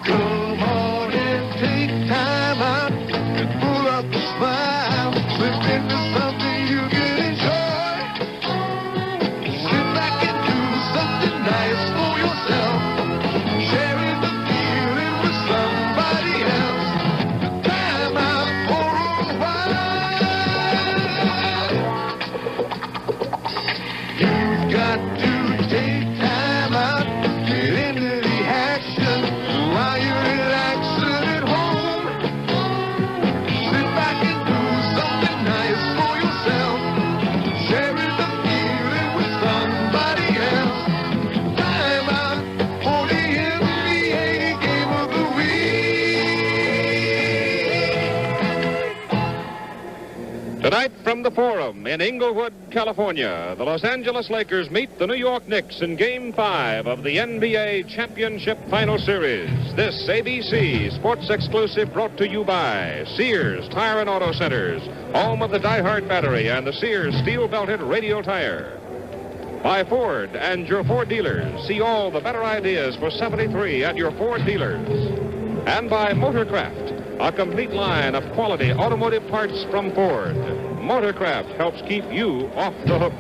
Come on and take time out and pull up a smile. Slip into something you can enjoy. Sit back and do something nice for yourself. Sharing the feeling with somebody else. Time out for a while. You've got to take time out, get into the action while you're relaxing at home. Sit back and do something nice for yourself. Sharing the feeling with somebody else. Time out for the NBA Game of the Week. Tonight from the Forum in Inglewood, California, the Los Angeles Lakers meet the New York Knicks in Game 5 of the NBA Championship Final Series. This ABC Sports Exclusive brought to you by Sears Tire and Auto Centers, home of the Die-Hard battery and the Sears steel-belted radial tire. By Ford and your Ford dealers. See all the better ideas for 73 at your Ford dealers. And by Motorcraft, a complete line of quality automotive parts from Ford. Motorcraft helps keep you off the hook.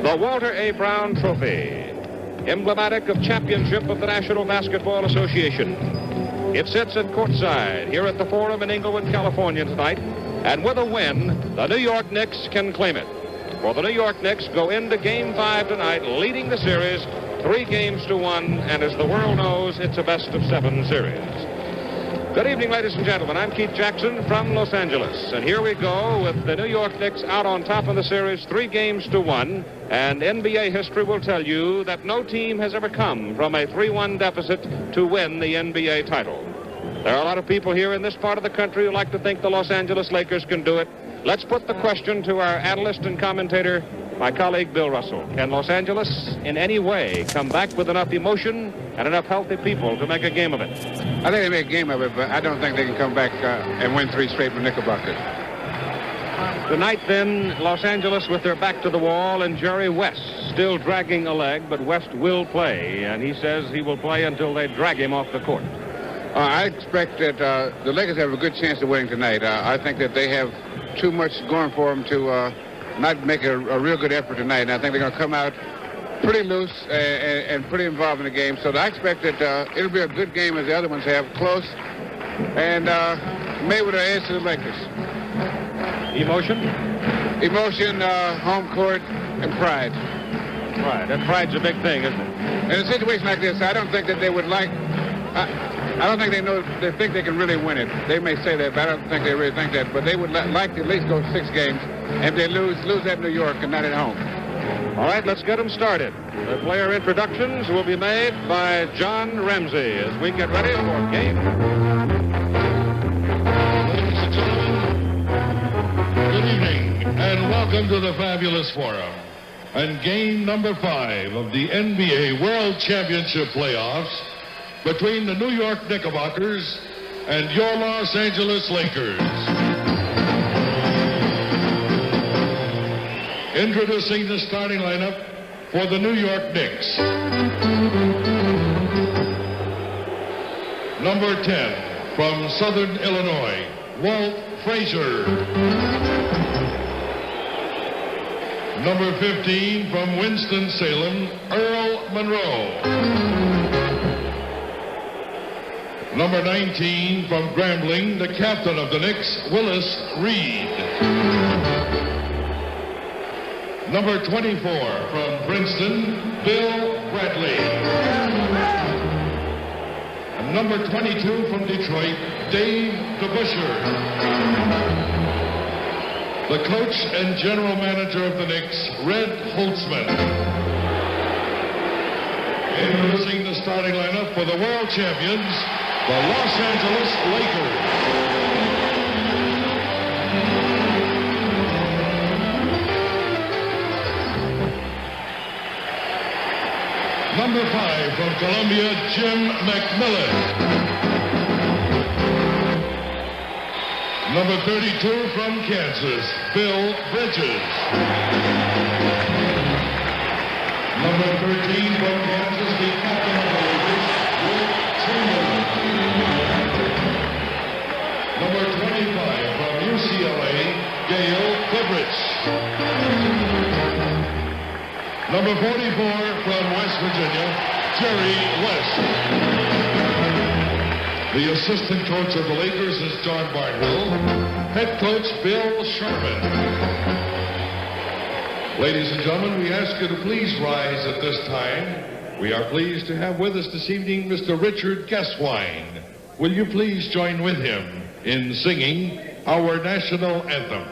The Walter A. Brown Trophy, emblematic of championship of the National Basketball Association. It sits at courtside here at the Forum in Inglewood, California tonight, and with a win, the New York Knicks can claim it. For the New York Knicks go into Game 5 tonight, leading the series 3-1, and as the world knows, it's a best-of-7 series. Good evening, ladies and gentlemen. I'm Keith Jackson from Los Angeles, and here we go with the New York Knicks out on top of the series 3-1, and NBA history will tell you that no team has ever come from a 3-1 deficit to win the NBA title. There are a lot of people here in this part of the country who like to think the Los Angeles Lakers can do it. Let's put the question to our analyst and commentator, my colleague Bill Russell. Can Los Angeles in any way come back with enough emotion and enough healthy people to make a game of it? I think they make a game of it, but I don't think they can come back and win 3 straight from Knickerbocker. Tonight, then, Los Angeles with their back to the wall, and Jerry West still dragging a leg, but West will play, and he says he will play until they drag him off the court. I expect that the Lakers have a good chance of winning tonight. I think that they have too much going for them to not make a real good effort tonight, and I think they're going to come out pretty loose and pretty involved in the game. So I expect that it'll be a good game as the other ones have, close, and maybe with an edge to the Lakers. Emotion? Emotion, home court, and pride. Pride. And pride's a big thing, isn't it? In a situation like this, I don't think that they would like... I don't think they think they can really win it. They may say that, but I don't think they really think that. But they would like to at least go 6 games. And if they lose at New York and not at home. All right, let's get them started. The player introductions will be made by John Ramsey as we get ready for game. Ladies and gentlemen, good evening, and welcome to the Fabulous Forum. And game number 5 of the NBA World Championship playoffs between the New York Knickerbockers and your Los Angeles Lakers. Introducing the starting lineup for the New York Knicks. Number 10, from Southern Illinois, Walt Frazier. Number 15, from Winston-Salem, Earl Monroe. Number 19, from Grambling, the captain of the Knicks, Willis Reed. Number 24, from Princeton, Bill Bradley. And number 22, from Detroit, Dave DeBusschere. The coach and general manager of the Knicks, Red Holtzman. Introducing the starting lineup for the world champions, the Los Angeles Lakers. Number 5 from Columbia, Jim McMillan. Number 32 from Kansas, Bill Bridges. Number 13 from Kansas, the captain of the Lakers, Wilt Chamberlain. Number 25 from UCLA, Gail Goodrich. Number 44 from West Virginia, Jerry West. The assistant coach of the Lakers is John Barnhill. Head coach, Bill Sharman. Ladies and gentlemen, we ask you to please rise at this time. We are pleased to have with us this evening Mr. Richard Gaswine. Will you please join with him in singing our national anthem?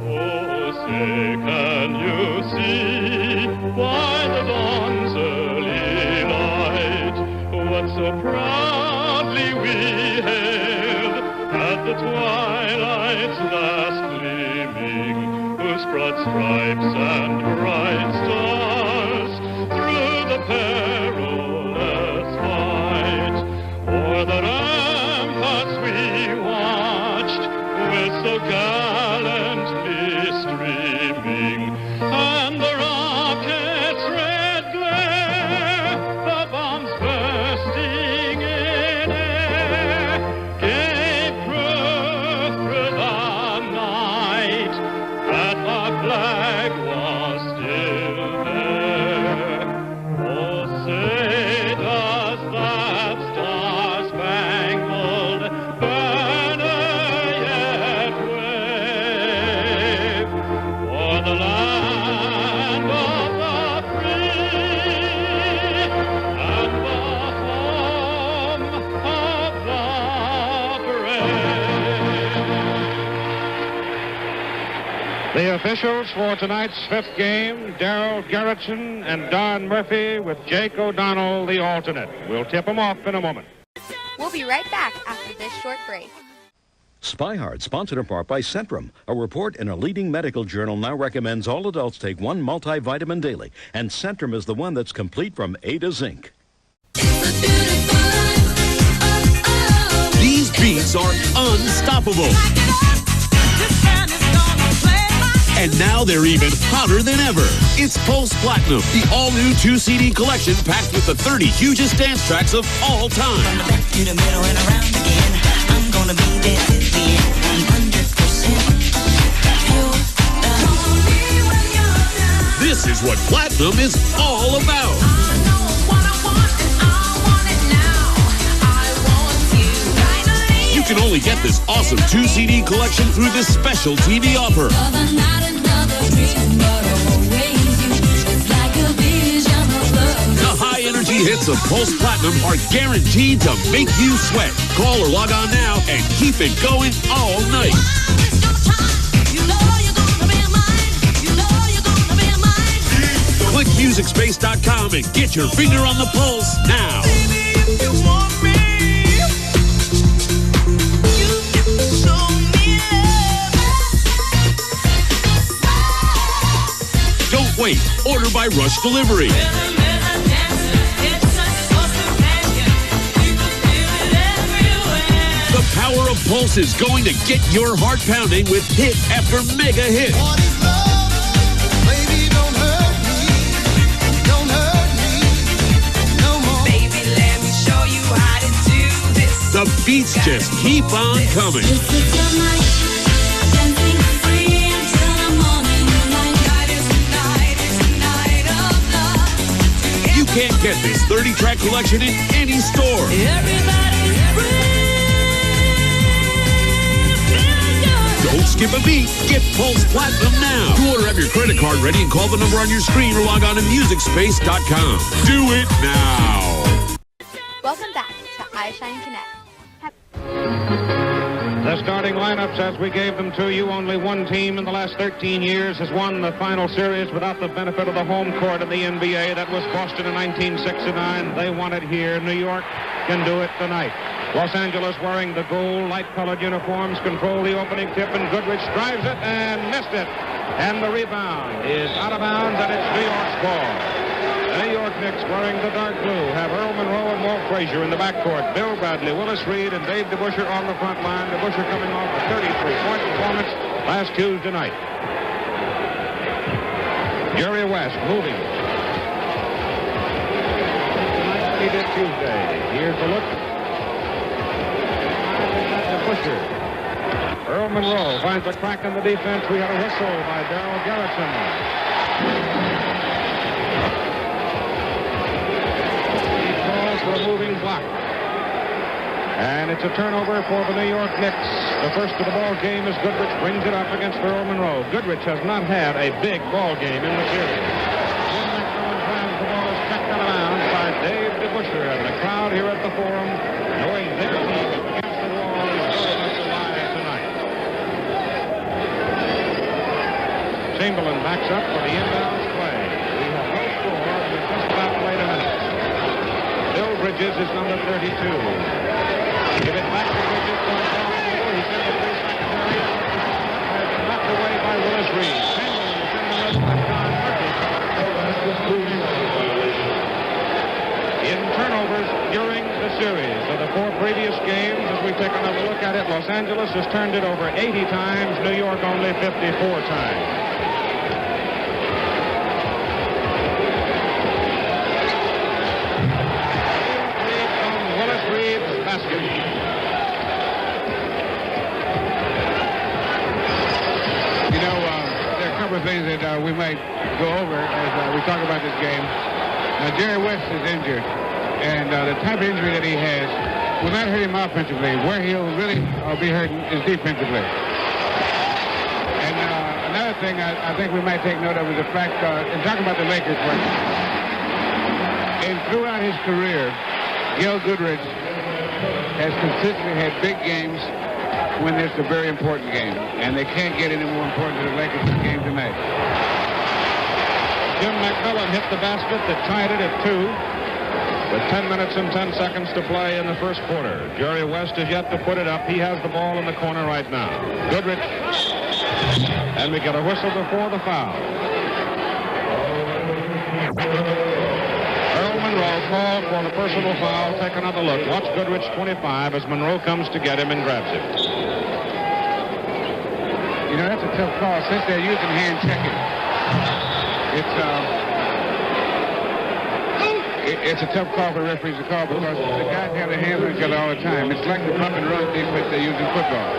Oh, say, can you see by the dawn's early light what so proudly we hailed at the twilight's last gleaming, whose broad stripes and bright stars through the perilous fight o'er the ramparts we watched with so gallantly streaming, and the rocket's red glare, the bombs bursting in air, gave proof through the night that our flag was still there. Oh, say, does that star-spangled banner yet wave for the land of the free and the home of the brave? The officials for tonight's fifth game, Darrell Gerritsen and Don Murphy, with Jake O'Donnell, the alternate. We'll tip them off in a moment. We'll be right back after this short break. Spy Hard, sponsored in part by Centrum. A report in a leading medical journal now recommends all adults take one multivitamin daily, and Centrum is the one that's complete from A to Zinc. These beats are unstoppable. And now they're even hotter than ever. It's Pulse Platinum, the all-new 2-CD collection packed with the 30 hugest dance tracks of all time. From the back to the middle and around again, I'm gonna be there till the end, 100%. This is what Platinum is all about. You can only get this awesome 2-CD collection through this special TV offer. The high-energy hits of Pulse Platinum are guaranteed to make you sweat. Call or log on now and keep it going all night. Click MusicSpace.com and get your finger on the pulse now. Don't wait. Order by Rush Delivery. The power of Pulse is going to get your heart pounding with hit after mega hit. The beats just keep on coming. You can't get this 30-track collection in any store. Don't skip a beat. Get Pulse Platinum now. To order, have your credit card ready and call the number on your screen or log on to MusicSpace.com. Do it now. Welcome back to iShine Connect. The starting lineups as we gave them to you, only one team in the last 13 years has won the final series without the benefit of the home court in the NBA. That was Boston in 1969. They won it here. New York can do it tonight. Los Angeles, wearing the gold light-colored uniforms, control the opening tip, and Goodrich drives it and missed it. And the rebound is out of bounds, and it's New York's ball. The New York Knicks, wearing the dark blue, have Earl Monroe and Walt Frazier in the backcourt. Bill Bradley, Willis Reed, and Dave DeBusschere on the front line. DeBusschere coming off a 33-point performance last Tuesday night. Jerry West moving. He did Tuesday. Here's the look. DeBusschere. Earl Monroe finds a crack in the defense. We had a whistle by Darryl Garrison. He calls for a moving block. And it's a turnover for the New York Knicks. The first of the ball game as Goodrich brings it up against Earl Monroe. Goodrich has not had a big ball game in the series. Jim McMillan finds the ball is checked out of bounds by Dave DeBusschere, and the crowd here at the Forum, knowing their team is against the wall, is very much alive tonight. Chamberlain backs up for the inbounds play. We have no score. We've just about played a minute. Bill Bridges is number 32. Give it back to Bridges. He's in the 3-second area. Has been knocked away by Willis Reed. Chamberlain is in the middle by John Murphy. In turnovers during the series of the 4 previous games, as we take another look at it, Los Angeles has turned it over 80 times, New York only 54 times. Willis Reed's basket. You know, there are a couple of things that we might go over as we talk about this game. Now, Jerry West is injured, and the type of injury that he has will not hurt him offensively. Where he'll really be hurt is defensively. And another thing I think we might take note of is the fact, in talking about the Lakers, and throughout his career, Gil Goodrich has consistently had big games when it's a very important game, and they can't get any more important to the Lakers than the game tonight. Jim McMillan hit the basket that tied it at 2 with 10 minutes and 10 seconds to play in the first quarter. Jerry West is yet to put it up. He has the ball in the corner right now. Goodrich. And we get a whistle before the foul. Earl Monroe called for the personal foul. Take another look. Watch Goodrich 25 as Monroe comes to get him and grabs him. You know, that's a tough call since they're using hand checking. It's a tough call for referees to call because the guys have their hands on each other all the time. It's like the bump and run defense they use in football.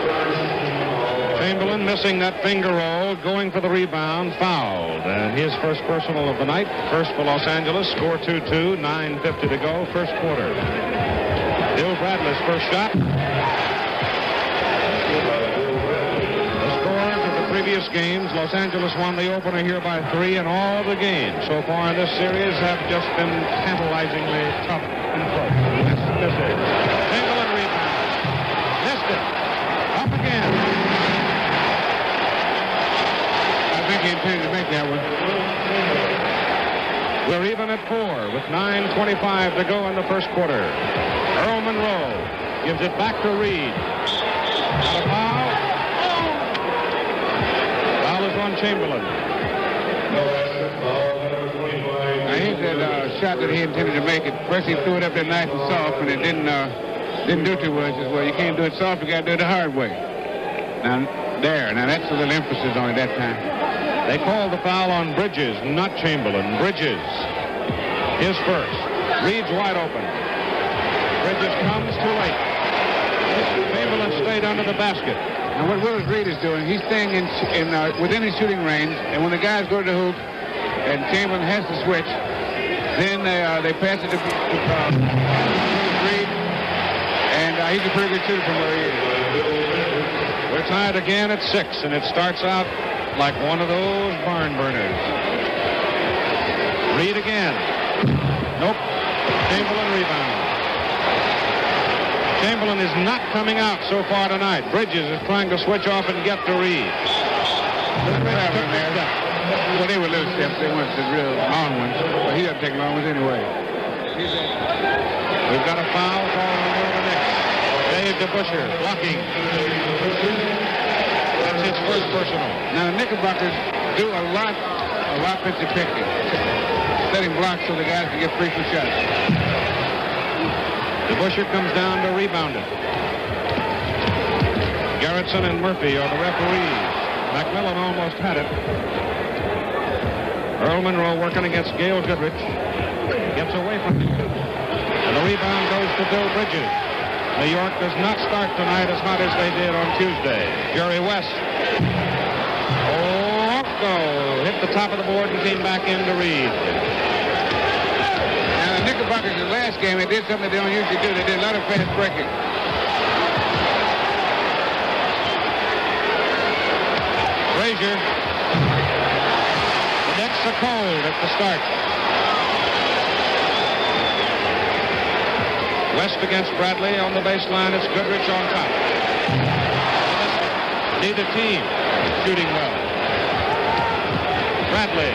Chamberlain missing that finger roll, going for the rebound, fouled. And his first personal of the night. First for Los Angeles, score 2-2, 9:50 to go, first quarter. Bill Bradley's first shot. Previous games, Los Angeles won the opener here by 3, and all the games so far in this series have just been tantalizingly tough and close. This is Chamberlain rebound. Missed it. Up again. I think he intended to make that one. We're even at 4 with 9:25 to go in the first quarter. Earl Monroe gives it back to Reed. Got a foul. On Chamberlain. Now, here's that shot that he intended to make. First he threw it up there nice and soft, and it didn't do too much. As well, you can't do it soft, you got to do it the hard way. Now that's a little emphasis on it that time. They called the foul on Bridges, not Chamberlain. Bridges, his first. Reed's wide open. Bridges comes too late. Chamberlain stayed under the basket. And what Willis Reed is doing, he's staying within his shooting range, and when the guys go to the hoop, and Chamberlain has to switch, then they pass it to Reed, and he's a pretty good shooter from where he is. We're tied again at 6, and it starts out like one of those barn burners. Reed again. Nope. Chamberlain rebound. Chamberlain is not coming out so far tonight. Bridges is trying to switch off and get to Reed. Well, they were little steps. They weren't the real long ones. But he doesn't take long ones anyway. We've got a foul call on the Knicks. Dave DeBusschere blocking. That's his first personal. Now, the Knickerbockers do a lot of offensive picking. setting blocks so the guys can get free for shots. DeBusschere comes down to rebound it. Garrettson and Murphy are the referees. McMillan almost had it. Earl Monroe working against Gail Goodrich. Gets away from him. And the rebound goes to Bill Bridges. New York does not start tonight as hot as they did on Tuesday. Jerry West. Oh, no. Hit the top of the board and came back in to Reed. Now, the Knickerbockers in the last game, they did something they don't usually do. They did a lot of fast breaking. Frazier. The Knicks are cold at the start. West against Bradley on the baseline. It's Goodrich on top. Neither team shooting well. Bradley.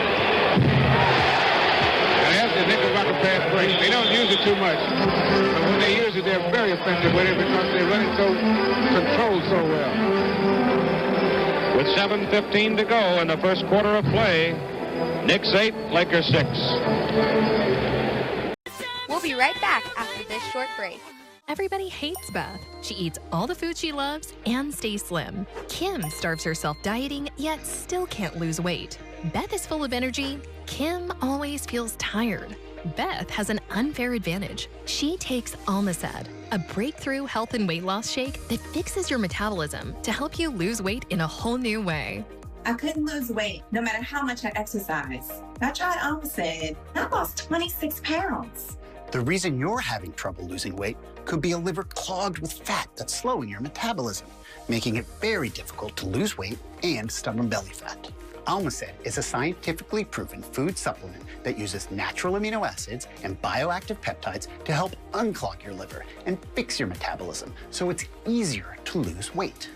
And that's the Knickerbocker fast break. They don't use it too much. But when they use it, they're very effective with it because they run it so controlled so well. With 7:15 to go in the first quarter of play, Knicks 8, Lakers 6. We'll be right back after this short break. Everybody hates Beth. She eats all the food she loves and stays slim. Kim starves herself dieting, yet still can't lose weight. Beth is full of energy. Kim always feels tired. Beth has an unfair advantage. She takes Almacet, a breakthrough health and weight loss shake that fixes your metabolism to help you lose weight in a whole new way. I couldn't lose weight no matter how much I exercise. I tried Almacet. I lost 26 pounds. The reason you're having trouble losing weight could be a liver clogged with fat that's slowing your metabolism, making it very difficult to lose weight and stubborn belly fat. Almacet is a scientifically proven food supplement that uses natural amino acids and bioactive peptides to help unclog your liver and fix your metabolism so it's easier to lose weight.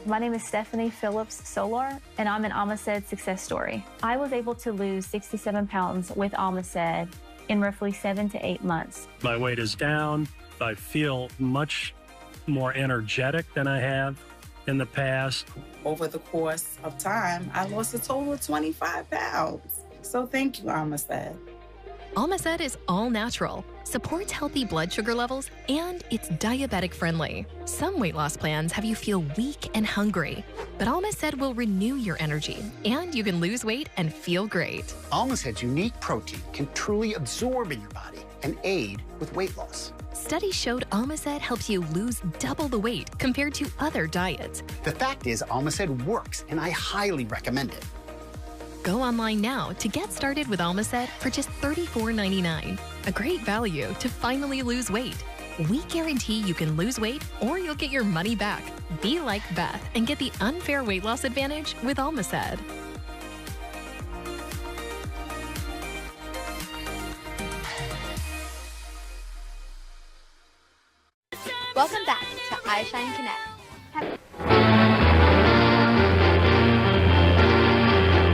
My name is Stephanie Phillips Solar, and I'm an Almacet success story. I was able to lose 67 pounds with Almacet in roughly 7 to 8 months. My weight is down. I feel much more energetic than I have in the past. Over the course of time, I lost a total of 25 pounds. So thank you, Almacet. Almacet is all natural, supports healthy blood sugar levels, and it's diabetic friendly. Some weight loss plans have you feel weak and hungry, but Almacet will renew your energy, and you can lose weight and feel great. Almacet's unique protein can truly absorb in your body and aid with weight loss. Studies showed Almacet helps you lose double the weight compared to other diets. The fact is, Almacet works, and I highly recommend it. Go online now to get started with Almacet for just $34.99. A great value to finally lose weight. We guarantee you can lose weight or you'll get your money back. Be like Beth and get the unfair weight loss advantage with Almacet. Welcome back to iShine Connect.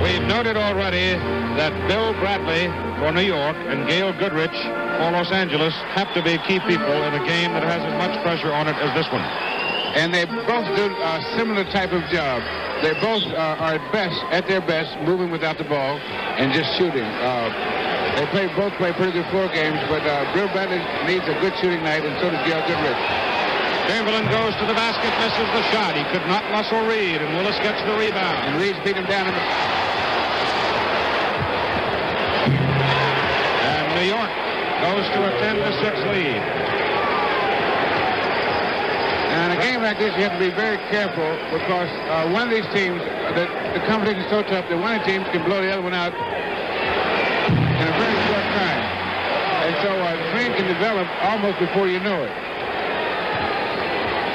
We've noted already that Bill Bradley for New York and Gail Goodrich for Los Angeles have to be key people in a game that has as much pressure on it as this one. And they both do a similar type of job. They both are at their best, moving without the ball and just shooting. They both play pretty good floor games, but Bill Bradley needs a good shooting night, and so does Gail Goodrich. Chamberlain goes to the basket, misses the shot. He could not muscle Reed, and Willis gets the rebound. And Reed's beat him down. And New York goes to a 10-6 lead. And in a game like this, you have to be very careful because one of these teams, the competition is so tough that one of the teams can blow the other one out in a very short time. And so the dream can develop almost before you know it.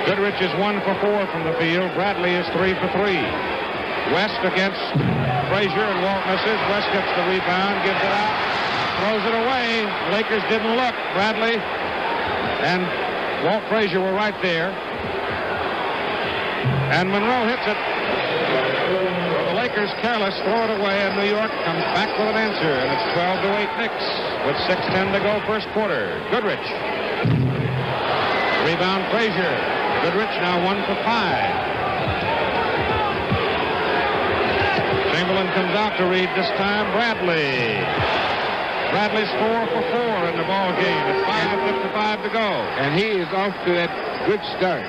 Goodrich is 1 for 4 from the field. Bradley is 3 for 3. West against Frazier, and Walt misses. West gets the rebound, gives it out, throws it away. Lakers didn't look. Bradley and Walt Frazier were right there. And Monroe hits it. The Lakers careless, throw it away, and New York comes back with an answer. And it's 12-8 Knicks with 6:10 to go first quarter. Goodrich. Rebound Frazier. Goodrich now 1 for 5. Chamberlain comes out to Reed this time. Bradley. Bradley's 4 for 4 in the ball game. It's 5:55 to go. And he is off to that good start.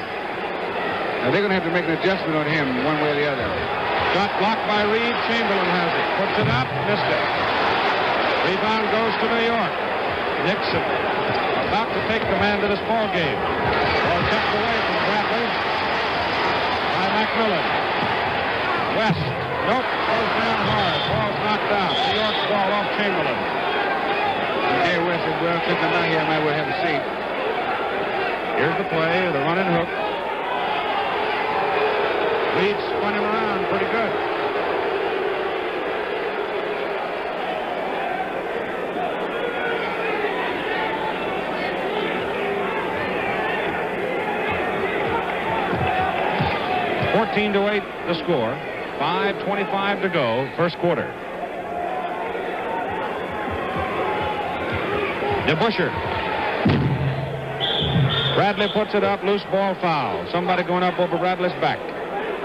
Now they're going to have to make an adjustment on him one way or the other. Shot blocked by Reed. Chamberlain has it. Puts it up. Missed it. Rebound goes to New York. Nixon about to take command of this ball game. Ball kept away from Bradley by McMillan. West. Nope. Goes down hard. Ball's knocked out. New York's ball off Chamberlain. Jay West said, well, since I'm not here, I might well have a seat. Here's the play. The running hook. Reed spun him around pretty good. to 8 the score. 5:25 to go, first quarter. DeBusschere. Bradley puts it up, loose ball foul. Somebody going up over Bradley's back.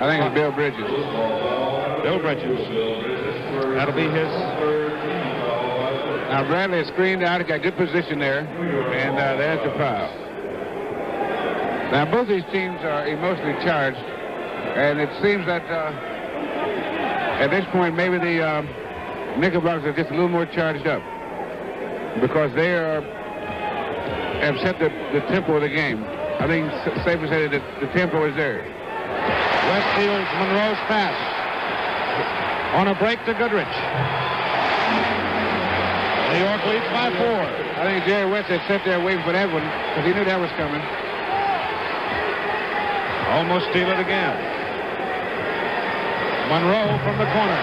I think it's Bill Bridges. Bill Bridges. That'll be his. Now Bradley is screened out. He got good position there. And there's the foul. Now both these teams are emotionally charged. And it seems that at this point maybe the Knickerbockers are just a little more charged up. Because they have set the tempo of the game. I think it's safe to say that the tempo is there. Westfield's Monroe's pass. On a break to Goodrich. New York leads by 4. I think Jerry West had sat there waiting for that one because he knew that was coming. Almost steal it again. Monroe from the corner.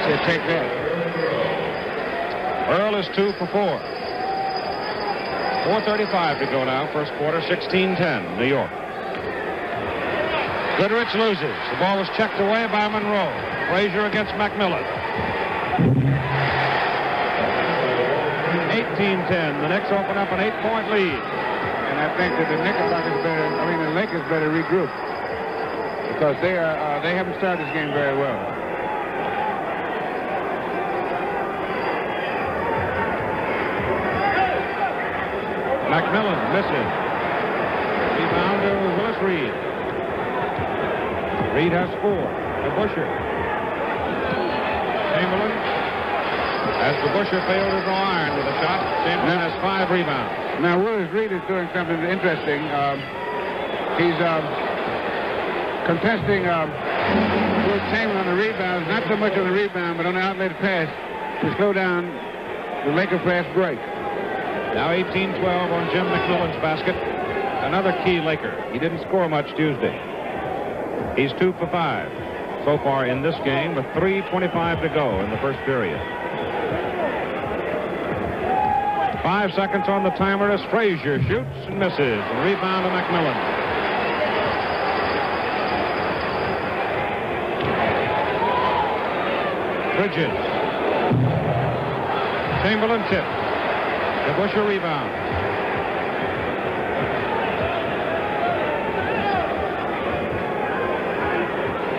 Said take that. Earl is 2 for 4. 4:35 to go now, first quarter, 16-10, New York. Goodrich loses. The ball was checked away by Monroe. Frazier against McMillan. 18-10. The Knicks open up an 8-point lead. And I think that the Lakers better regroup because they haven't started this game very well. McMillan misses. Rebound to Willis Reed. Reed has 4. DeBusschere. Chamberlain. As DeBusschere failed to draw iron with a shot, Chamberlain has 5 rebounds. Now Willis Reed is doing something interesting. He's contesting Will Chamberlain on the rebounds, not so much on the rebound, but on the outlet pass to slow down the Laker fast break. Now 18-12 on Jim McMillan's basket. Another key Laker. He didn't score much Tuesday. He's 2 for 5 so far in this game with 3:25 to go in the first period. 5 seconds on the timer as Frazier shoots and misses. And rebound to McMillan. Bridges. Chamberlain tip. DeBusschere rebound.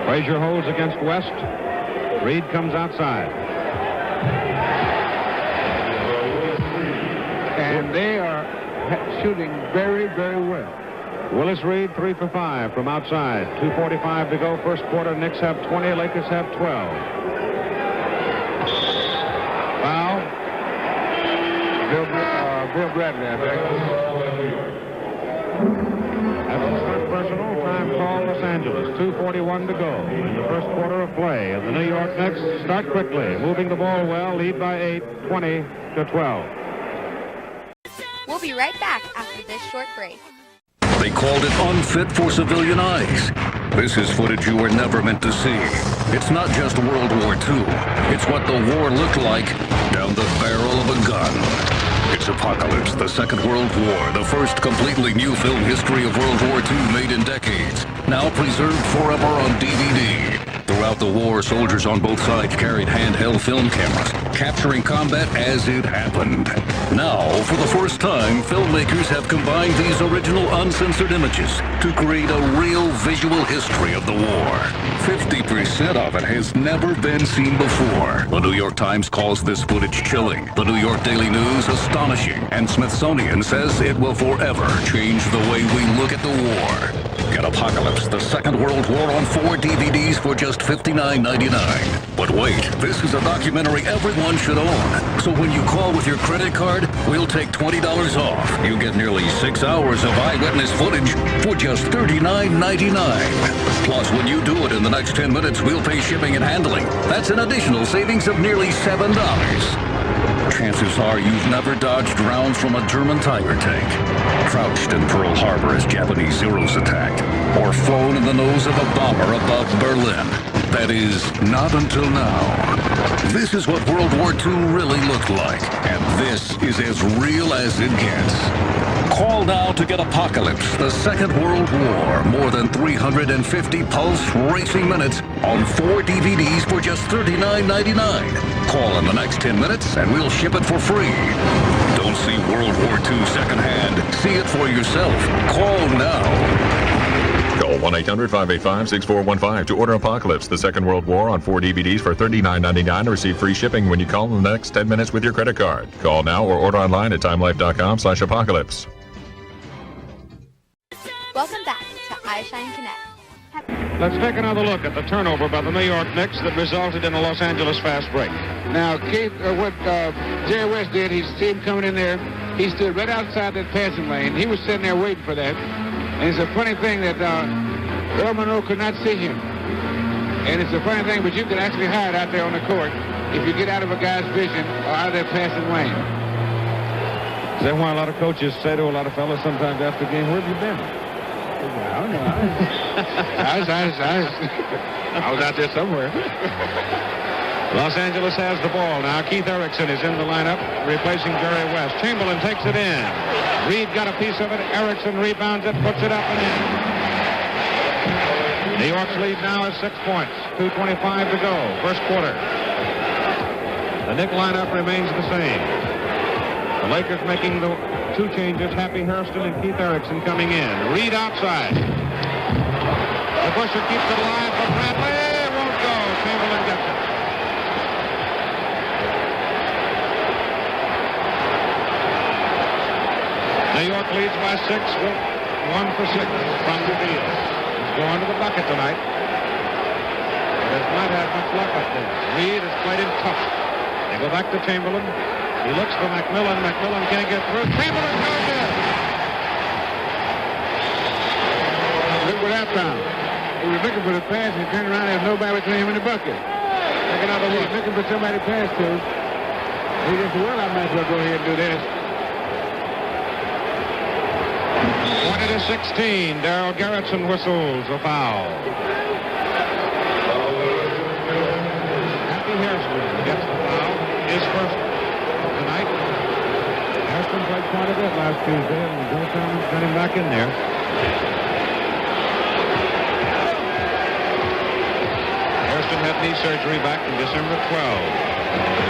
Frazier holds against West. Reed comes outside. And they are shooting very, very well. Willis Reed 3 for 5 from outside. 2:45 to go first quarter. Knicks have 20. Lakers have 12. Foul. Bill Bradley, I think. That's a first personal time call, Los Angeles. 2:41 to go in the first quarter of play. And the New York Knicks start quickly, moving the ball well, lead by 8, 20-12. We'll be right back after this short break. They called it unfit for civilian eyes. This is footage you were never meant to see. It's not just World War II. It's what the war looked like down the barrel of a gun. It's Apocalypse, the Second World War, the first completely new film history of World War II made in decades. Now preserved forever on DVD. Throughout Throughout the war, soldiers on both sides carried handheld film cameras, capturing combat as it happened. Now, for the first time, filmmakers have combined these original uncensored images to create a real visual history of the war. 50% of it has never been seen before. The New York Times calls this footage chilling, the New York Daily News astonishing, and Smithsonian says it will forever change the way we look at the war. Get Apocalypse, the Second World War on 4 DVDs for just $59.99. But wait, this is a documentary everyone should own. So when you call with your credit card, we'll take $20 off. You get nearly 6 hours of eyewitness footage for just $39.99. Plus, when you do it in the next 10 minutes, we'll pay shipping and handling. That's an additional savings of nearly $7. Chances are you've never dodged rounds from a German Tiger tank, crouched in Pearl Harbor as Japanese Zeros attacked, or flown in the nose of a bomber above Berlin. That is, not until now. This is what World War II really looked like, and this is as real as it gets. Call now to get Apocalypse, the Second World War. More than 350 pulse racing minutes on 4 DVDs for just $39.99. Call in the next 10 minutes and we'll ship it for free. Don't see World War II secondhand. See it for yourself. Call now. Call 1-800-585-6415 to order Apocalypse, the Second World War on 4 DVDs for $39.99 and receive free shipping when you call in the next 10 minutes with your credit card. Call now or order online at timelife.com/apocalypse. Welcome back to iShine Connect. Let's take another look at the turnover by the New York Knicks that resulted in a Los Angeles fast break. Now, Keith, what Jerry West did, he see him coming in there. He stood right outside that passing lane. He was sitting there waiting for that. And it's a funny thing that Earl Monroe could not see him. And it's a funny thing, but you can actually hide out there on the court if you get out of a guy's vision or out of that passing lane. Is that why a lot of coaches say to a lot of fellas sometimes after the game, where have you been? I don't know. I was out there somewhere. Los Angeles has the ball now. Keith Erickson is in the lineup, replacing Jerry West. Chamberlain takes it in. Reed got a piece of it. Erickson rebounds it, puts it up and in. New York's lead now is 6 points. 2:25 to go. First quarter. The Knick lineup remains the same. The Lakers making the 2 changes. Happy Hairston and Keith Erickson coming in. Reed outside. The Busher keeps it alive for Bradley. Won't go. Chamberlain gets it. New York leads by 6 with 1 for 6 from the field. He's going to the bucket tonight. He does not have much luck up there. Reed has played him tough. They go back to Chamberlain. He looks for McMillan. McMillan can't get through. Chamberlain goes in. Look what I found. He was looking for the pass and he turned around and there's nobody between him and the bucket. Take another look. Looking for somebody to pass to. He just said, well, I might as well go ahead and do this. 20-16. Darrell Gerritsen whistles a foul. Happy Hairston gets the foul. His first tonight. Hairston played quite a bit last Tuesday, and Joe Thomas got him back in there. Hairston had knee surgery back in December 12.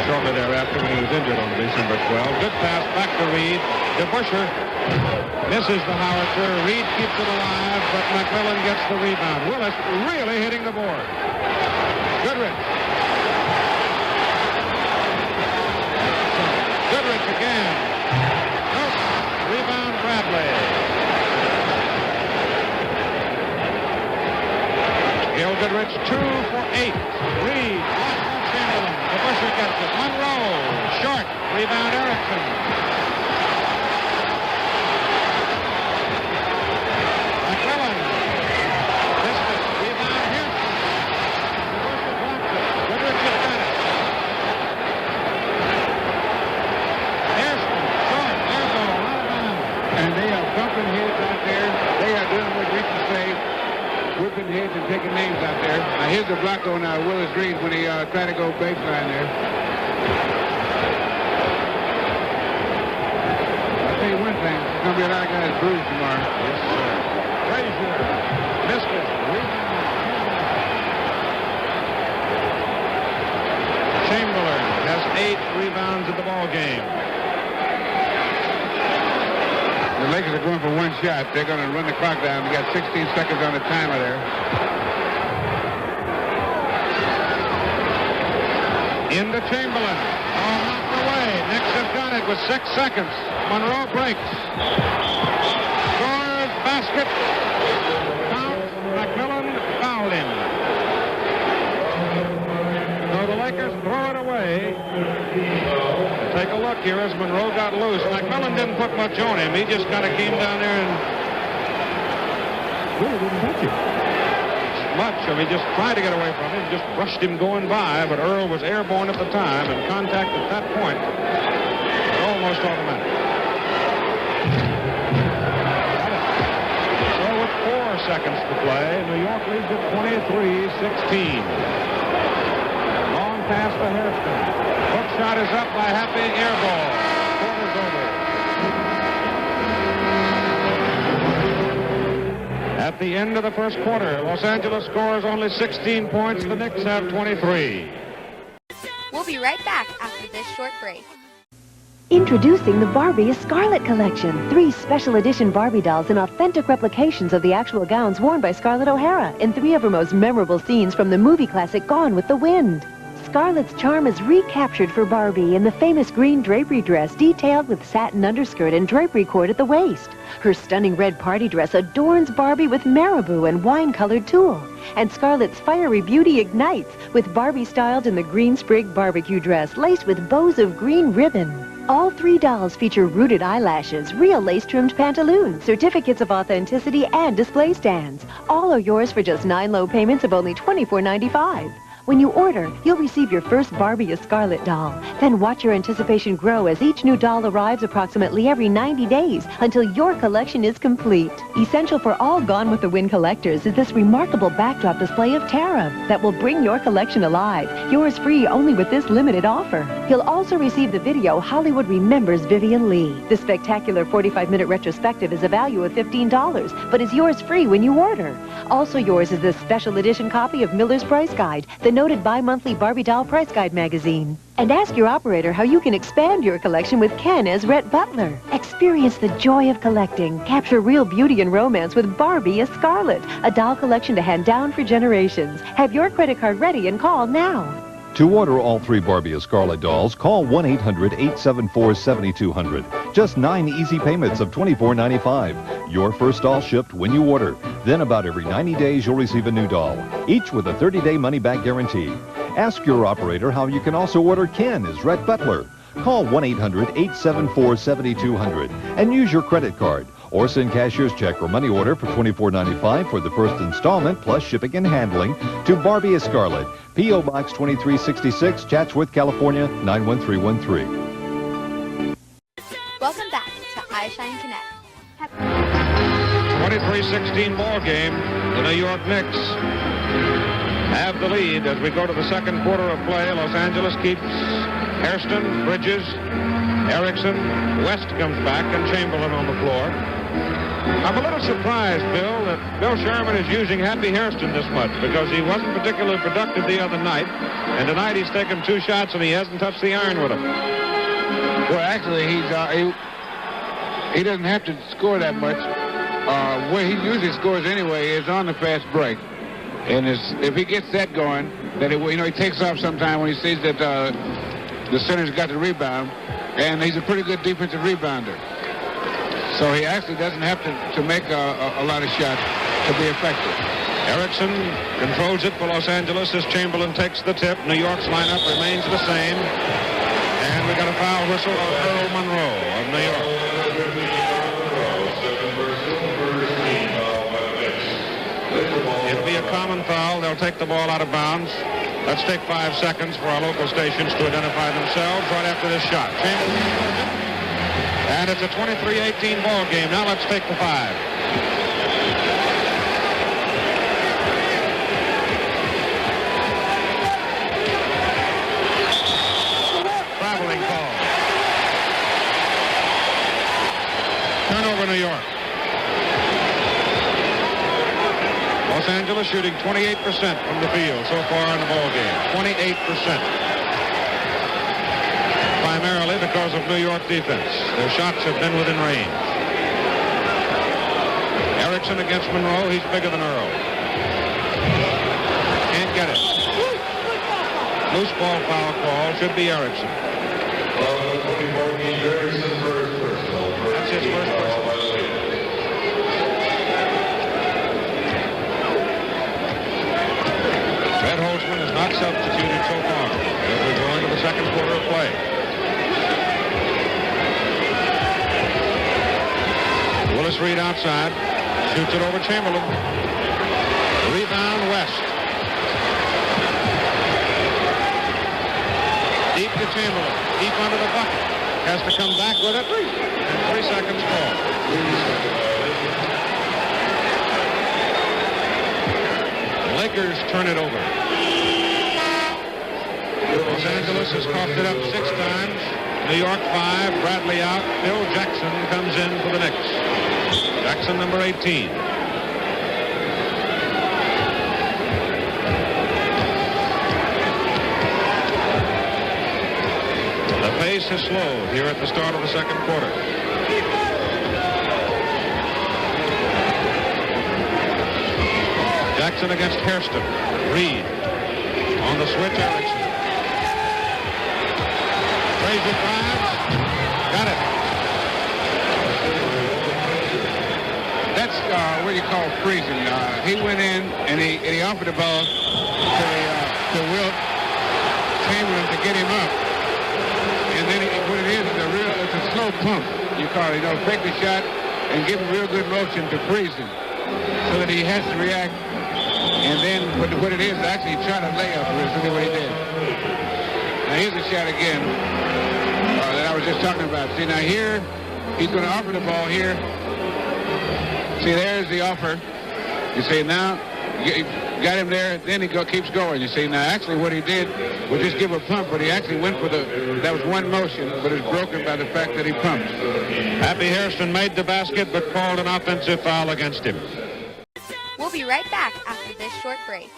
Shortly thereafter when he was injured on December 12. Good pass back to Reed. DeBuscher misses the howitzer. Reed keeps it alive, but McMillan gets the rebound. Willis really hitting the board. Goodrich. Goodrich again. Nope. Rebound Bradley. Gil Goodrich 2 for 8. Reed. Chamberlain. DeBuscher gets it. Monroe. Short. Rebound Erickson. Whipping heads and taking names out there. Now here's the block on Willis Reed when he tried to go baseline there. I'll tell you one thing, there's going to be a lot of guys bruised tomorrow. Yes, sir. Frazier missed it. rebounds in the ball game. The Lakers are going for one shot. They're going to run the clock down. We got 16 seconds on the timer there. Into Chamberlain. Oh, knocked away. Knicks have got it with 6 seconds. Monroe breaks. Scores, basket. Count. McMillan fouled him. So the Lakers throw it away. Take a look here as Monroe got loose. McMillan didn't put much on him. He just kind of came down there and really didn't touch him much. I mean, just tried to get away from him, just brushed him going by, but Earl was airborne at the time, and contact at that point was almost automatic. So with 4 seconds to play, New York leads at 23-16. Long pass to Hairston. Hook shot is up by Happy, air ball. Quarter's over. At the end of the first quarter, Los Angeles scores only 16 points. The Knicks have 23. We'll be right back after this short break. Introducing the Barbie Scarlet Collection. 3 special edition Barbie dolls in authentic replications of the actual gowns worn by Scarlett O'Hara in 3 of her most memorable scenes from the movie classic Gone with the Wind. Scarlett's charm is recaptured for Barbie in the famous green drapery dress detailed with satin underskirt and drapery cord at the waist. Her stunning red party dress adorns Barbie with marabou and wine-colored tulle. And Scarlett's fiery beauty ignites with Barbie styled in the green sprig barbecue dress laced with bows of green ribbon. All 3 dolls feature rooted eyelashes, real lace-trimmed pantaloons, certificates of authenticity, and display stands. All are yours for just 9 low payments of only $24.95. When you order, you'll receive your first Barbie a Scarlet doll. Then watch your anticipation grow as each new doll arrives approximately every 90 days until your collection is complete. Essential for all Gone with the Wind collectors is this remarkable backdrop display of Tara that will bring your collection alive. Yours free only with this limited offer. You'll also receive the video Hollywood Remembers Vivian Lee. The spectacular 45-minute retrospective is a value of $15, but is yours free when you order. Also yours is this special edition copy of Miller's Price Guide, the noted bi-monthly Barbie Doll Price Guide magazine. And ask your operator how you can expand your collection with Ken as Rhett Butler. Experience the joy of collecting. Capture real beauty and romance with Barbie as Scarlet, a doll collection to hand down for generations. Have your credit card ready and call now. To order all 3 Barbie as Scarlet dolls, call 1-800-874-7200. Just 9 easy payments of $24.95. Your first doll shipped when you order. Then about every 90 days you'll receive a new doll, each with a 30-day money-back guarantee. Ask your operator how you can also order Ken as Rhett Butler. Call 1-800-874-7200 and use your credit card. Or send cashier's check or money order for $24.95 for the first installment plus shipping and handling to Barbie as Scarlet. P.O. Box 2366, Chatsworth, California, 91313. Welcome back to iShine Connect. 23-16 ball game. The New York Knicks have the lead as we go to the second quarter of play. Los Angeles keeps Hairston, Bridges, Erickson, West comes back, and Chamberlain on the floor. I'm a little surprised, Bill, that Bill Sherman is using Happy Hairston this much because he wasn't particularly productive the other night, and tonight he's taken 2 shots and he hasn't touched the iron with them. Well, actually, he doesn't have to score that much. Where he usually scores anyway is on the fast break. And if he gets that going, then he takes off sometime when he sees that the center's got the rebound, and he's a pretty good defensive rebounder. So he actually doesn't have to make a lot of shots to be effective. Erickson controls it for Los Angeles as Chamberlain takes the tip. New York's lineup remains the same. And we got a foul whistle on Earl Monroe of New York. It'll be a common foul. They'll take the ball out of bounds. Let's take 5 seconds for our local stations to identify themselves right after this shot. Chamberlain. And it's a 23-18 ball game. Now let's take the 5. Traveling call. Turnover, New York. Los Angeles shooting 28% from the field so far in the ball game. 28%. because of New York defense. Their shots have been within range. Erickson against Monroe. He's bigger than Earl. Can't get it. Loose ball foul call. Should be Erickson. That's his first personal. Red Holtzman is not substituted so far as we go into the second quarter of play. Willis Reed outside. Shoots it over Chamberlain. Rebound West. Deep to Chamberlain. Deep under the bucket. Has to come back with it. And 3 seconds fall. Lakers turn it over. Los Angeles has coughed it up 6 times. New York 5. Bradley out. Phil Jackson comes in for the Knicks. Jackson, number 18. The pace is slow here at the start of the second quarter. Jackson against Hairston. Reed on the switch. Erickson. Frazier drives. Got it. That's what you call freezing. He went in and he offered the ball to Wilt Chamberlain to get him up. And then what it is it's a slow pump. You call it, break the shot and give him real good motion to freeze him so that he has to react. And then what it is actually try to lay up. Is what he did. Now here's the shot again that I was just talking about. See, now here he's going to offer the ball here. See, there's the offer. You see, now, you got him there, then he keeps going. You see, now, actually what he did was just give a pump, but he actually went for that was one motion, but it's broken by the fact that he pumped. Happy Hairston made the basket, but called an offensive foul against him. We'll be right back after this short break.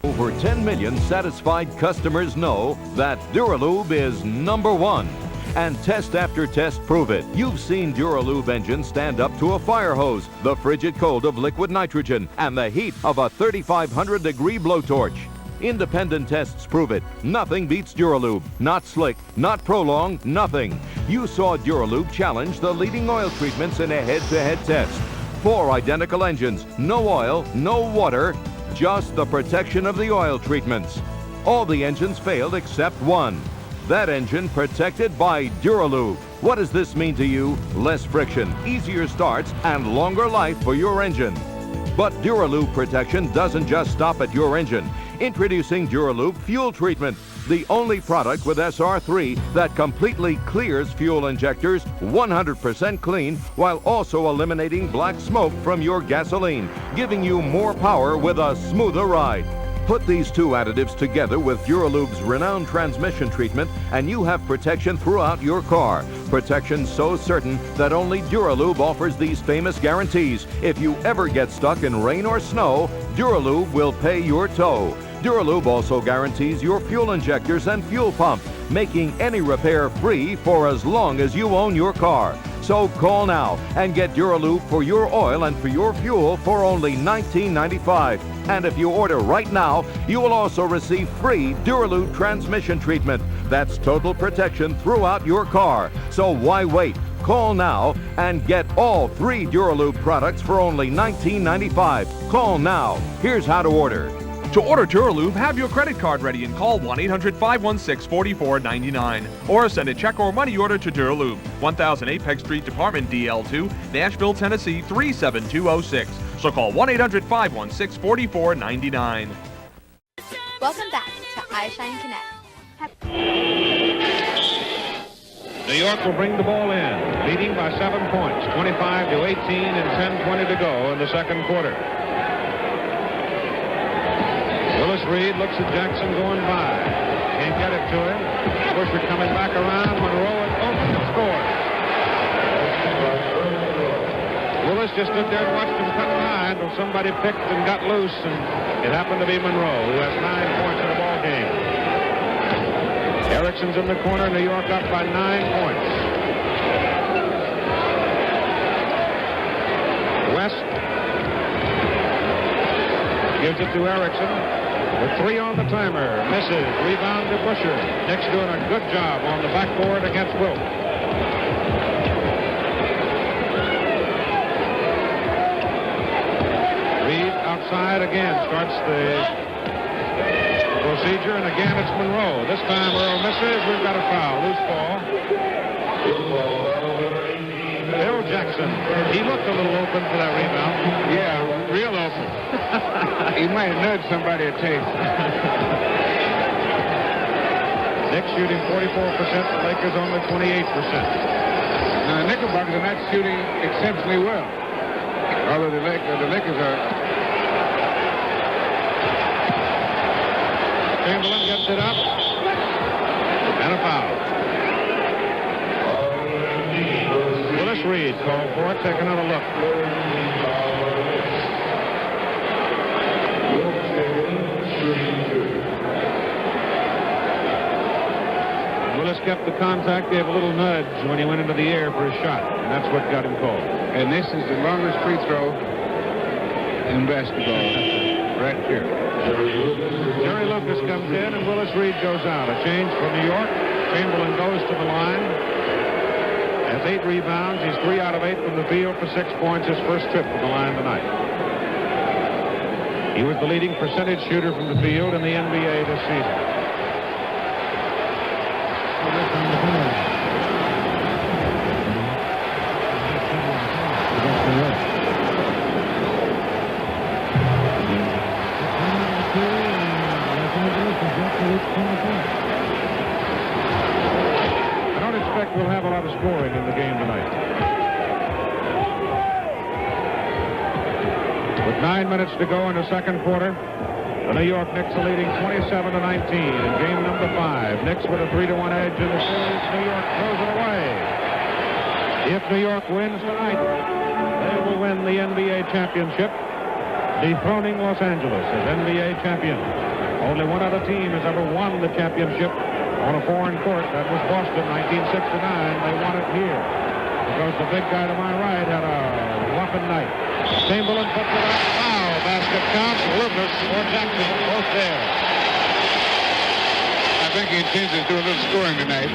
Over 10 million satisfied customers know that Duralube is number one. And test after test prove it. You've seen Duralube engines stand up to a fire hose, the frigid cold of liquid nitrogen, and the heat of a 3,500-degree blowtorch. Independent tests prove it. Nothing beats Duralube. Not Slick, not Prolong, nothing. You saw Duralube challenge the leading oil treatments in a head-to-head test. 4 identical engines, no oil, no water, just the protection of the oil treatments. All the engines failed except one. That engine protected by Duralube. What does this mean to you? Less friction, easier starts, and longer life for your engine. But Duralube protection doesn't just stop at your engine. Introducing Duralube Fuel Treatment, the only product with SR3 that completely clears fuel injectors 100% clean while also eliminating black smoke from your gasoline, giving you more power with a smoother ride. Put these 2 additives together with Duralube's renowned transmission treatment and you have protection throughout your car. Protection so certain that only Duralube offers these famous guarantees. If you ever get stuck in rain or snow, Duralube will pay your tow. Duralube also guarantees your fuel injectors and fuel pump, making any repair free for as long as you own your car. So call now and get Duralube for your oil and for your fuel for only $19.95. And if you order right now, you will also receive free Duralube transmission treatment. That's total protection throughout your car. So why wait? Call now and get all 3 Duralube products for only $19.95. Call now. Here's how to order. To order Duralube, have your credit card ready and call 1-800-516-4499 or send a check or money order to Duralube, 1008 Peg Street, Department DL2, Nashville, Tennessee 37206. So call 1-800-516-4499. Welcome back to iShine Connect. New York will bring the ball in, leading by 7 points, 25-18 and 10:20 to go in the second quarter. Willis Reed looks at Jackson going by. Can't get it to him. Busher coming back around. Monroe and scores. Willis just stood there and watched him cut high until somebody picked and got loose, and it happened to be Monroe, who has 9 points in the ball game. Erickson's in the corner. New York up by 9 points. West gives it to Erickson with 3 on the timer. Misses. Rebound to Busher. Knicks doing a good job on the backboard against Wilt. Reed outside again. Starts the procedure, and again it's Monroe. This time Earl misses. We've got a foul. Loose ball. Bill Jackson. He looked a little open for that rebound. Yeah, real open. He might have nudged somebody a taste. Knicks shooting 44%. The Lakers only 28%. Now, the Knickerbockers are not shooting exceptionally well. Although the Lakers are. Chamberlain gets it up. And a foul. Willis Reed called for it. Take another look. Willis kept the contact, gave a little nudge when he went into the air for his shot, and that's what got him called. And this is the longest free throw in basketball. Right here. Jerry Lucas comes in, and Willis Reed goes out. A change for New York. Chamberlain goes to the line. Has 8 rebounds. He's 3 out of 8 from the field for 6 points. His first trip from the line tonight. He was the leading percentage shooter from the field in the NBA this season. I don't expect we'll have a lot of scoring in the game tonight. With 9 minutes to go in the second quarter, the New York Knicks are leading 27-19 in game number 5. Knicks with a 3-1 edge in the series. New York throws it away. If New York wins tonight, they will win the NBA championship, dethroning Los Angeles as NBA champions. Only one other team has ever won the championship on a foreign court. That was Boston, 1969. They won it here because the big guy to my right had a whopping night. Chamberlain puts it up. Foul. Basket counts. Lucas or Jackson both there. I think he intends to do a little scoring tonight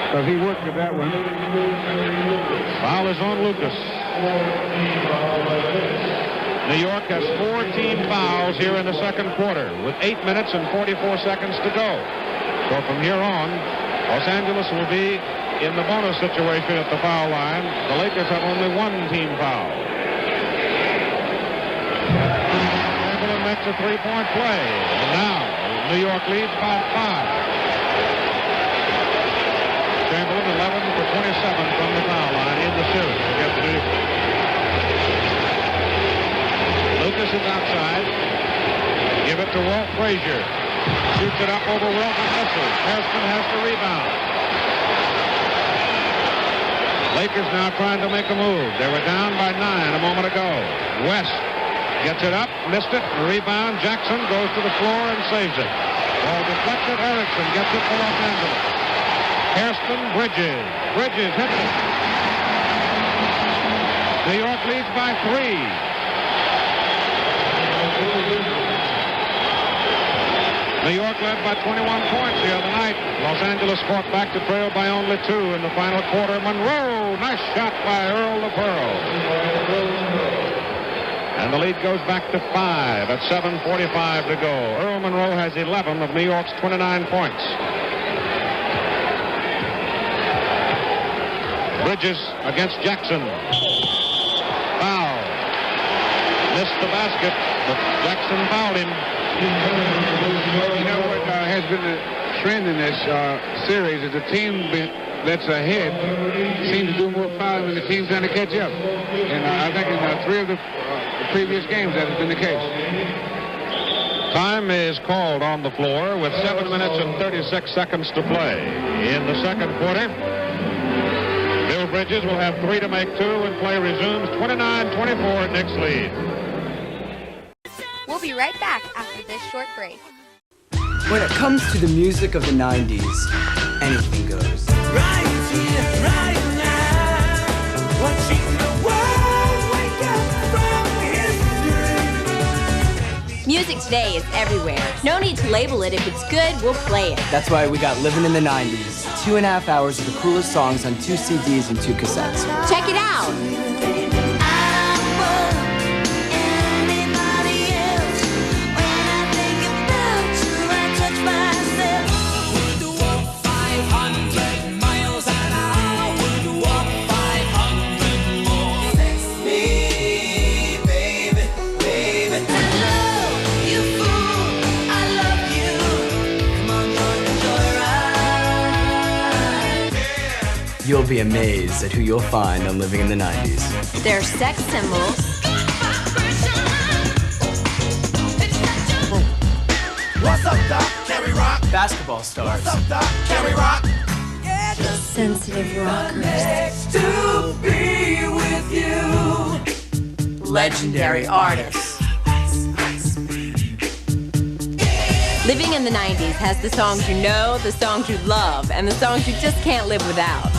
because he worked with that one. Foul is on Lucas. New York has 4 team fouls here in the second quarter with 8 minutes and 44 seconds to go. So from here on, Los Angeles will be in the bonus situation at the foul line. The Lakers have only 1 team foul. Chamberlain makes a 3-point play. And now, New York leads by 5. Chamberlain 11 for 27 from the foul line in the series against New York. Lucas is outside. Give it to Walt Frazier. Shoots it up over Wilt and misses. Hairston has the rebound. Lakers now trying to make a move. They were down by 9 a moment ago. West gets it up, missed it. Rebound. Jackson goes to the floor and saves it. Ball deflected. Erickson gets it for Los Angeles. Hairston, Bridges. Bridges hits it. New York leads by 3. New York led by 21 points the other night. Los Angeles fought back to trail by only 2 in the final quarter. Monroe, nice shot by Earl the Pearl. And the lead goes back to 5 at 7:45 to go. Earl Monroe has 11 of New York's 29 points. Bridges against Jackson. Foul. Missed the basket, but Jackson fouled him. You know what has been the trend in this series is the team that's ahead seems to do more fouling than the team trying to catch up. And I think in 3 of the previous games that has been the case. Time is called on the floor with 7 minutes and 36 seconds to play. In the second quarter, Bill Bridges will have 3 to make 2 and play resumes 29-24 Knicks lead. We'll be right back after this short break. When it comes to the music of the 90s, anything goes. Right here, right now. Watching the world wake up from history. Music today is everywhere. No need to label it. If it's good, we'll play it. That's why we got Living in the 90s. 2.5 hours of the coolest songs on 2 CDs and 2 cassettes. Check it out. You'll be amazed at who you'll find on Living in the 90s. They're sex symbols. What's up, Doc? Can we rock? Basketball stars. What's up, Doc? Can we rock? Sensitive rockers. Next to be with you. Legendary artists. Living in the 90s has the songs you know, the songs you love, and the songs you just can't live without.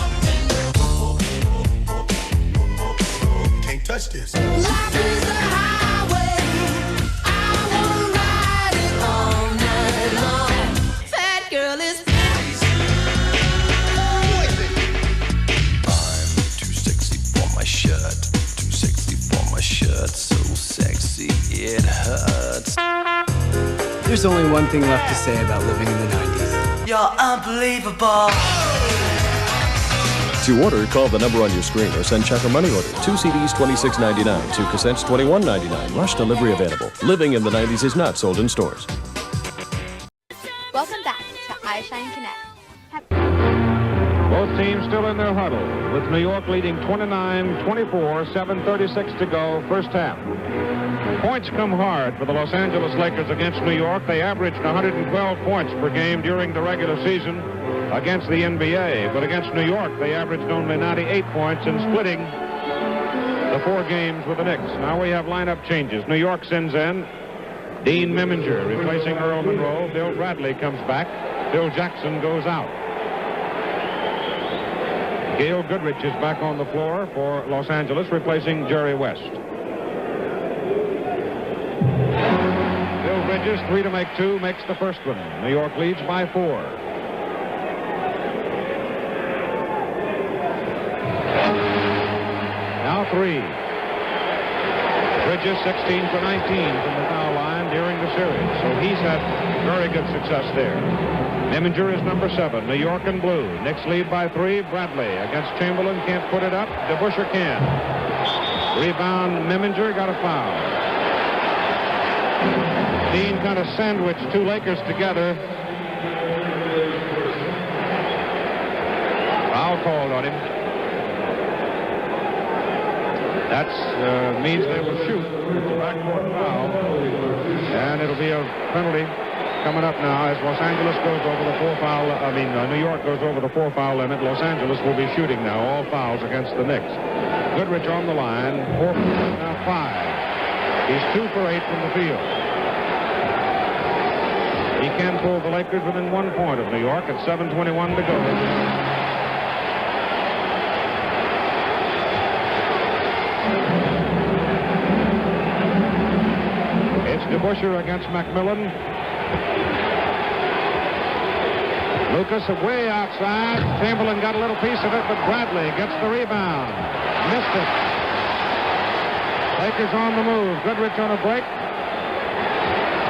Can't touch this. Life is a highway. I wanna ride it all night long. Fat girl is I'm too sexy for my shirt. Too sexy for my shirt. So sexy it hurts. There's only one thing left to say about Living in the 90s. You're unbelievable. To order, call the number on your screen or send check or money order. 2 CDs, $26.99. 2 cassettes, $21.99. Rush delivery available. Living in the 90s is not sold in stores. Welcome back to iShine Connect. Both teams still in their huddle, with New York leading 29-24, 7:36 to go, first half. Points come hard for the Los Angeles Lakers against New York. They averaged 112 points per game during the regular season against the NBA, but against New York, they averaged only 98 points in splitting the 4 games with the Knicks. Now we have lineup changes. New York sends in Dean Meminger, replacing Earl Monroe. Bill Bradley comes back. Phil Jackson goes out. Gail Goodrich is back on the floor for Los Angeles, replacing Jerry West. Bill Bridges, 3 to make 2, makes the first one. New York leads by 4. Now 3. Bridges 16 for 19 from the foul line during the series, so he's had very good success there. Meminger is number 7. New York in blue. Knicks lead by 3. Bradley against Chamberlain, can't put it up. DeBusschere can. Rebound, Meminger got a foul. Dean kind of sandwiched 2 Lakers together. Foul called on him. That means they will shoot. It's a backcourt foul. And it'll be a penalty coming up now as Los Angeles goes over the 4 foul. New York goes over the 4 foul limit. Los Angeles will be shooting now all fouls against the Knicks. Goodrich on the line. 4 now 5. He's 2 for 8 from the field. He can pull the Lakers within 1 point of New York at 7:21 to go. It's DeBusschere against McMillan. Lucas way outside. Chamberlain got a little piece of it, but Bradley gets the rebound. Missed it. Lakers on the move. Goodrich on a break.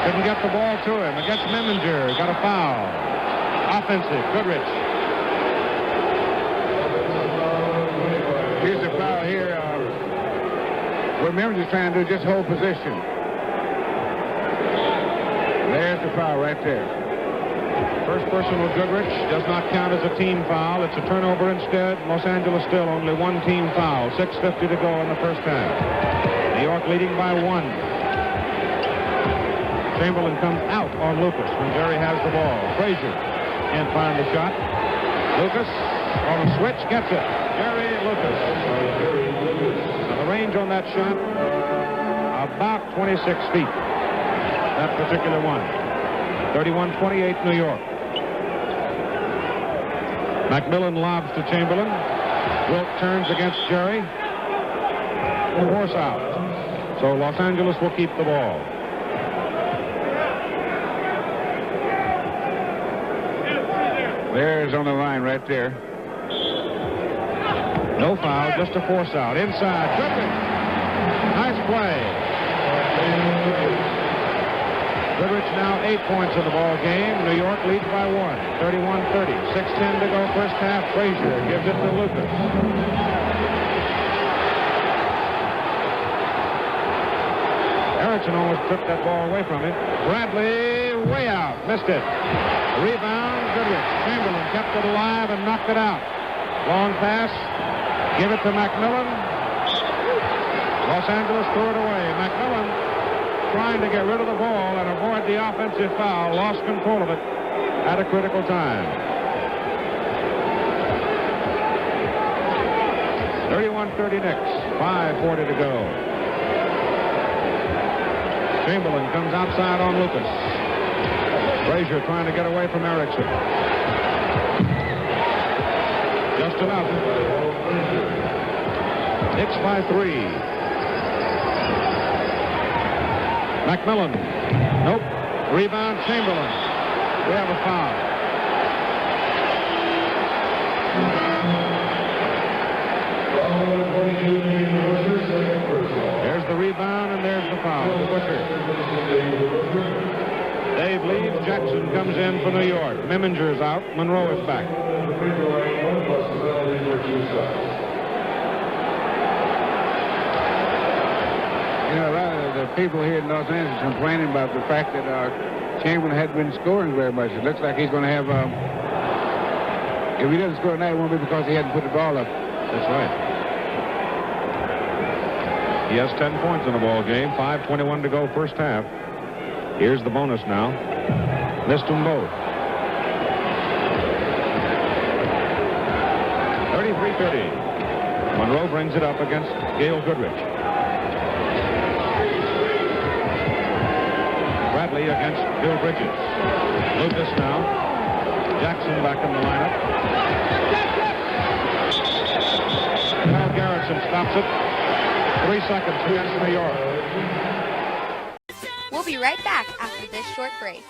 Couldn't get the ball to him. Against Meminger. Got a foul. Offensive. Goodrich. Here's the foul here. What Meminger's trying to do is just hold position. There's the foul right there. First personal Goodrich does not count as a team foul. It's a turnover instead. Los Angeles still only 1 team foul. 6:50 to go in the first half. New York leading by 1. Chamberlain comes out on Lucas when Jerry has the ball. Frazier can't find the shot. Lucas on a switch gets it. Jerry Lucas. Now the range on that shot, about 26 feet. That particular one. 31-28 New York. McMillan lobs to Chamberlain. Wilt turns against Jerry. Force out. So Los Angeles will keep the ball. There's on the line right there. No foul, just a force out. Inside, Goodrich. Nice play. Goodrich now 8 points in the ball game. New York leads by 1, 31-30. 6:10 to go first half. Frazier gives it to Lucas. Erickson almost took that ball away from him. Bradley way out, missed it. Rebound, Goodrich. Chamberlain kept it alive and knocked it out. Long pass. Give it to McMillan. Los Angeles threw it away. McMillan trying to get rid of the ball and avoid the offensive foul. Lost control of it at a critical time. 31-30 Knicks. 5:40 to go. Chamberlain comes outside on Lucas. Frazier trying to get away from Erickson. Just enough. Knicks by 3. McMillan. Nope. Rebound Chamberlain. We have a foul. There's the rebound and there's the foul. Booker. Dave leaves. Jackson comes in for New York. Mimminger's out. Monroe is back. You know, a lot of the people here in Los Angeles complaining about the fact that Chamberlain hadn't been scoring very much. It looks like he's going to have, if he doesn't score tonight, it won't be because he hadn't put the ball up. That's right. He has 10 points in the ball game. 5:21 to go first half. Here's the bonus now. Missed them both. 33-30. Monroe brings it up against Gail Goodrich. Bradley against Bill Bridges. Lucas now. Jackson back in the lineup. Now Garrison stops it. 3 seconds against New York. We'll be right back after this short break.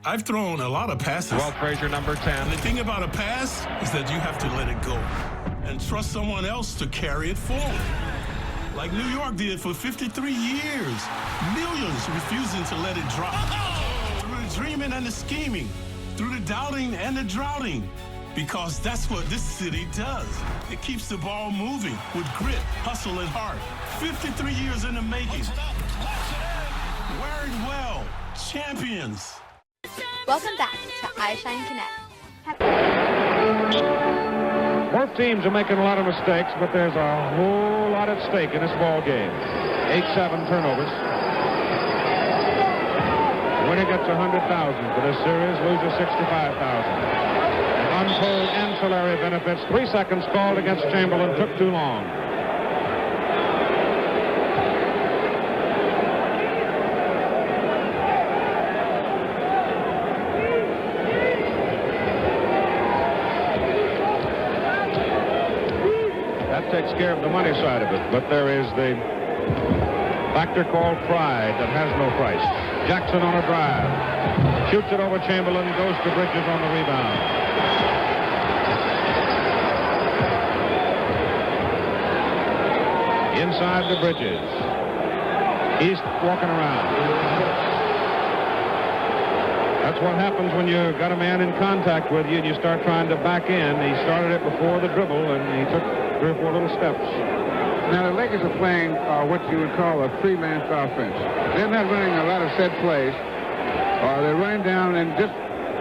I've thrown a lot of passes. Walt Frazier, number 10. The thing about a pass is that you have to let it go and trust someone else to carry it forward. Like New York did for 53 years. Millions refusing to let it drop. Through the dreaming and the scheming. Through the doubting and the droughting. Because that's what this city does. It keeps the ball moving with grit, hustle, and heart. 53 years in the making. Wear it well. Champions. Welcome back to iShine Connect. Both teams are making a lot of mistakes, but there's a whole lot at stake in this ball game. 8-7 turnovers. Winner gets $100,000 for this series, loser $65,000. Untold ancillary benefits. 3 seconds called against Chamberlain. Took too long. That takes care of the money side of it, but there is the factor called pride that has no price. Jackson on a drive. Shoots it over Chamberlain. Goes to Bridges on the rebound. Inside the Bridges. East walking around. That's what happens when you got a man in contact with you and you start trying to back in. He started it before the dribble and he took 3 or 4 little steps. Now, the Lakers are playing what you would call a freelance offense. They're not running a lot of set plays. They're running down, and just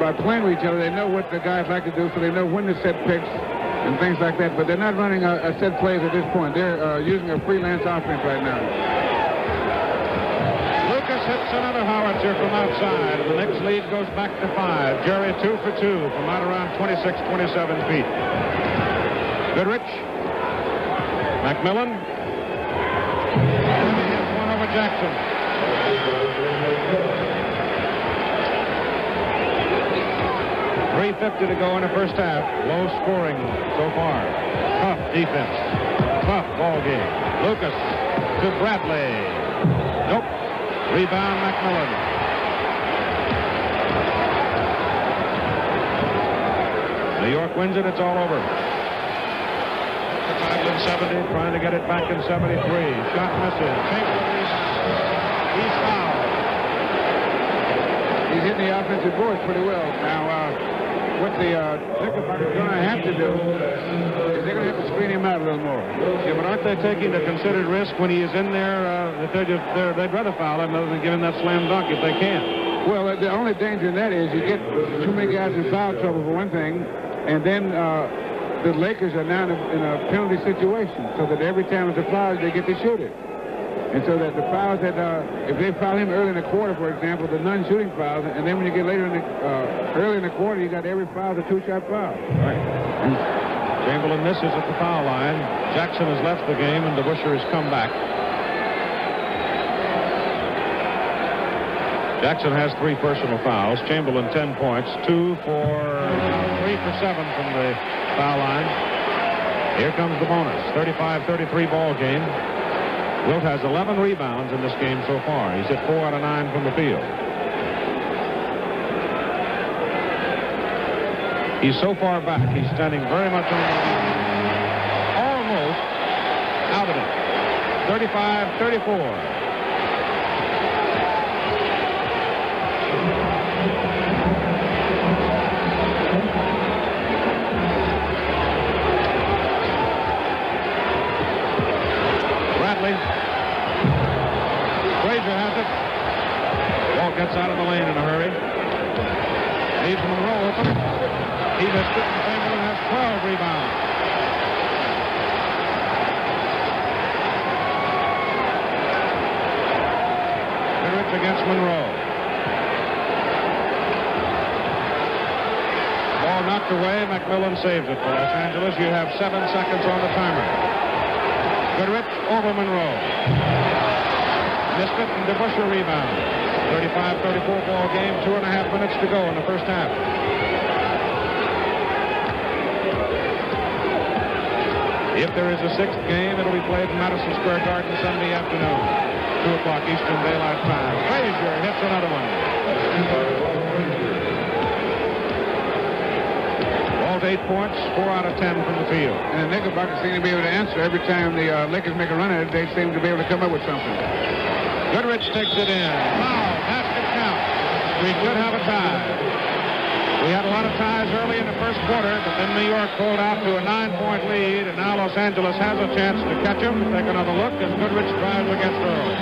by playing with each other, they know what the guys like to do, so they know when to set picks and things like that. But they're not running a set plays at this point. They're using a freelance offense right now. Lucas hits another howitzer from outside, and the Knicks lead goes back to 5. Jerry 2 for 2 from out around 26, 27 feet. Goodrich. McMillan. He hits one over Jackson. 3:50 to go in the first half. Low scoring so far. Tough defense. Tough ball game. Lucas to Bradley. Nope. Rebound McMillan. New York wins it. It's all over. The title in 70, trying to get it back in 73. Shot misses. Chamberlain, he's fouled. He's hitting the offensive boards pretty well. Now, what the Knickerbockers are going to have to do is they're going to have to screen him out a little more. Yeah, but aren't they taking a considered risk when he is in there? They'd rather foul him other than give him that slam dunk if they can. Well, the only danger in that is you get too many guys in foul trouble for one thing, and then the Lakers are now in a penalty situation, so that every time it's a foul, they get to shoot it. And so that the fouls that, if they foul him early in the quarter, for example, the non-shooting fouls, and then when you get later in the, early in the quarter, you got every foul a two-shot foul. Right. Chamberlain misses at the foul line. Jackson has left the game, and DeBusschere has come back. Jackson has 3 personal fouls. Chamberlain 10 points, 3 for 7 from the foul line. Here comes the bonus. 35-33 ball game. Wilt has 11 rebounds in this game so far. He's hit 4 out of 9 from the field. He's so far back. He's standing very much on the line. Almost out of it. 35-34. Frazier has it. Walt gets out of the lane in a hurry. Leaves Monroe open. He missed it, and Chamberlain has 12 rebounds. Goodrich against Monroe. Ball knocked away. McMillan saves it for Los Angeles. You have 7 seconds on the timer. Goodrich over Monroe. Missed it, and DeBusschere rebound. 35-34 ball game, 2.5 minutes to go in the first half. If there is a 6th game, it'll be played in Madison Square Garden Sunday afternoon. 2 o'clock Eastern Daylight Time. Frazier hits another one. Walt 8 points, 4 out of 10 from the field. And the Knickerbockers seem to be able to answer every time the Lakers make a run at it. They seem to be able to come up with something. Goodrich takes it in. Foul. Basket count. We could have a tie. We had a lot of ties early in the first quarter, but then New York pulled out to a 9-point lead, and now Los Angeles has a chance to catch him. Take another look, and Goodrich drives against Earl.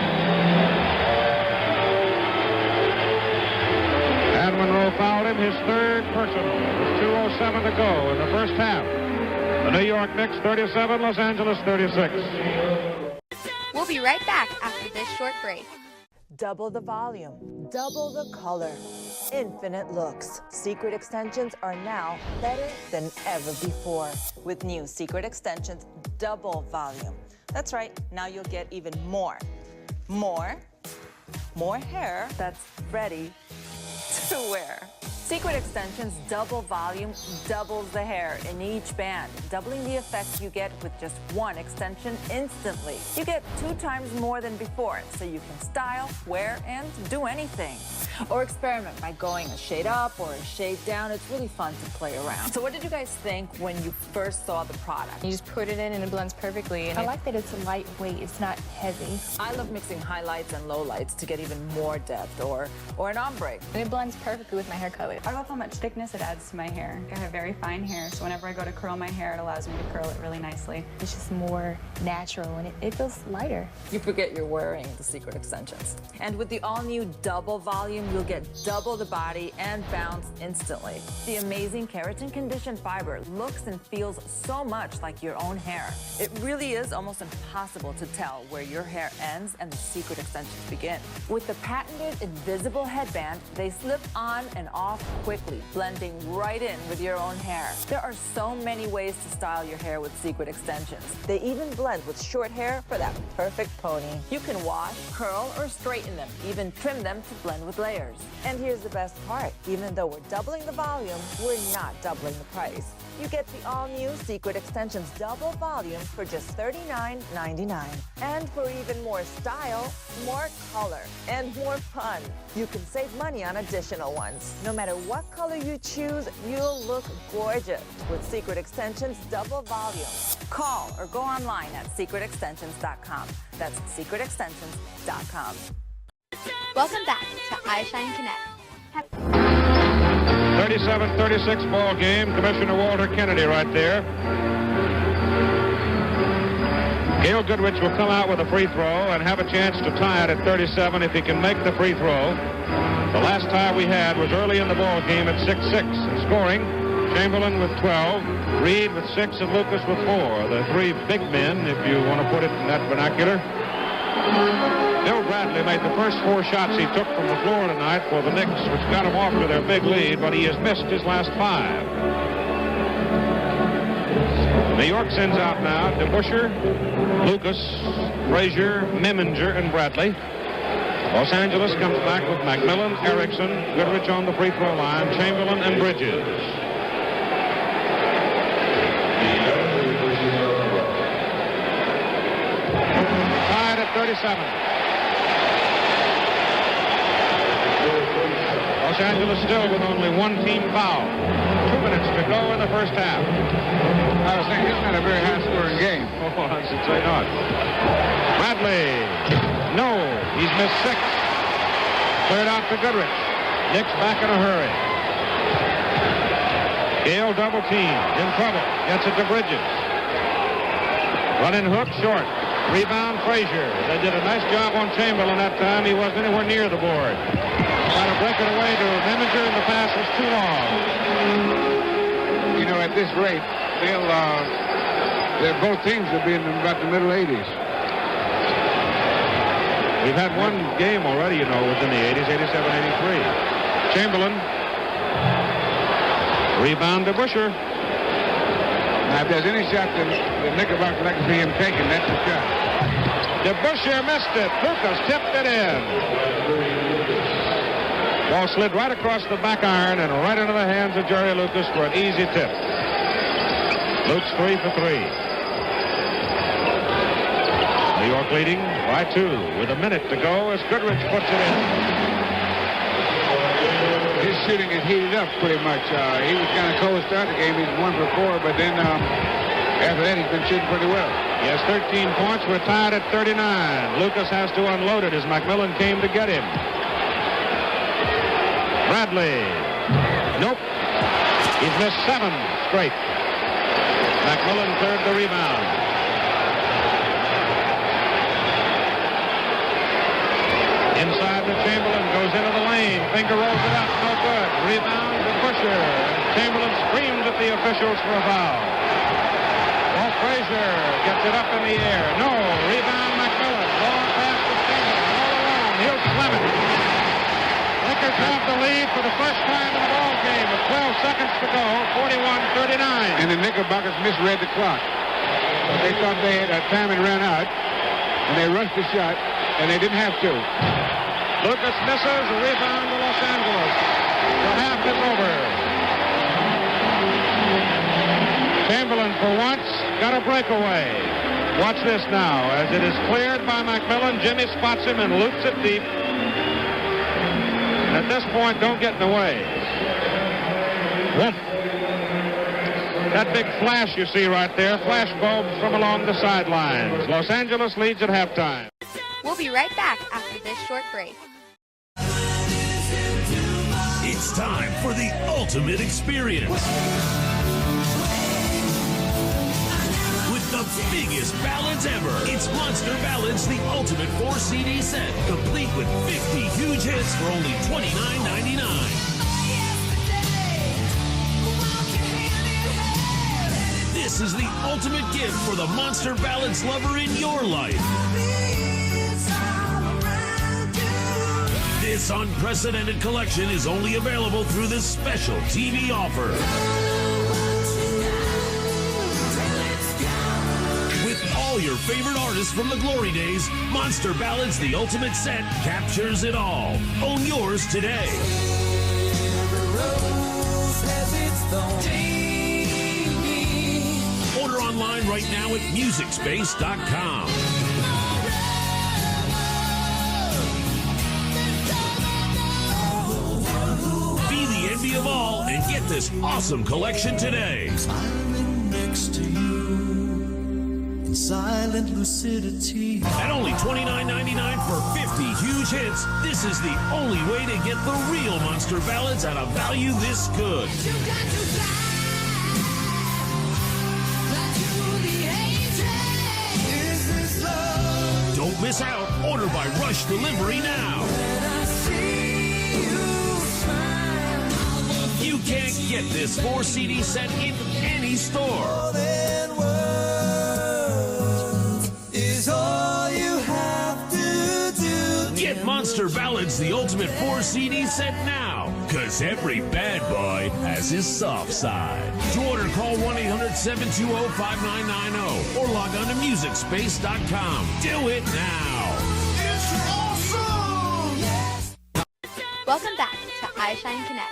And Monroe fouled him, his 3rd personal. With 2:07 to go in the first half. The New York Knicks 37, Los Angeles 36. We'll be right back after this short break. Double the volume, double the color, infinite looks. Secret extensions are now better than ever before. With new Secret extensions, double volume. That's right, now you'll get even more. More hair that's ready to wear. Secret extensions double volume doubles the hair in each band, doubling the effect you get with just 1 extension instantly. You get 2 times more than before, so you can style, wear, and do anything. Or experiment by going a shade up or a shade down. It's really fun to play around. So what did you guys think when you first saw the product? You just put it in and it blends perfectly. And I like that it's lightweight, it's not heavy. I love mixing highlights and lowlights to get even more depth or an ombre. And it blends perfectly with my hair color. I love how much thickness it adds to my hair. I have very fine hair, so whenever I go to curl my hair, it allows me to curl it really nicely. It's just more natural and it feels lighter. You forget you're wearing the Secret extensions. And with the all-new double volume, you'll get double the body and bounce instantly. The amazing keratin conditioned fiber looks and feels so much like your own hair. It really is almost impossible to tell where your hair ends and the Secret extensions begin. With the patented invisible headband, they slip on and off quickly, blending right in with your own hair. There are so many ways to style your hair with Secret extensions. They even blend with short hair for that perfect pony. You can wash, curl, or straighten them, even trim them to blend with layers. players. And here's the best part. Even though we're doubling the volume, we're not doubling the price. You get the all-new Secret Extensions double volume for just $39.99. And for even more style, more color, and more fun, you can save money on additional ones. No matter what color you choose, you'll look gorgeous with Secret Extensions double volume. Call or go online at secretextensions.com. That's secretextensions.com. Welcome back to iShine Connect. 37-36 ball game. Commissioner Walter Kennedy right there. Gail Goodrich will come out with a free throw and have a chance to tie it at 37 if he can make the free throw. The last tie we had was early in the ball game at 6-6. Scoring, Chamberlain with 12, Reed with 6, and Lucas with 4. The three big men, if you want to put it in that vernacular. Bill Bradley made the first 4 shots he took from the floor tonight for the Knicks, which got him off to their big lead, but he has missed his last 5. New York sends out now DeBusschere, Lucas, Frazier, Meminger, and Bradley. Los Angeles comes back with McMillan, Erickson, Goodrich on the free throw line, Chamberlain, and Bridges. Tied at 37. Los Angeles still with only 1 team foul. 2 minutes to go in the first half. I was thinking it's not a very high-scoring game. Oh, I should say not. Bradley. No, he's missed 6. Cleared out to Goodrich. Knicks back in a hurry. Gale double team. In trouble. Gets it to Bridges. Running hook short. Rebound Frazier. They did a nice job on Chamberlain that time. He wasn't anywhere near the board. Trying to break it away to Meminger, and the pass was too long. You know, at this rate, both teams will be in about the middle 80s. We've had one game already, you know, within the 80s, 87-83. Chamberlain. Rebound to Busher. Now, if there's any shot that Knickerbocker like to see him taking, that's the shot. DeBusschere missed it. Lucas tipped it in. Ball slid right across the back iron and right into the hands of Jerry Lucas for an easy tip. Luke's 3 for 3. New York leading by 2 with a minute to go as Goodrich puts it in. His shooting is heated up pretty much. He was kind of cold to start the game. He's 1 for 4, but then after that he's been shooting pretty well. He has 13 points. We're tied at 39. Lucas has to unload it as McMillan came to get him. Bradley. Nope. He's missed 7 straight. McMillan cleared the rebound. Inside the Chamberlain, goes into the lane. Finger rolls it up, no good. Rebound to Busher. Chamberlain screams at the officials for a foul. Walt Frazier gets it up in the air. No, rebound McMillan. Long pass to Chamberlain. All alone, he'll slam it. Lakers have the lead for the first time in the ball game with 12 seconds to go, 41-39. And the Knickerbockers misread the clock. They thought they had time and ran out, and they rushed the shot, and they didn't have to. Lucas misses, a rebound to Los Angeles. The half is over. Chamberlain, for once, got a breakaway. Watch this now. As it is cleared by McMillan, Jimmy spots him and loops it deep. At this point, don't get in the way. That big flash you see right there, flash bulbs from along the sidelines. Los Angeles leads at halftime. We'll be right back after this short break. It's time for the ultimate experience. With the biggest ballads ever. It's Monster Ballads, the ultimate 4-CD set, complete with 50 huge hits for only $29.99. This is the ultimate gift for the Monster Ballads lover in your life. This unprecedented collection is only available through this special TV offer. With all all your favorite artists from the glory days, Monster Ballads The Ultimate Set captures it all. Own yours today. Order online right now at MusicSpace.com. Be the envy of all and get this awesome collection today. Next to you in silent lucidity. At only $29.99 for 50 huge hits, this is the only way to get the real Monster Ballads at a value this good. Don't miss out. Order by Rush Delivery now. You can't get this 4-CD set in any store. Get Monster Ballads The Ultimate 4-CD set now, because every bad boy has his soft side. To order, call 1-800-720-5990 or log on to MusicSpace.com. Do it now. It's awesome! Welcome back to iShine Connect.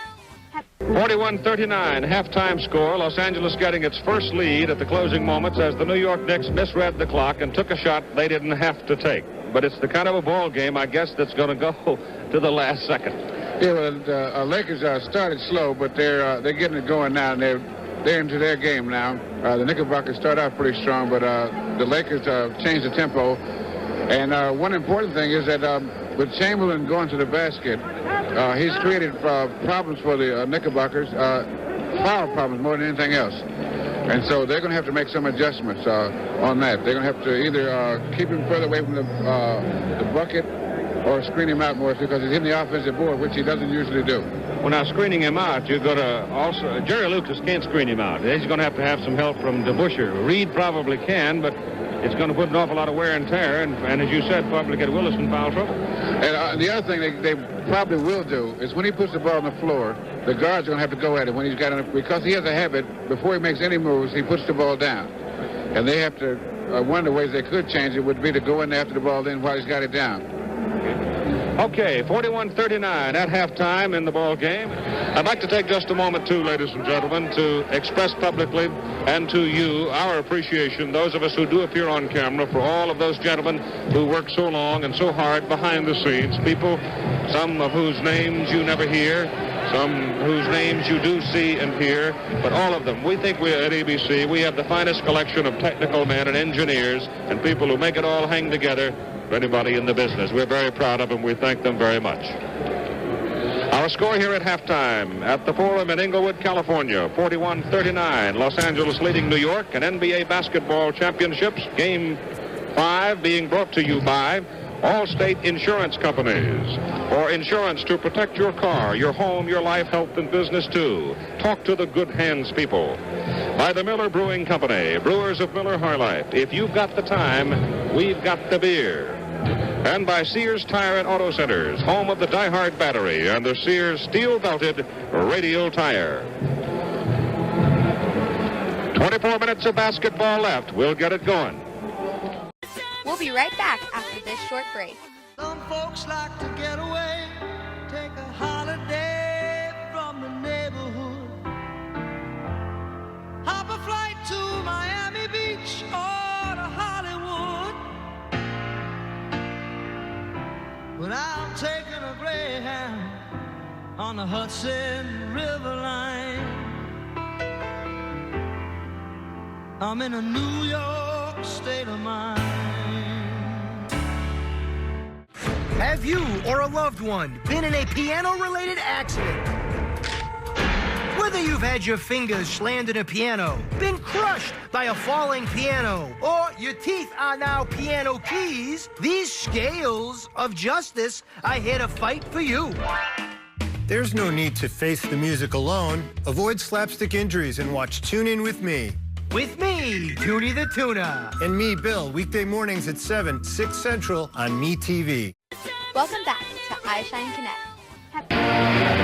41-39, halftime score. Los Angeles getting its first lead at the closing moments as the New York Knicks misread the clock and took a shot they didn't have to take. But it's the kind of a ball game, I guess, that's going to go to the last second. Yeah, well, the Lakers started slow, but they're getting it going now, and they're into their game now. The Knickerbockers start out pretty strong, but the Lakers changed the tempo. And one important thing is that with Chamberlain going to the basket, he's created problems for the Knickerbockers, foul problems more than anything else. And so they're going to have to make some adjustments on that. They're going to have to either keep him further away from the bucket or screen him out more, because he's in the offensive board, which he doesn't usually do. Well, now, screening him out, you're going to also... Jerry Lucas can't screen him out. He's going to have some help from DeBusschere. Reed probably can, but it's going to put an awful lot of wear and tear, and as you said, probably get Willis in foul trouble. And the other thing they probably will do is when he puts the ball on the floor, the guards are going to have to go at it when he's got it, because he has a habit, before he makes any moves, he puts the ball down. And they have to, one of the ways they could change it would be to go in after the ball in while he's got it down. Okay, 41-39 at halftime in the ball game. I'd like to take just a moment, too, ladies and gentlemen, to express publicly and to you our appreciation, those of us who do appear on camera, for all of those gentlemen who work so long and so hard behind the scenes, people, some of whose names you never hear, some whose names you do see and hear, but all of them. We think we at ABC, we have the finest collection of technical men and engineers and people who make it all hang together for anybody in the business. We're very proud of them. We thank them very much. Our score here at halftime at the Forum in Inglewood, California, 41-39. Los Angeles leading New York in NBA basketball championships. Game 5 being brought to you by Allstate Insurance Companies. For insurance to protect your car, your home, your life, health, and business, too. Talk to the Good Hands people. By the Miller Brewing Company, brewers of Miller High Life. If you've got the time, we've got the beer. And by Sears Tire and Auto Centers, home of the Die-Hard battery and the Sears steel-belted radial tire. 24 minutes of basketball left. We'll get it going. We'll be right back after this short break. Some folks like to get away, take a holiday from the neighborhood. Hop a flight to Miami Beach or to Hollywood. But I'm taking a Greyhound on the Hudson River line. I'm in a New York state of mind. Have you or a loved one been in a piano-related accident? Whether you've had your fingers slammed in a piano, been crushed by a falling piano, or your teeth are now piano keys, these scales of justice are here to fight for you. There's no need to face the music alone. Avoid slapstick injuries and watch Tune In With Me. With me, Toonie the Tuna. And me, Bill, weekday mornings at 7, 6 Central on MeTV. Welcome back to iShine Connect.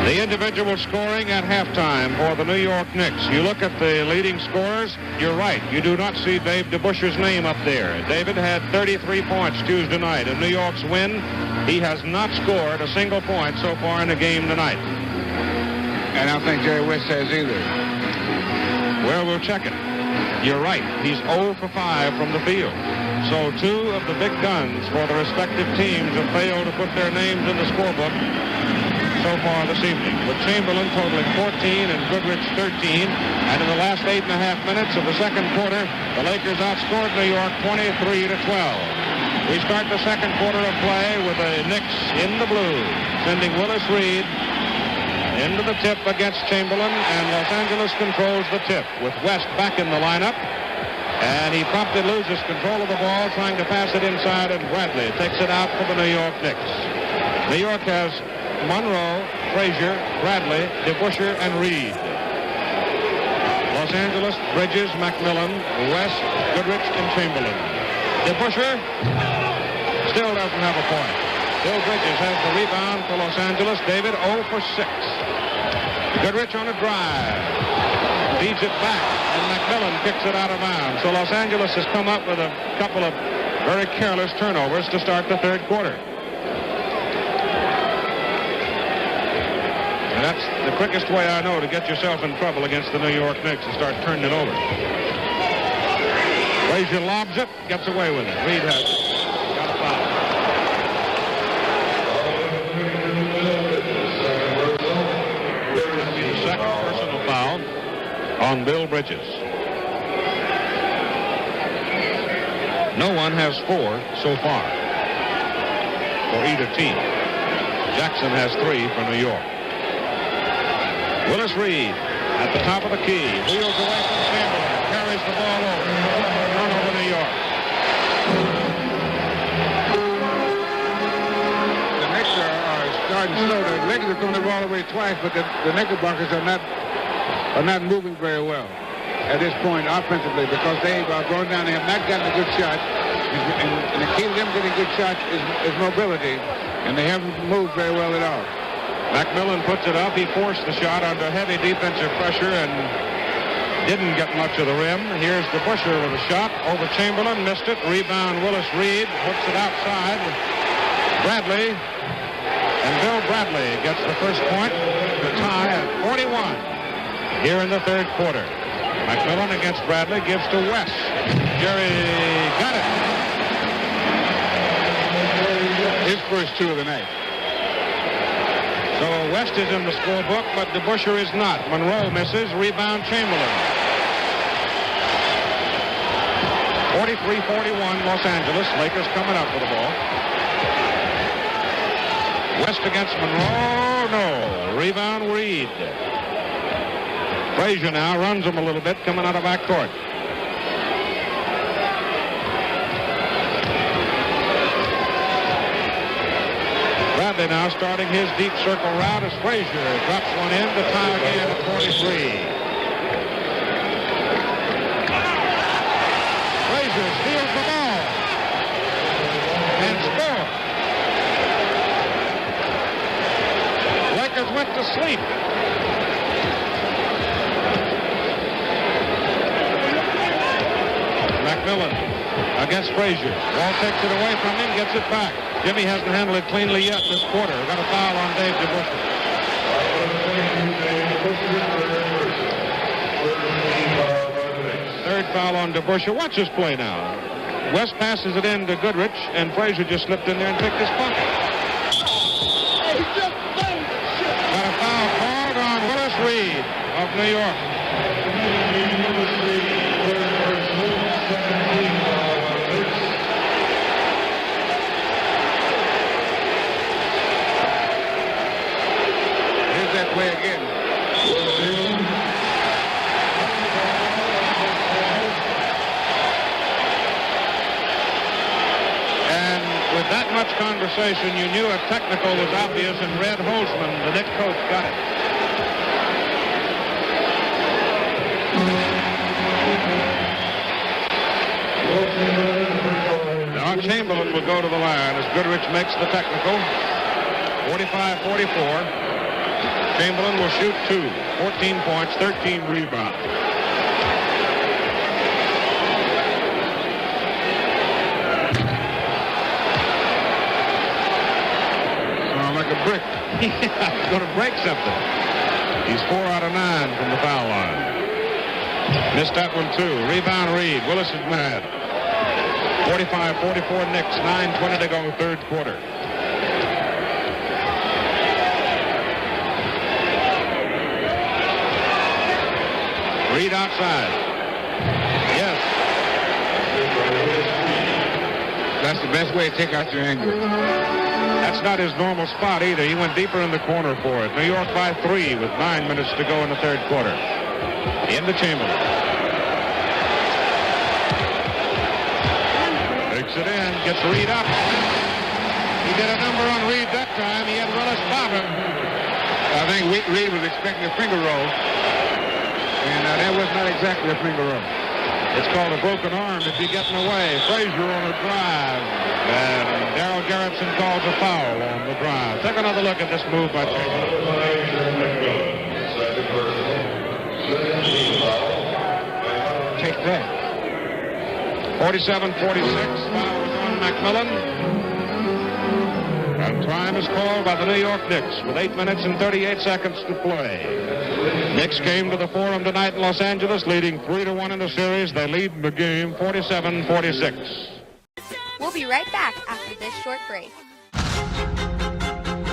The individual scoring at halftime for the New York Knicks. You look at the leading scorers, you're right. You do not see Dave DeBusschere's name up there. David had 33 points Tuesday night. In New York's win, he has not scored a single point so far in the game tonight. And I don't think Jerry West has either. Well, we'll check it. You're right. He's 0 for 5 from the field. So two of the big guns for the respective teams have failed to put their names in the scorebook so far this evening, with Chamberlain totaling 14 and Goodrich 13. And in the last 8.5 minutes of the second quarter, the Lakers outscored New York 23-12. We start the second quarter of play with the Knicks in the blue, sending Willis Reed into the tip against Chamberlain, and Los Angeles controls the tip with West back in the lineup. And he promptly loses control of the ball, trying to pass it inside, and Bradley takes it out for the New York Knicks. New York has Monroe, Frazier, Bradley, DeBusschere, and Reed. Los Angeles, Bridges, McMillan, West, Goodrich, and Chamberlain. DeBusschere still doesn't have a point. Bill Bridges has the rebound for Los Angeles. David 0 for 6. Goodrich on a drive. Feeds it back, and McMillan kicks it out of bounds. So Los Angeles has come up with a couple of very careless turnovers to start the third quarter. And that's the quickest way I know to get yourself in trouble against the New York Knicks, to start turning it over. Frazier lobs it, gets away with it. Reed has it. Got a foul. The second personal foul on Bill Bridges. No one has 4 so far for either team. Jackson has 3 for New York. Willis Reed at the top of the key. Wheels away from Chamberlain. Carries the ball over. Turnover New York. The Knicks are starting slow. The Lakers have thrown the ball away twice, but the Knickerbockers are not moving very well at this point offensively, because they've gone down. They have not gotten a good shot. And the key to them getting good shots is mobility, and they haven't moved very well at all. McMillan puts it up. He forced the shot under heavy defensive pressure and didn't get much of the rim. Here's DeBusschere with a shot over Chamberlain. Missed it. Rebound Willis Reed. Puts it outside. Bradley. And Bill Bradley gets the first point to tie at 41 here in the third quarter. McMillan against Bradley gives to West. Jerry got it. His first 2 of the night. So West is in the scorebook, but DeBusschere is not. Monroe misses. Rebound Chamberlain. 43-41 Los Angeles. Lakers coming up with the ball. West against Monroe. No. Rebound Reed. Frazier now runs him a little bit coming out of backcourt. Bradley now starting his deep circle route as Frazier drops one in to tie again at 43. Frazier steals the ball and scores. Lakers went to sleep. McMillan against Frazier. Wall takes it away from him, gets it back. Jimmy hasn't handled it cleanly yet this quarter. Got a foul on Dave DeBusschere. Third foul on DeBusschere. Watch this play now. West passes it in to Goodrich, and Frazier just slipped in there and picked his pocket. Got a foul called on Willis Reed of New York. That play again. And with that much conversation, you knew a technical was obvious, and Red Holzman, the Knicks coach, got it. Now Chamberlain will go to the line as Goodrich makes the technical. 45-44. Chamberlain will shoot 2. 14 points, 13 rebounds. Like a brick. He's going to break something. He's 4 out of 9 from the foul line. Missed that one too. Rebound Reed. Willis is mad. 45-44 Knicks. 9:20 to go, third quarter. Reed outside. Yes. That's the best way to take out your anger. That's not his normal spot either. He went deeper in the corner for it. New York by 3 with 9 minutes to go in the third quarter. Into Chamberlain. Takes it in, gets Reed up. He did a number on Reed that time. He had Willis stop him. I think Reed was expecting a finger roll. And that was not exactly a finger roll. It's called a broken arm if you get in the way. Frazier on a drive. And Darrell Gerritsen calls a foul on the drive. Take another look at this move by Chamberlain. Take that. 47-46. Foul on McMillan. And time is called by the New York Knicks with 8 minutes and 38 seconds to play. Knicks came to the Forum tonight in Los Angeles, leading 3-1 in the series. They lead the game 47-46. We'll be right back after this short break.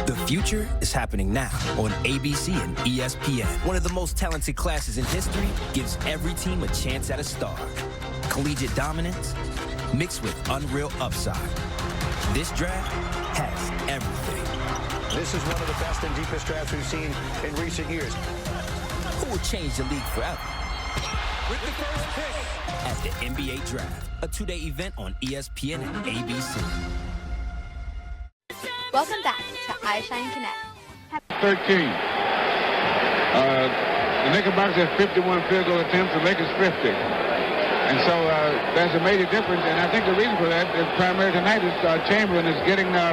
The future is happening now on ABC and ESPN. One of the most talented classes in history gives every team a chance at a star. Collegiate dominance mixed with unreal upside. This draft has everything. This is one of the best and deepest drafts we've seen in recent years. Who will change the league forever? With the first pick at the NBA Draft, a 2-day event on ESPN and ABC. Welcome back to iShine Connect. 13. The Knickerbockers have 51 field goal attempts, the Lakers 50. And so that's a major difference, and I think the reason for that is primarily tonight is Chamberlain is getting a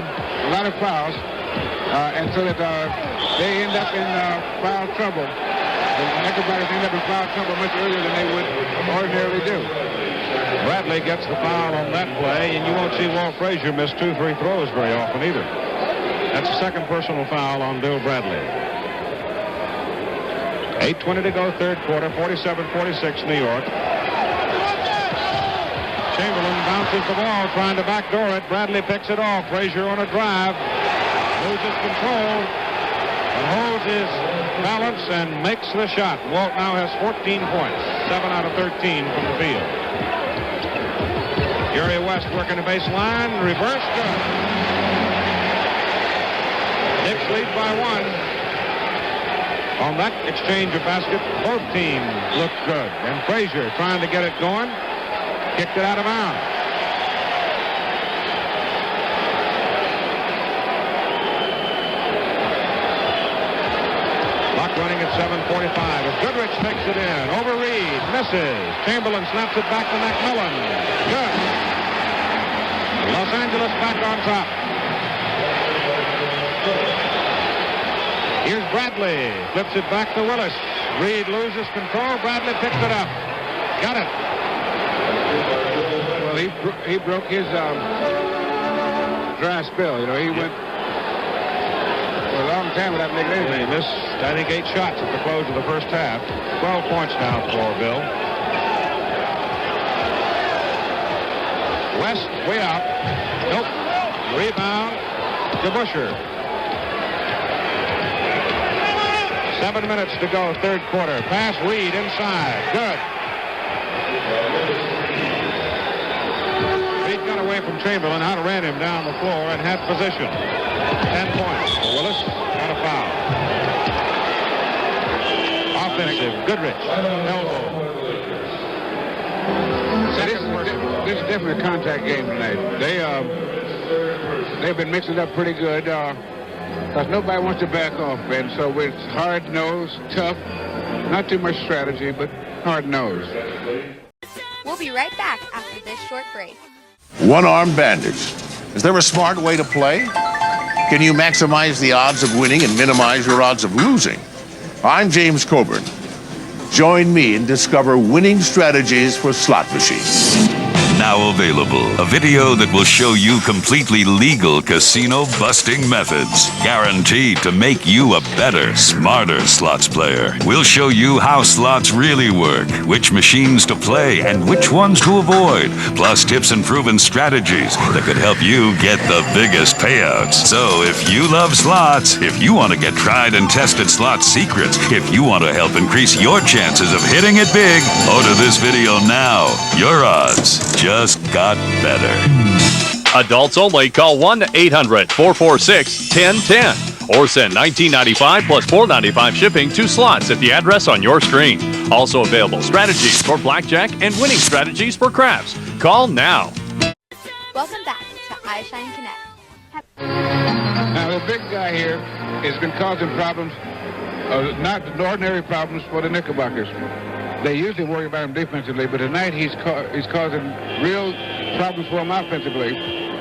lot of fouls, and so that they end up in foul trouble. The Knickerbockers end up in foul trouble much earlier than they would ordinarily do. Bradley gets the foul on that play, and you won't see Walt Frazier miss 2 free throws very often either. That's the second personal foul on Bill Bradley. 8:20 to go, third quarter, 47-46 New York. Chamberlain bounces the ball, trying to backdoor it. Bradley picks it off. Frazier on a drive. Loses control. And holds his balance and makes the shot. Walt now has 14 points. 7 out of 13 from the field. Jerry West working the baseline. Reverse good. Knicks lead by 1. On that exchange of baskets, both teams look good. And Frazier trying to get it going. Kicked it out of bounds. Clock running at 7:45 as Goodrich takes it in. Over Reed. Misses. Chamberlain snaps it back to McMillan. Good. Los Angeles back on top. Here's Bradley. Flips it back to Willis. Reed loses control. Bradley picks it up. Got it. Well, he broke his dry spell. You know, he went for a long time without making anything. He missed, I think, 8 shots at the close of the first half. 12 points now for Bill. West way out. Nope. Rebound to Busher. 7 minutes to go, third quarter. Pass Reed inside. Good. Reed got away from Chamberlain, outran him down the floor and had position. 10 points for Willis. Got a foul. Offensive. Goodrich. Elbow. This is definitely a contact game tonight. They've been mixing it up pretty good. Because nobody wants to back off, and so it's hard-nosed, tough, not too much strategy, but hard-nosed. We'll be right back after this short break. One-arm bandage. Is there a smart way to play? can you maximize the odds of winning and minimize your odds of losing? I'm James Coburn. Join me and discover winning strategies for slot machines. Now available, a video that will show you completely legal casino busting methods, guaranteed to make you a better, smarter slots player. We'll show you how slots really work, which machines to play and which ones to avoid, plus tips and proven strategies that could help you get the biggest payouts. So if you love slots, if you want to get tried and tested slot secrets, if you want to help increase your chances of hitting it big, order this video now. Your odds just got better. Adults only. Call 1-800-446-1010 or send $19.95 plus $4.95 shipping to slots at the address on your screen. Also available strategies for blackjack and winning strategies for craps. Call now. Welcome back to iShine Connect. Now, the big guy here has been causing problems, not ordinary problems for the Knickerbockers. They usually worry about him defensively, but tonight he's causing real problems for him offensively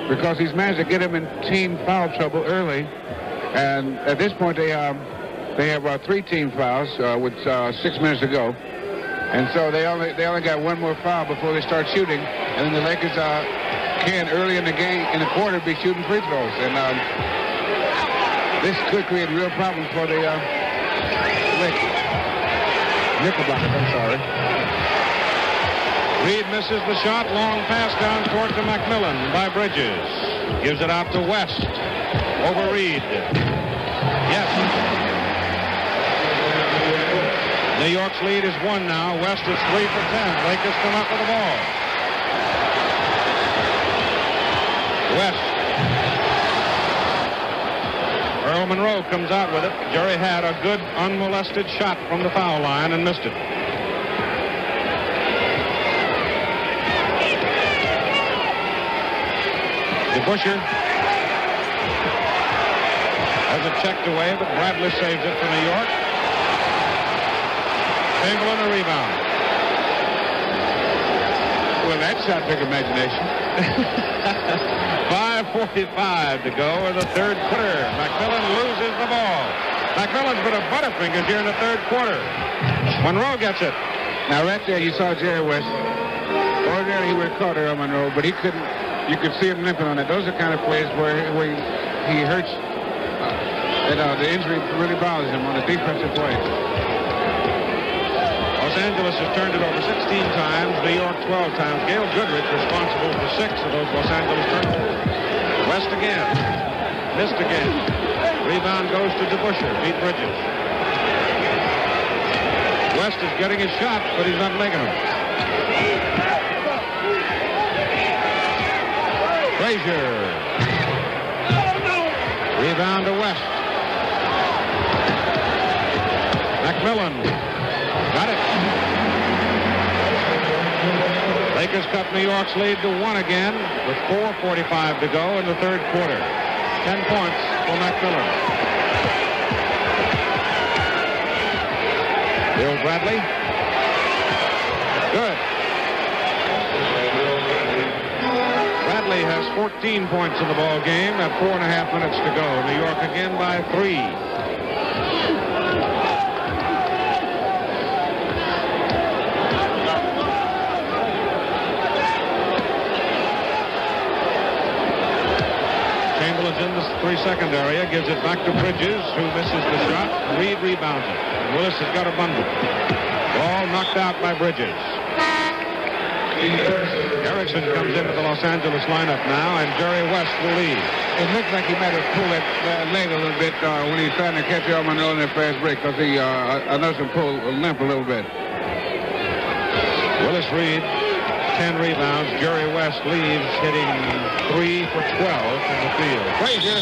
because he's managed to get him in team foul trouble early. And at this point, they have 3 team fouls with 6 minutes to go. And so they only got one more foul before they start shooting. And then the Lakers can early in the game, in the quarter, be shooting free throws. And this could create real problems for the Lakers. Knickerbockers, I'm sorry. Reed misses the shot. Long pass down court to McMillan by Bridges. Gives it out to West. Over Reed. Yes. New York's lead is 1 now. West is 3 for 10. Lakers come up with the ball. West. Earl Monroe comes out with it. Jerry had a good unmolested shot from the foul line and missed it. DeBusschere has it checked away, but Bradley saves it for New York. Chamberlain a rebound. Well, that shot took imagination. 5:45 to go in the third quarter. McMillan loses the ball. McMillan's been a butterfingers here in the third quarter. Monroe gets it. Now, right there, you saw Jerry West. Ordinarily, he would have caught Earl Monroe, but he couldn't. You could see him limping on it. Those are the kind of plays where he hurts. The injury really bothers him on a defensive play. Los Angeles has turned it over 16 times, New York 12 times. Gail Goodrich responsible for 6 of those Los Angeles turnovers. West again. Missed again. Rebound goes to DeBusschere. Beat Bridges. West is getting his shot, but he's not making them. Frazier. Rebound to West. McMillan. Got it. Lakers cut New York's lead to 1 again with 4:45 to go in the third quarter. 10 points for McMillan. Bill Bradley. Good. Bradley has 14 points in the ball game at 4.5 minutes to go. New York again by 3. Chamberlain's in the 3-second area, gives it back to Bridges, who misses the shot. Reed rebounds it. Willis has got a bundle. Ball knocked out by Bridges. Erickson comes into the Los Angeles lineup now, and Jerry West will lead. It looks like he might have pulled that leg a little bit when he's trying to catch Earl Monroe in that fast break, because I noticed him pull a limp a little bit. Willis Reed, 10 rebounds. Jerry West leaves, hitting 3 for 12 from the field. Frazier,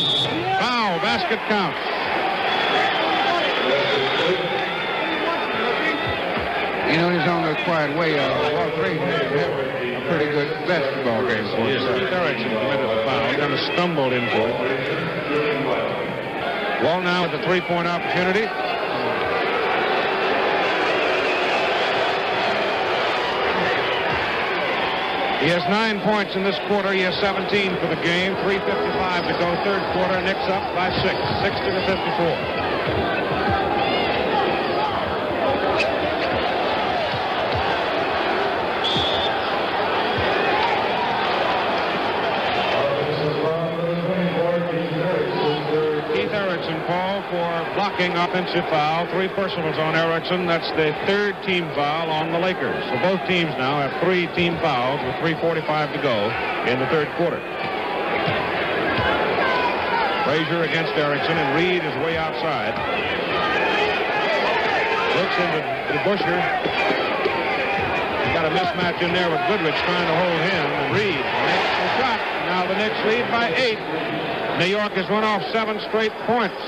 foul, basket counts. You know, he's on a quiet way. Walt Frazier has a pretty good basketball game for Yes, Steve Erickson committed a foul. Kind of stumbled into it. Wall now with the three-point opportunity. He has 9 points in this quarter. He has 17 for the game. 3:55 to go, third quarter. Knicks up by 6, 60 to 54. For blocking offensive foul, 3 personals on Erickson. That's the 3rd team foul on the Lakers. So both teams now have 3 team fouls with 3:45 to go in the third quarter. Frazier against Erickson, and Reed is way outside. Looks into the Busher. Got a mismatch in there with Goodrich trying to hold him. And Reed makes the shot. Now the Knicks lead by 8. New York has run off 7 straight points.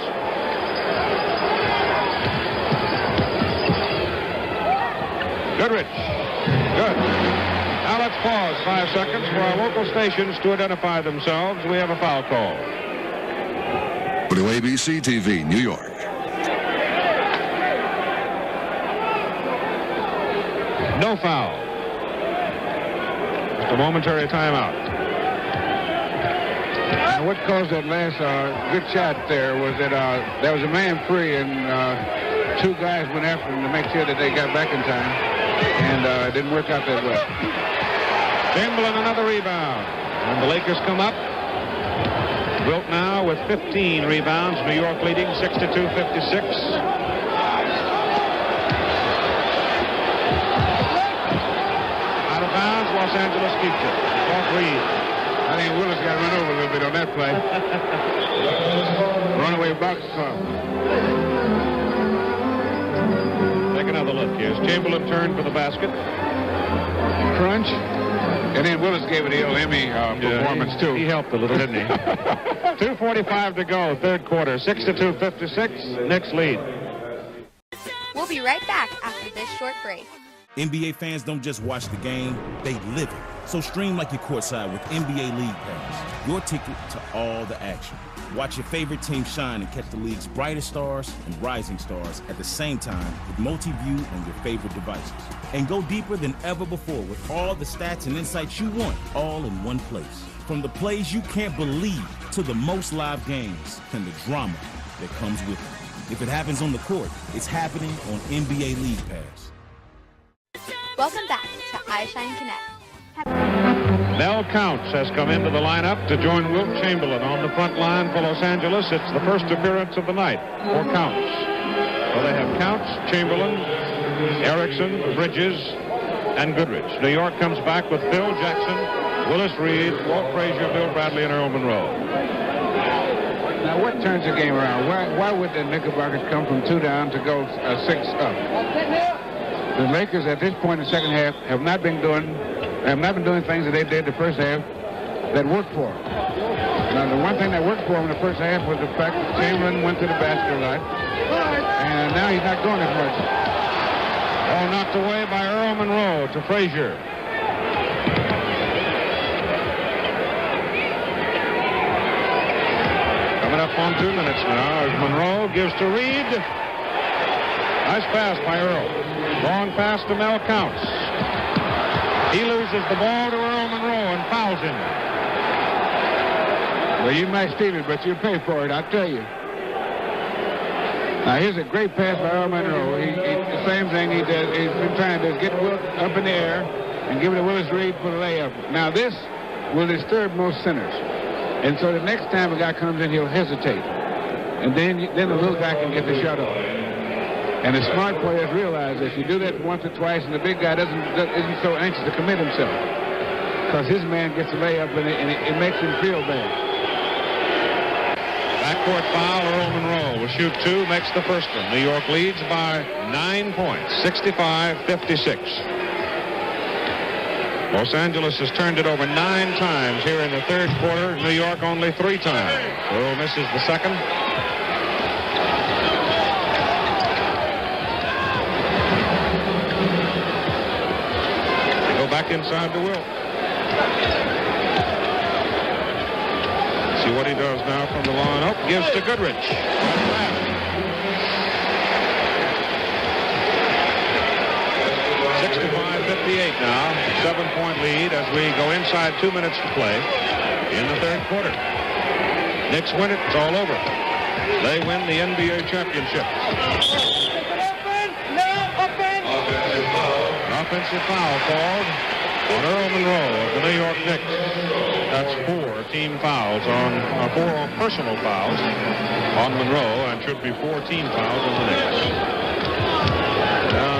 Goodrich. Good. Now let's pause 5 seconds for our local stations to identify themselves. We have a foul call. WABC TV, New York. No foul. Just a momentary timeout. And what caused that last good shot there was that there was a man free, and 2 guys went after him to make sure that they got back in time, and it didn't work out that way. Chamberlain another rebound, and the Lakers come up. Wilt now with 15 rebounds. New York leading 62-56. Out of bounds, Los Angeles keeps it. Off Reed. I think Willis got run over a little bit on that play. Runaway box club. Take another look. Here's Chamberlain turned for the basket. Crunch. And then Willis gave it the old Emmy performance, too. He helped a little, didn't he? 2:45 to go, third quarter. 62-56. Knicks lead. We'll be right back after this short break. NBA fans don't just watch the game, they live it. So stream like you're courtside with NBA League Pass, your ticket to all the action. Watch your favorite team shine and catch the league's brightest stars and rising stars at the same time with multi-view on your favorite devices. And go deeper than ever before with all the stats and insights you want, all in one place. From the plays you can't believe to the most live games and the drama that comes with it. If it happens on the court, it's happening on NBA League Pass. Welcome back to iShine Connect. Mel Counts has come into the lineup to join Wilt Chamberlain on the front line for Los Angeles. It's the first appearance of the night for Counts. So they have Counts, Chamberlain, Erickson, Bridges, and Goodrich. New York comes back with Phil Jackson, Willis Reed, Walt Frazier, Bill Bradley, and Earl Monroe. Now, what turns the game around? Why would the Knickerbockers come from 2 down to go 6 up? The Lakers at this point in the second half have not been doing things that they did the first half that worked for them. Now, the one thing that worked for them in the first half was the fact that Chamberlain went to the basket a lot, and now he's not going as much. Oh, knocked away by Earl Monroe to Frazier. Coming up on 2 minutes now as Monroe gives to Reed. Nice pass by Earl. Long pass to Mel Counts. He loses the ball to Earl Monroe and fouls him. Well, you might steal it, but you'll pay for it, I'll tell you. Now, here's a great pass by Earl Monroe. The same thing he does. He's been trying to get Wilt up in the air and give it to Willis Reed for the layup. Now, this will disturb most centers. And so the next time a guy comes in, he'll hesitate. And then the little guy can get the shot off. And the smart players realize if you do that once or twice and the big guy isn't so anxious to commit himself, because his man gets a layup and it makes him feel bad. Backcourt foul, Earl Monroe will shoot 2, makes the first one. New York leads by 9 points, 65-56. Los Angeles has turned it over 9 times here in the third quarter. New York only 3 times. Earl misses the second. Back inside to Wilt. See what he does now from the line. Oh, gives to Goodrich. 65-56. now. 7-point lead as we go inside 2 minutes to play in the third quarter. Knicks win it. It's all over. They win the NBA championship. An offensive foul called on Earl Monroe of the New York Knicks. That's 4 team fouls on 4 personal fouls on Monroe, and should be 4 team fouls on the Knicks.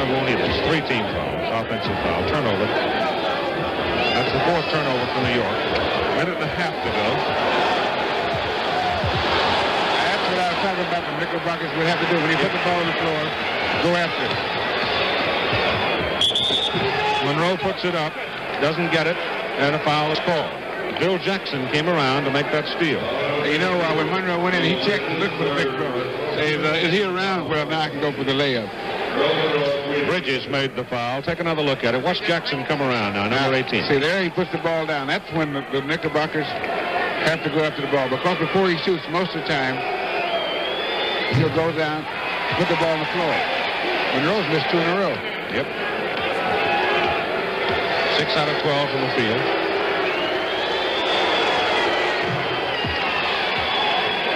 Won't need it. It's 3 team fouls. Offensive foul. Turnover. That's the 4th turnover for New York. Minute and a half to go. That's what I was talking about. The Knickerbockers would have to do when you put the ball on the floor. Go after it. Monroe puts it up. Doesn't get it. And a foul is called. Bill Jackson came around to make that steal. You know, when Monroe went in, he checked and looked for the big brother. Is he around? Well, now I can go for the layup. Bridges made the foul. Take another look at it. Watch Jackson come around now, number 18. See, there he puts the ball down. That's when the Knickerbockers have to go after the ball. Because before he shoots, most of the time, he'll go down, put the ball on the floor. Monroe's missed 2 in a row. Yep. 6 out of 12 from the field.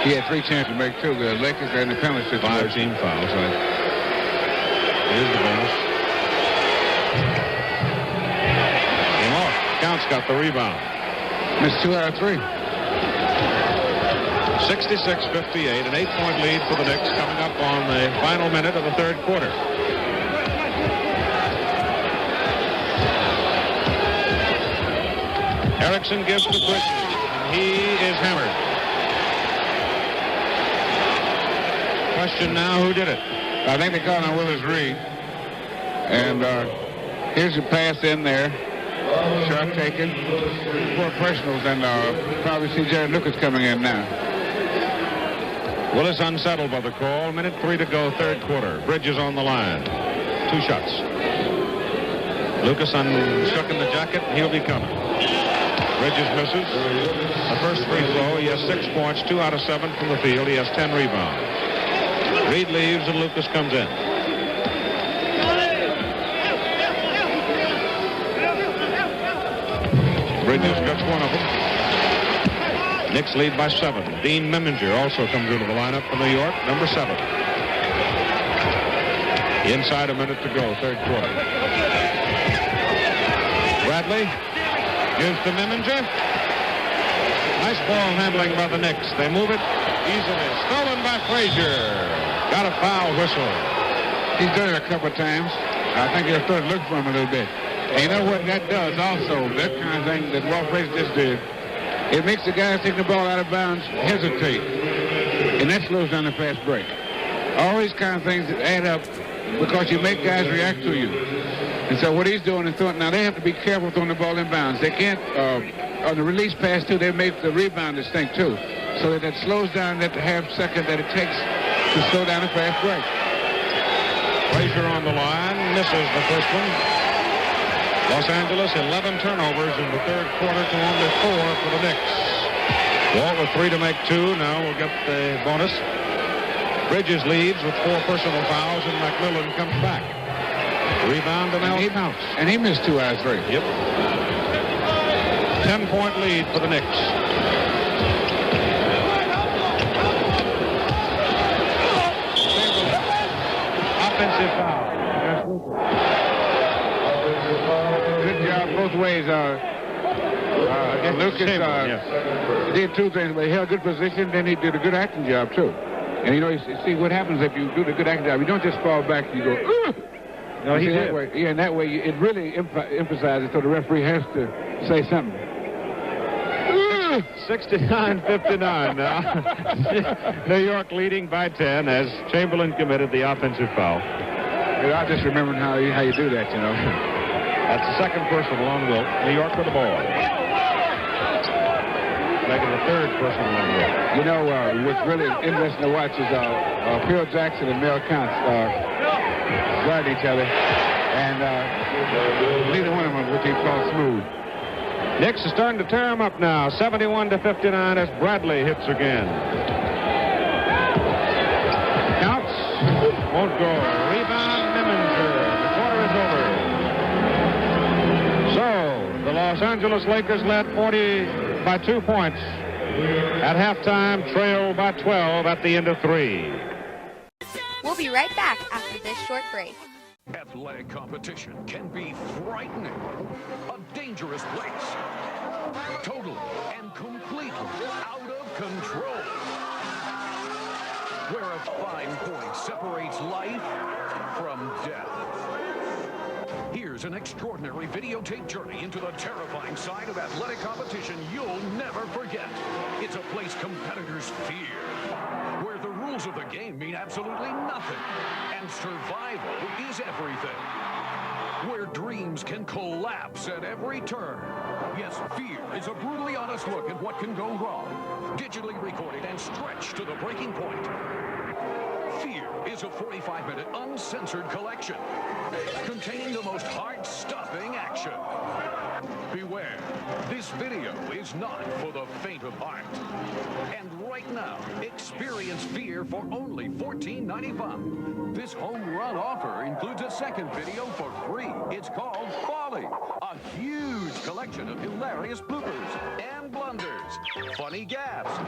He had 3 chances to make 2. The Lakers are in the penalty situation. 5 team fouls, right? Here's the bonus. Came off. Counts got the rebound. Missed 2 out of 3. 66-58, an 8-point lead for the Knicks coming up on the final minute of the third quarter. Erickson gives to Bridges. He is hammered. Question now, who did it? I think they called on Willis Reed. And here's a pass in there. Shot taken. 4 personals, and probably see Jared Lucas coming in now. Willis unsettled by the call. Minute 3 to go, third quarter. Bridges on the line. 2 shots. Lucas unstuck in the jacket. He'll be coming. Bridges misses. The first free throw. He has 6 points, 2 out of 7 from the field. He has 10 rebounds. Reed leaves and Lucas comes in. Bridges gets one of them. Knicks lead by 7. Dean Meminger also comes into the lineup for New York, number 7. Inside a minute to go, third quarter. Bradley gives to Meminger. Nice ball handling by the Knicks. They move it easily. Stolen by Frazier. Got a foul whistle. He's done it a couple of times. I think he'll start looking for him a little bit. And you know what that does also? That kind of thing that Walt Frazier just did. It makes the guys taking the ball out of bounds hesitate. And that slows down the fast break. All these kind of things that add up because you make guys react to you. And so what he's doing is throwing. Now they have to be careful throwing the ball in bounds. They can't, on the release pass too, they make the rebounders think too. So that slows down that half second that it takes to slow down a fast break. Frazier on the line, misses the first one. Los Angeles, 11 turnovers in the third quarter to only 4 for the Knicks. Walt with 3 to make 2. Now we'll get the bonus. Bridges leads with 4 personal fouls, and McMillan comes back. Rebound and Al counts. And he missed 2 out of 3. Yep. 10-point lead for the Knicks. Offensive foul. Good job both ways. Lucas did 2 things. But he held good position, then he did a good acting job, too. And, you know, you see what happens if you do the good acting job. You don't just fall back, you go, ugh! No, he did. That way, yeah, and that way it really emphasizes so the referee has to say something. 69-59 now. New York leading by 10 as Chamberlain committed the offensive foul. Yeah, I just remembered how you do that, you know. That's the second personal on Wilt. New York with the ball. Making the third personal on Wilt. You know, what's really interesting to watch is Phil Jackson and Mel Counts guard each other, and neither one of them would be called smooth. Knicks is starting to tear him up now. 71-59 as Bradley hits again. Counts. Won't go. Rebound, Meminger. The quarter is over. Los Angeles Lakers led 40 by 2 points. At halftime, trailed by 12 at the end of 3. We'll be right back after this short break. Athletic competition can be frightening, a dangerous place, totally and completely out of control, where a fine point separates life from death. Here's an extraordinary videotape journey into the terrifying side of athletic competition you'll never forget. It's a place competitors fear, where the rules of the game mean absolutely nothing, and survival is everything. Where dreams can collapse at every turn. Yes, Fear is a brutally honest look at what can go wrong. Digitally recorded and stretched to the breaking point. Fear is a 45-minute uncensored collection containing the most heart-stopping action. Beware, this video is not for the faint of heart. And right now, experience Fear for only $14.95. This home run offer includes a second video for free. It's called Folly, a huge collection of hilarious bloopers and blunders, funny gaffes,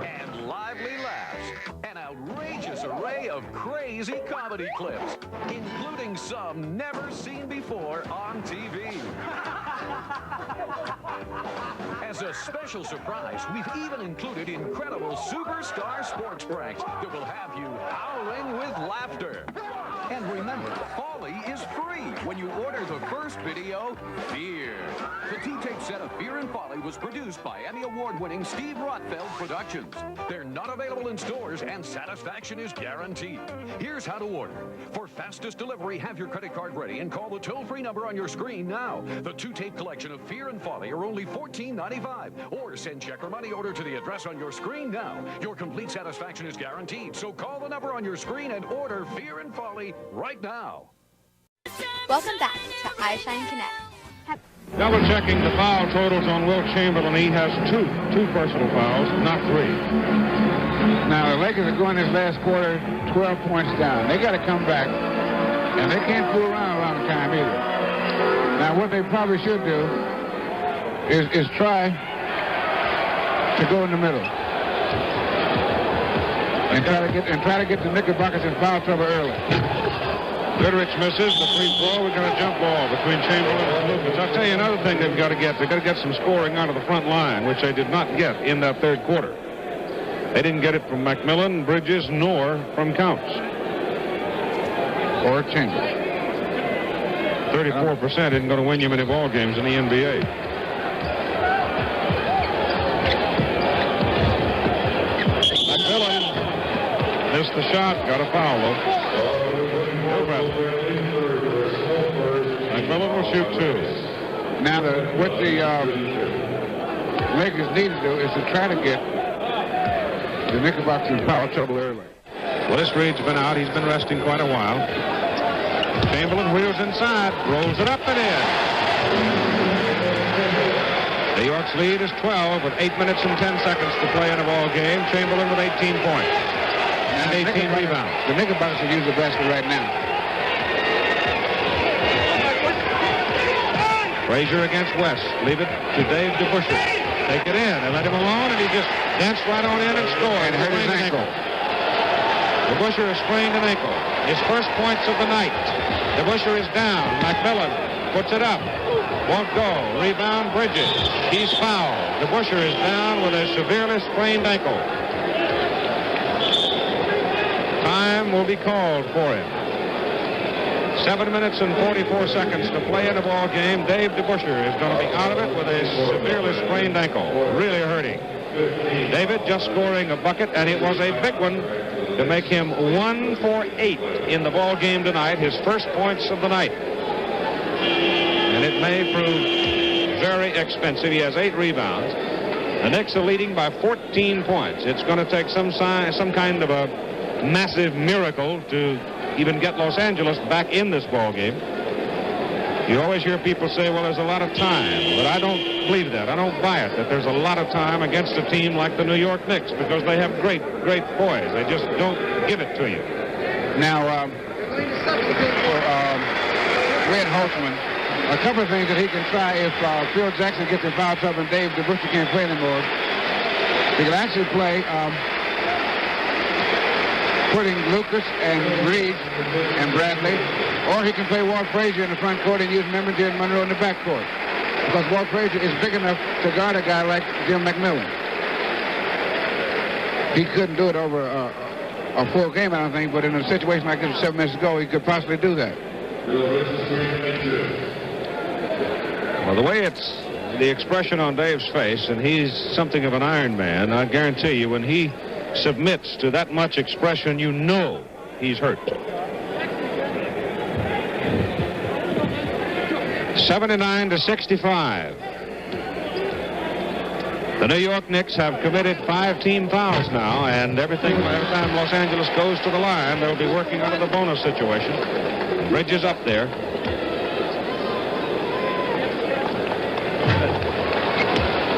and lively laughs. An outrageous array of crazy comedy clips, including some never seen before on TV. As a special surprise, we've even included incredible superstar sports pranks that will have you howling with laughter. And remember, Folly is free when you order the first video, Fear. The T-tape set of Fear and Folly was produced by Emmy Award-winning Steve Rotfeld Productions. They're not available in stores, and satisfaction is guaranteed. Here's how to order. For fastest delivery, have your credit card ready and call the toll-free number on your screen now. The two-tape collection of Fear and Folly are only $14.95. Or send check or money order to the address on your screen now. Your complete satisfaction is guaranteed, so call the number on your screen and order Fear and Folly right now. Welcome back to iShine Connect. Double checking the foul totals on Wilt Chamberlain. He has two personal fouls, not 3. Now, the Lakers are going this last quarter 12 points down. They got to come back, and they can't fool around a long time either. Now, what they probably should do is try to go in the middle and try to get the Knickerbockers in foul trouble early. Goodrich misses the free throw. We've got a jump ball between Chamberlain and Lucas. I'll tell you another thing they've got to get. They've got to get some scoring out of the front line, which they did not get in that third quarter. They didn't get it from McMillan, Bridges, nor from Counts. Or Chamberlain. 34% isn't going to win you many ball games in the NBA. McMillan missed the shot, got a foul though. McMillan will shoot 2. Now, what the Lakers need to do is to try to get the Knickerbockers in foul trouble early. Willis Reed's been out. He's been resting quite a while. Chamberlain wheels inside, rolls it up and in. New York's lead is 12 with 8 minutes and 10 seconds to play in a ball game. Chamberlain with 18 points and 18 rebounds. The Knickerbockers should use the basket right now. Frazier against West. Leave it to Dave DeBusschere. Take it in and let him alone, and he just danced right on in and scored. And hurt his ankle. DeBusschere has sprained an ankle. His first points of the night. DeBusschere is down. McMillan puts it up. Won't go. Rebound Bridges. He's fouled. DeBusschere is down with a severely sprained ankle. Time will be called for him. 7 minutes and 44 seconds to play in the ball game. Dave DeBusschere is going to be out of it with a severely sprained ankle. Really hurting. David just scoring a bucket, and it was a big one to make him 1 for 8 in the ball game tonight. His first points of the night. And it may prove very expensive. He has 8 rebounds. The Knicks are leading by 14 points. It's going to take some kind of a massive miracle to even get Los Angeles back in this ball game. You always hear people say, well, there's a lot of time, but I don't believe that. I don't buy it, that there's a lot of time against a team like the New York Knicks, because they have great boys. They just don't give it to you. Now, Red Holtzman a couple of things that he can try if Phil Jackson gets in foul trouble and Dave DeBusschere can't play anymore. He can actually play putting Lucas and Reed and Bradley, or he can play Walt Frazier in the front court and use Memminger and Monroe in the back court. Because Walt Frazier is big enough to guard a guy like Jim McMillan. He couldn't do it over a full game, I don't think, but in a situation like this 7 minutes ago, he could possibly do that. Well, the way it's the expression on Dave's face, and he's something of an Iron Man, I guarantee you, when he submits to that much expression, you know he's hurt. 79-65. The New York Knicks have committed 5 team fouls now, and every time Los Angeles goes to the line, they'll be working under the bonus situation. Bridges up there.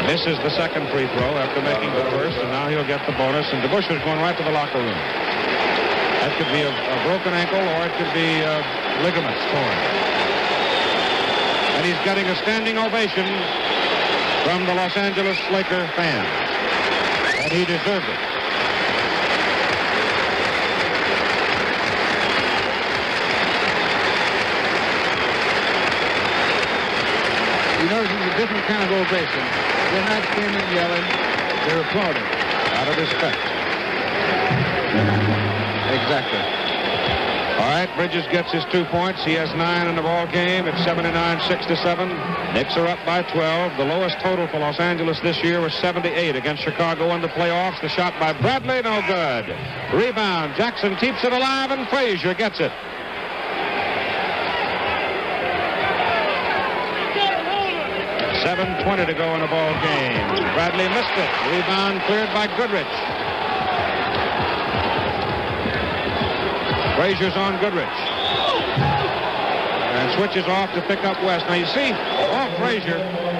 Misses the second free throw after making the first, and now he'll get the bonus, and DeBusschere's going right to the locker room. That could be a broken ankle, or it could be ligaments torn. And he's getting a standing ovation from the Los Angeles Laker fans. And he deserved it. You notice it's a different kind of ovation. They're not screaming, yelling. They're applauding. Out of respect. Exactly. All right, Bridges gets his 2 points. He has 9 in the ball game. It's 79-67. Knicks are up by 12. The lowest total for Los Angeles this year was 78 against Chicago in the playoffs. The shot by Bradley, no good. Rebound. Jackson keeps it alive, and Frazier gets it. .20 to go in the ball game. Bradley missed it. Rebound cleared by Goodrich. Frazier's on Goodrich. And switches off to pick up West. Now you see, Walt Frazier,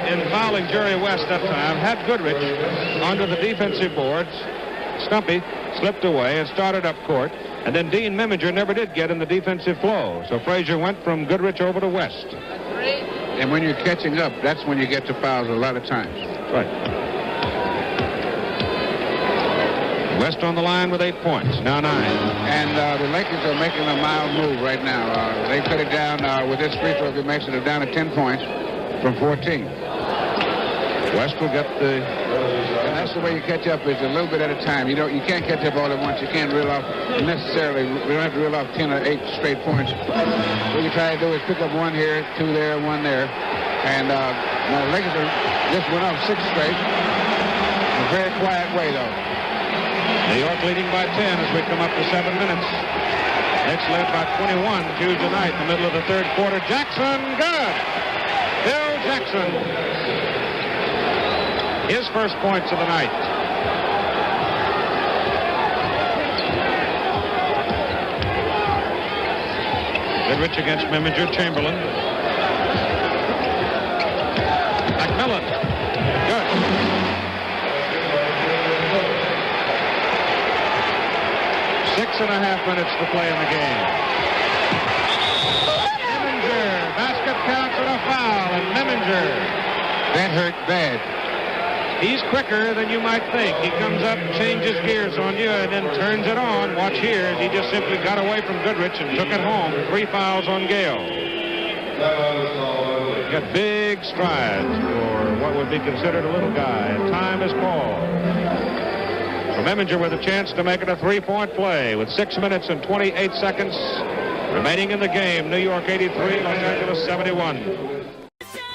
in fouling Jerry West that time, had Goodrich under the defensive boards. Stumpy slipped away and started up court. And then Dean Memminger never did get in the defensive flow. So Frazier went from Goodrich over to West. And when you're catching up, that's when you get to fouls a lot of times. Right. West on the line with 8 points, now 9. And the Lakers are making a mild move right now. They cut it down with this free throw. It makes it down to 10 points from 14. West will get the... And that's the way you catch up, is a little bit at a time. You can't catch up all at once. You can't reel off necessarily. We don't have to reel off 10 or 8 straight points. What you try to do is pick up 1 here, 2 there, 1 there. And now the Lakers just went off 6 straight. In a very quiet way, though. New York leading by 10 as we come up to 7 minutes. Knicks led by 21 Tuesday night in the middle of the third quarter. Jackson, good. Phil Jackson. His first points of the night. Goodrich against Memminger. Chamberlain. McMillan. Good. 6.5 minutes to play in the game. Memminger. Basket counts and a foul. And Memminger. That hurt bad. He's quicker than you might think. He comes up, changes gears on you, and then turns it on. Watch here. He just simply got away from Goodrich and took it home. 3 fouls on Gale. Got big strides for what would be considered a little guy. Time is called. So Memminger with a chance to make it a 3-point play with 6 minutes and 28 seconds remaining in the game. New York 83, Los Angeles 71.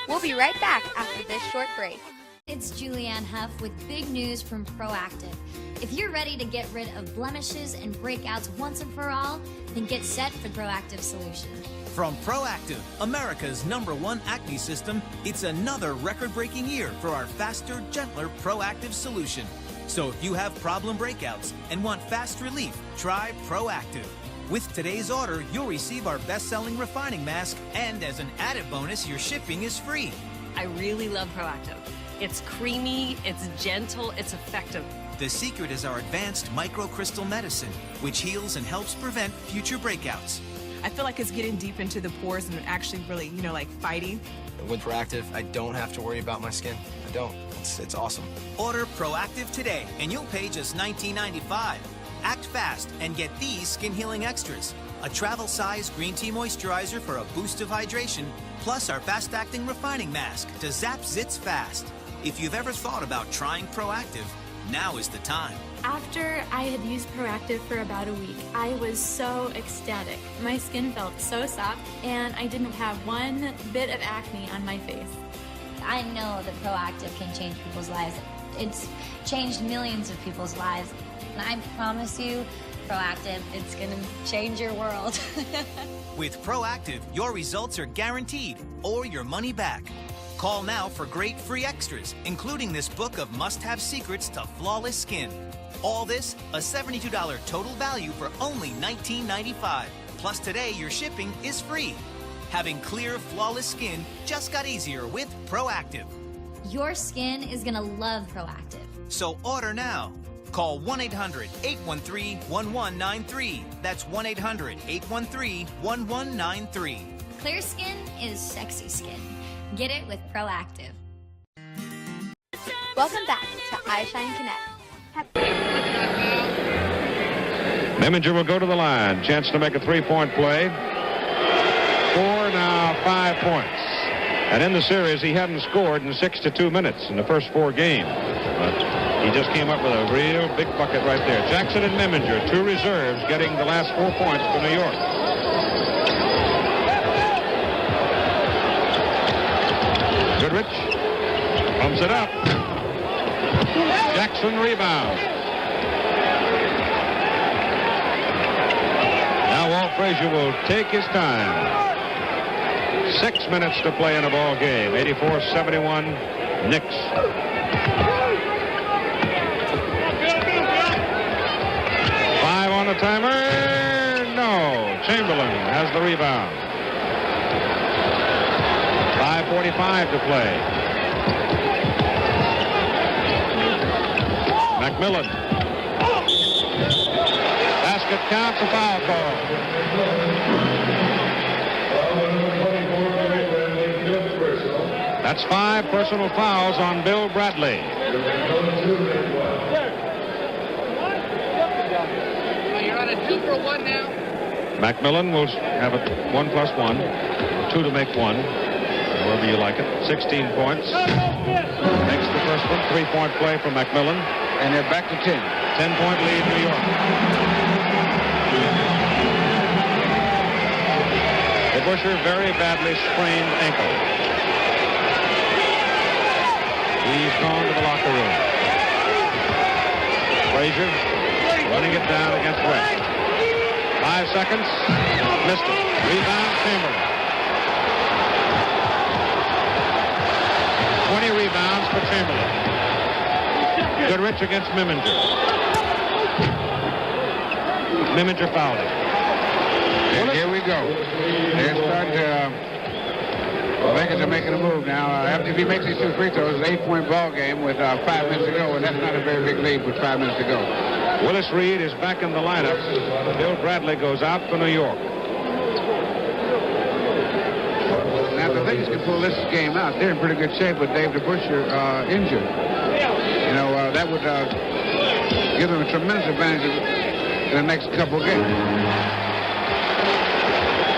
We'll be right back after this short break. It's Julianne Hough with big news from Proactive. If you're ready to get rid of blemishes and breakouts once and for all, then get set for Proactive Solution. From Proactive, America's #1 acne system, it's another record-breaking year for our faster, gentler Proactive solution. So if you have problem breakouts and want fast relief, try Proactive. With today's order, you'll receive our best-selling refining mask, and as an added bonus, your shipping is free. I really love Proactive. It's creamy, it's gentle, it's effective. The secret is our advanced microcrystal medicine, which heals and helps prevent future breakouts. I feel like it's getting deep into the pores and actually really, like fighting. With Proactive, I don't have to worry about my skin. I don't. It's awesome. Order Proactive today, and you'll pay just $19.95. Act fast and get these skin healing extras. A travel-size green tea moisturizer for a boost of hydration, plus our fast-acting refining mask to zap zits fast. If you've ever thought about trying Proactive, now is the time. After I had used Proactive for about a week, I was so ecstatic. My skin felt so soft, and I didn't have one bit of acne on my face. I know that Proactive can change people's lives. It's changed millions of people's lives. And I promise you, Proactive, it's gonna change your world. With Proactive, your results are guaranteed or your money back. Call now for great free extras, including this book of must-have secrets to flawless skin. All this, a $72 total value for only $19.95. Plus today, your shipping is free. Having clear, flawless skin just got easier with Proactive. Your skin is gonna love Proactive. So order now. Call 1-800-813-1193. That's 1-800-813-1193. Clear skin is sexy skin. Get it with Proactive. Welcome back to iShine Connect. Meminger will go to the line. Chance to make a three-point play. 5 points. And in the series, he hadn't scored in 6 to 2 minutes in the first 4 games. But he just came up with a real big bucket right there. Jackson and Meminger, 2 reserves, getting the last 4 points for New York. Goodrich pumps it up. Jackson rebounds. Now Walt Frazier will take his time. 6 minutes to play in a ball game. 84-71 Knicks. Five on the timer. No. Chamberlain has the rebound. 5:45 to play. McMillan. Basket counts, a foul call. That's 5 personal fouls on Bill Bradley. You're on a 2-for-1 now. McMillan will have a 1+1, 2 to make 1, however you like it. 16 points. Makes the first one. 3-point play for McMillan. And they're back to 10. 10-point lead, New York. DeBusschere very badly sprained ankle. He's gone to the locker room. Frazier running it down against West. 5 seconds. Missed it. Rebound, Chamberlain. 20 rebounds for Chamberlain. Goodrich against Meminger. Meminger fouled it. And here we go. They're starting to... Lakers are making a move now. After he makes these 2 free throws, it's an 8-point ball game with 5 minutes to go, and that's not a very big lead with 5 minutes to go. Willis Reed is back in the lineup. Bill Bradley goes out for New York. Now, if the Lakers can pull this game out, they're in pretty good shape with Dave DeBusschere injured. You know, that would give them a tremendous advantage in the next couple of games.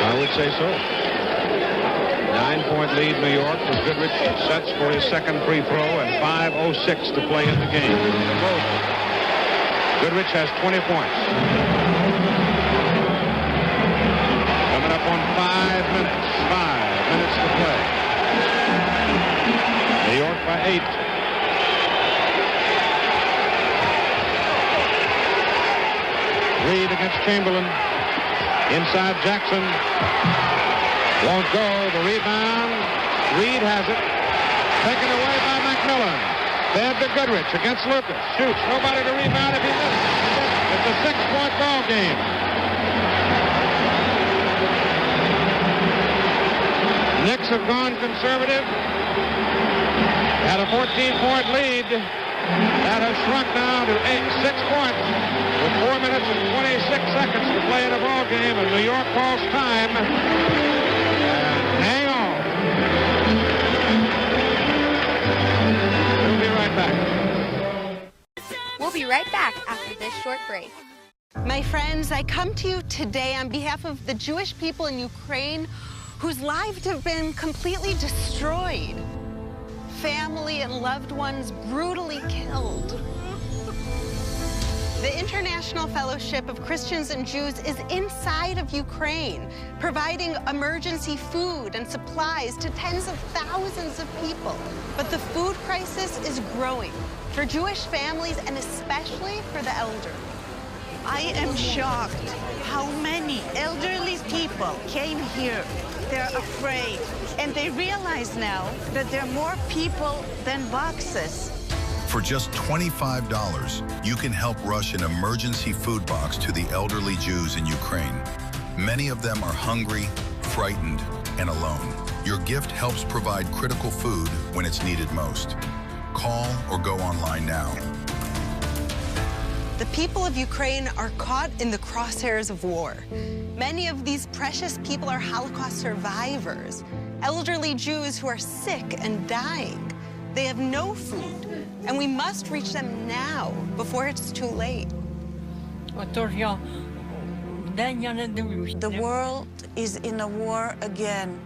I would say so. 9-point lead, New York, as Goodrich sets for his second free throw and 5:06 to play in the game. Goodrich has 20 points. Coming up on 5 minutes. 5 minutes to play. New York by 8. Reed against Chamberlain. Inside Jackson. Won't go. The rebound. Reed has it. Taken away by McMillan. Then to Goodrich against Lucas. Shoots. Nobody to rebound if he misses. It's a 6-point ball game. Knicks have gone conservative. Had a 14-point lead. That has shrunk now to 6 points with 4 minutes and 26 seconds to play in a ball game, and New York calls time. Hang on. We'll be right back. We'll be right back after this short break. My friends, I come to you today on behalf of the Jewish people in Ukraine whose lives have been completely destroyed. Family and loved ones brutally killed. The International Fellowship of Christians and Jews is inside of Ukraine, providing emergency food and supplies to tens of thousands of people. But the food crisis is growing for Jewish families and especially for the elderly. I am shocked how many elderly people came here. They're afraid, and they realize now that there are more people than boxes. For just $25, you can help rush an emergency food box to the elderly Jews in Ukraine. Many of them are hungry, frightened, and alone. Your gift helps provide critical food when it's needed most. Call or go online now. The people of Ukraine are caught in the crosshairs of war. Many of these precious people are Holocaust survivors, elderly Jews who are sick and dying. They have no food, and we must reach them now before it's too late. The world is in a war again.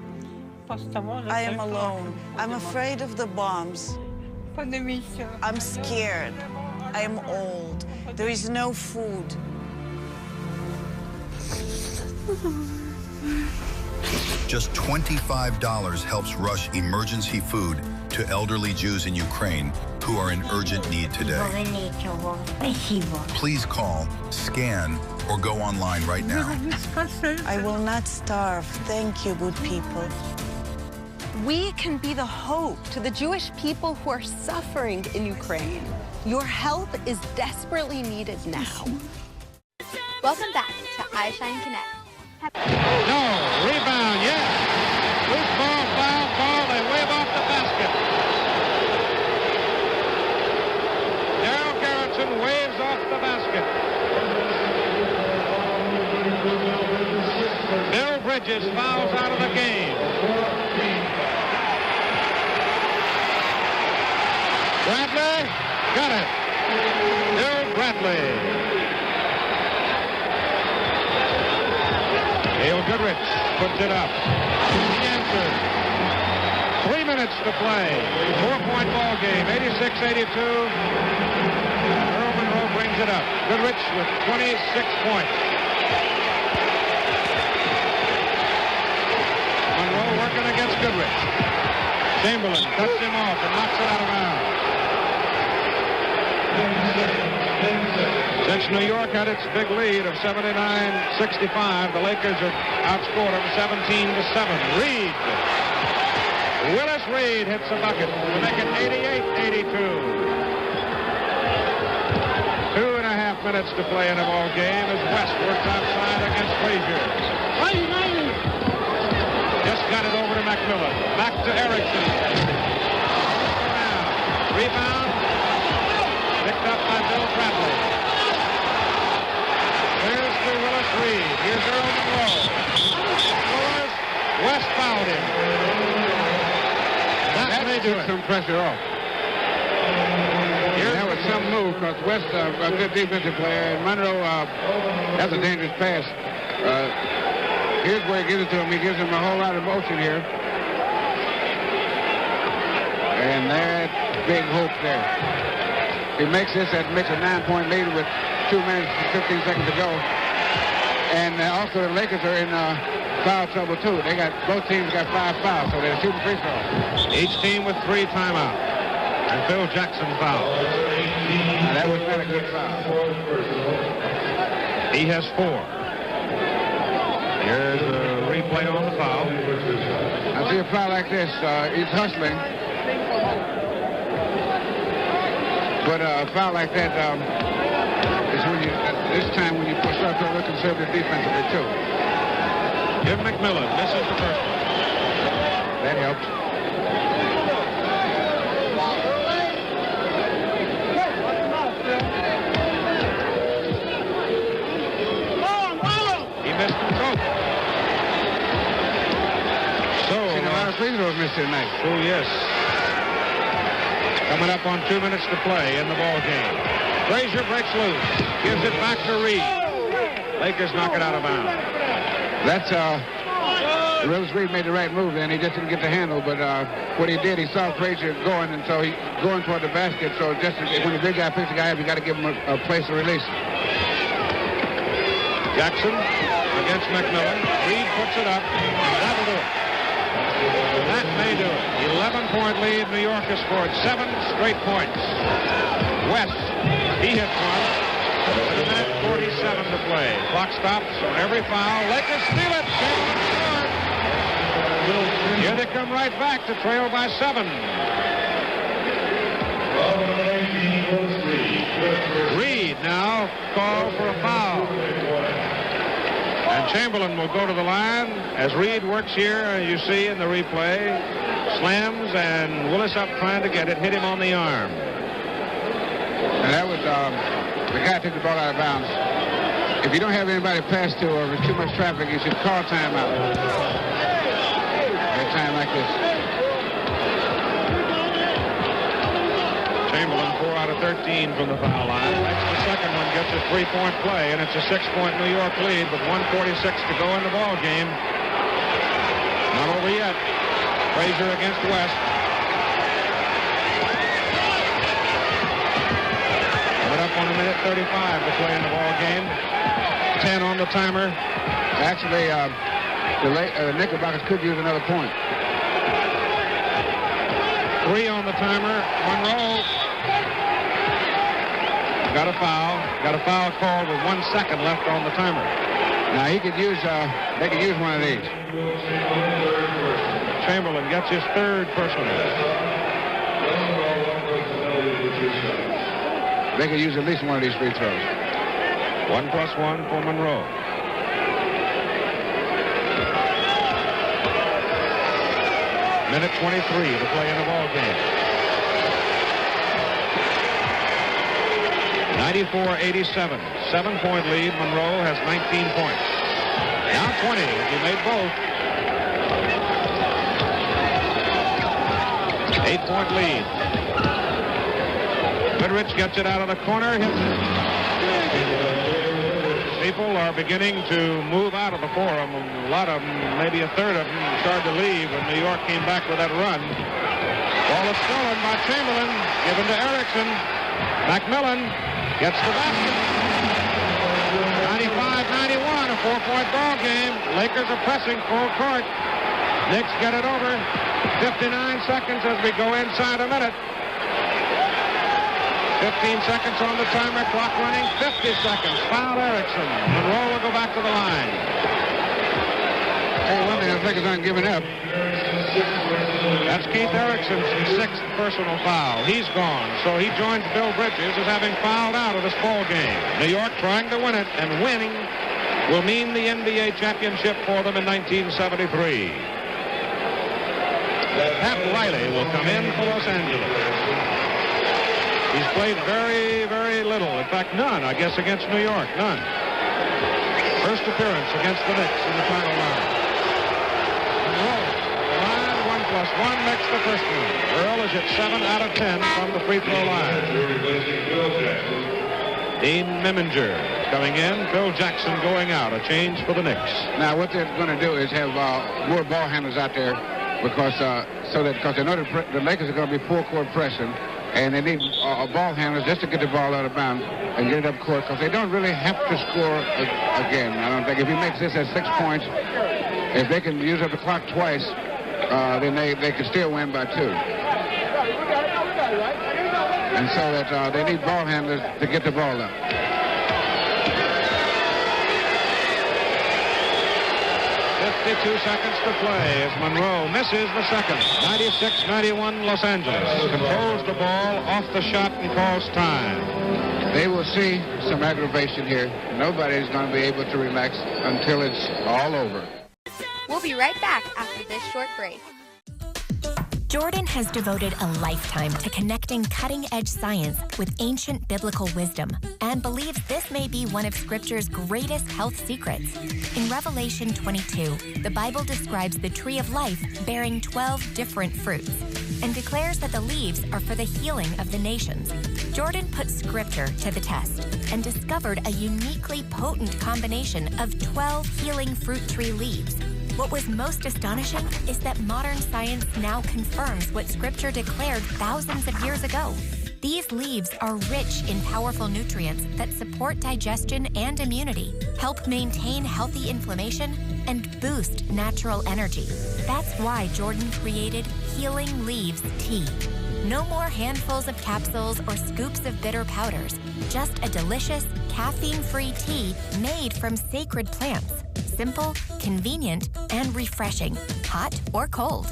I am alone. I'm afraid of the bombs. I'm scared. I am old. There is no food. Just $25 helps rush emergency food to elderly Jews in Ukraine who are in urgent need today. Please call, scan, or go online right now. I will not starve. Thank you, good people. We can be the hope to the Jewish people who are suffering in Ukraine. Your help is desperately needed now. Welcome back to iShine Connect. No, rebound, yes. Loose ball, foul ball, they wave off the basket. Darryl Garrettson waves off the basket. Bill Bridges fouls out of the game. Bradley got it. Bill Bradley. Dale Goodrich puts it up. He answers. 3 minutes to play. 4-point ball game. 86-82. Earl Monroe brings it up. Goodrich with 26 points. Monroe working against Goodrich. Chamberlain cuts him off and knocks it out of bounds. Since New York had its big lead of 79-65, the Lakers have outscored them 17-7. Reed. Willis Reed hits a bucket to make it 88-82. 2.5 minutes to play in the ball game as West works outside against Frazier. Just got it over to McMillan. Back to Erickson. Rebound. Picked up by Bill Bradley. Here's to Willis Reed. Here's Earl Monroe. Scores. West fouled him. That may do it. Some pressure off. That was some move because West, a good defensive player, and Monroe, that's a dangerous pass. Here's where he gives it to him. He gives him a whole lot of motion here. And that big hoop there. He makes this, that makes a 9-point lead with 2 minutes and 15 seconds to go. And also the Lakers are in foul trouble too. Both teams got 5 fouls, so they're shooting free throws. Each team with 3 timeouts. And Phil Jackson fouled. Now, that was not a good foul. He has 4. Here's a replay on the foul. I see a foul like this. He's hustling. But a foul like that is when you, this time when you start to look conservative defensively too. Jim McMillan, this is the first one. That helps. Ole Miss tonight. Oh, yes. Coming up on 2 minutes to play in the ball game. Frazier breaks loose. Gives it back to Reed. Lakers knock it out of bounds. That's Willis Reed made the right move then. He just didn't get the handle, but what he did, he saw Frazier going, and so he going toward the basket. So just when the big guy picks the guy up, you got to give him a place to release. Jackson against McMillan. Reed puts it up. That'll do it. That may do it. 11-point lead. New York has scored 7 straight points. West, he hits one. With a minute 47 to play. Clock stops on every foul. Lakers steal it. Here they come right back to trail by 7. Reed now called for a foul. And Chamberlain will go to the line as Reed works here, you see in the replay. Slams and Willis up trying to get it, hit him on the arm. And that was, the guy took the ball out of bounds. If you don't have anybody to pass to or there's too much traffic, you should call timeout. At a time like this. Chamberlain 4 out of 13 from the foul line. Makes the second one, gets a 3-point play, and it's a 6-point New York lead with 1:46 to go in the ball game. Not over yet. Frazier against West. Coming up on a minute 35 to play in the ball game. 10 on the timer. Actually, the Knickerbockers could use another point. 3 on the timer. Monroe got a foul. Got a foul called with 1 second left on the timer. Now he could use. They could use one of these. Chamberlain gets his 3rd personal. They could use at least one of these free throws. 1+1 for Monroe. Minute 23 to play in the ball game. 94-87. 7-point lead. Monroe has 19 points. Now 20. He made both. 8-point lead. Goodrich gets it out of the corner. Hits it. People are beginning to move out of the Forum. A lot of them, maybe a third of them, started to leave when New York came back with that run. Ball is stolen by Chamberlain, given to Erickson. McMillan gets the basket. 95-91, a 4-point ball game. Lakers are pressing full court. Knicks get it over. 59 seconds as we go inside a minute. 15 seconds on the timer, clock running, 50 seconds. Foul Erickson. Monroe will go back to the line. Hey, one thing the Lakers aren't giving up. That's Keith Erickson's 6th personal foul. He's gone, so he joins Bill Bridges as having fouled out of this ball game. New York trying to win it, and winning will mean the NBA championship for them in 1973. Pat Riley will come in for Los Angeles. He's played very, very little. In fact, none, I guess, against New York. None. First appearance against the Knicks in the final round. Monroe, line 1+1 makes the first one. Earl is at 7 out of 10 from the free throw line. Dean Meminger coming in. Phil Jackson going out. A change for the Knicks. Now, what they're going to do is have more ball handlers out there because they know the Lakers are going to be full court pressing. And they need ball handlers just to get the ball out of bounds and get it up court because they don't really have to score again. I don't think if he makes this at 6 points, if they can use up the clock twice, then they can still win by 2. And so that they need ball handlers to get the ball up. 52 seconds to play as Monroe misses the second. 96-91 Los Angeles. Controls the ball off the shot and calls time. They will see some aggravation here. Nobody's going to be able to relax until it's all over. We'll be right back after this short break. Jordan has devoted a lifetime to connecting cutting-edge science with ancient biblical wisdom and believes this may be one of Scripture's greatest health secrets. In Revelation 22, the Bible describes the tree of life bearing 12 different fruits and declares that the leaves are for the healing of the nations. Jordan put Scripture to the test and discovered a uniquely potent combination of 12 healing fruit tree leaves. What was most astonishing is that modern science now confirms what Scripture declared thousands of years ago. These leaves are rich in powerful nutrients that support digestion and immunity, help maintain healthy inflammation, and boost natural energy. That's why Jordan created Healing Leaves Tea. No more handfuls of capsules or scoops of bitter powders, just a delicious, caffeine-free tea made from sacred plants. Simple, convenient, and refreshing, hot or cold.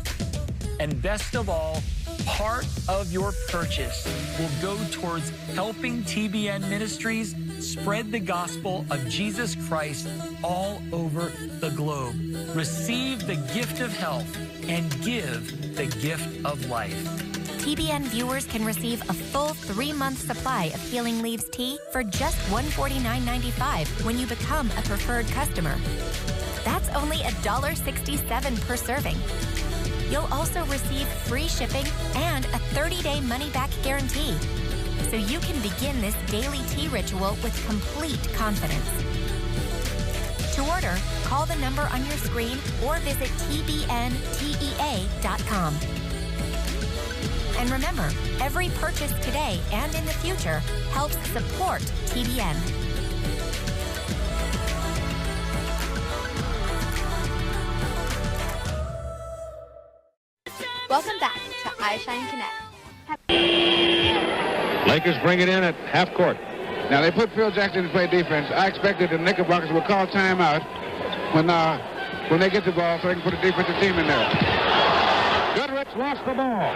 And best of all, part of your purchase will go towards helping TBN Ministries spread the gospel of Jesus Christ all over the globe. Receive the gift of health and give the gift of life. TBN viewers can receive a full 3-month supply of Healing Leaves tea for just $149.95 when you become a preferred customer. That's only $1.67 per serving. You'll also receive free shipping and a 30-day money-back guarantee, so you can begin this daily tea ritual with complete confidence. To order, call the number on your screen or visit tbntea.com. And remember, every purchase today and in the future helps support TBN. Welcome back to iShine Connect. Lakers bring it in at half court. Now, they put Phil Jackson to play defense. I expected the Knickerbockers will call timeout when they get the ball so they can put a defensive team in there. Goodrich lost the ball.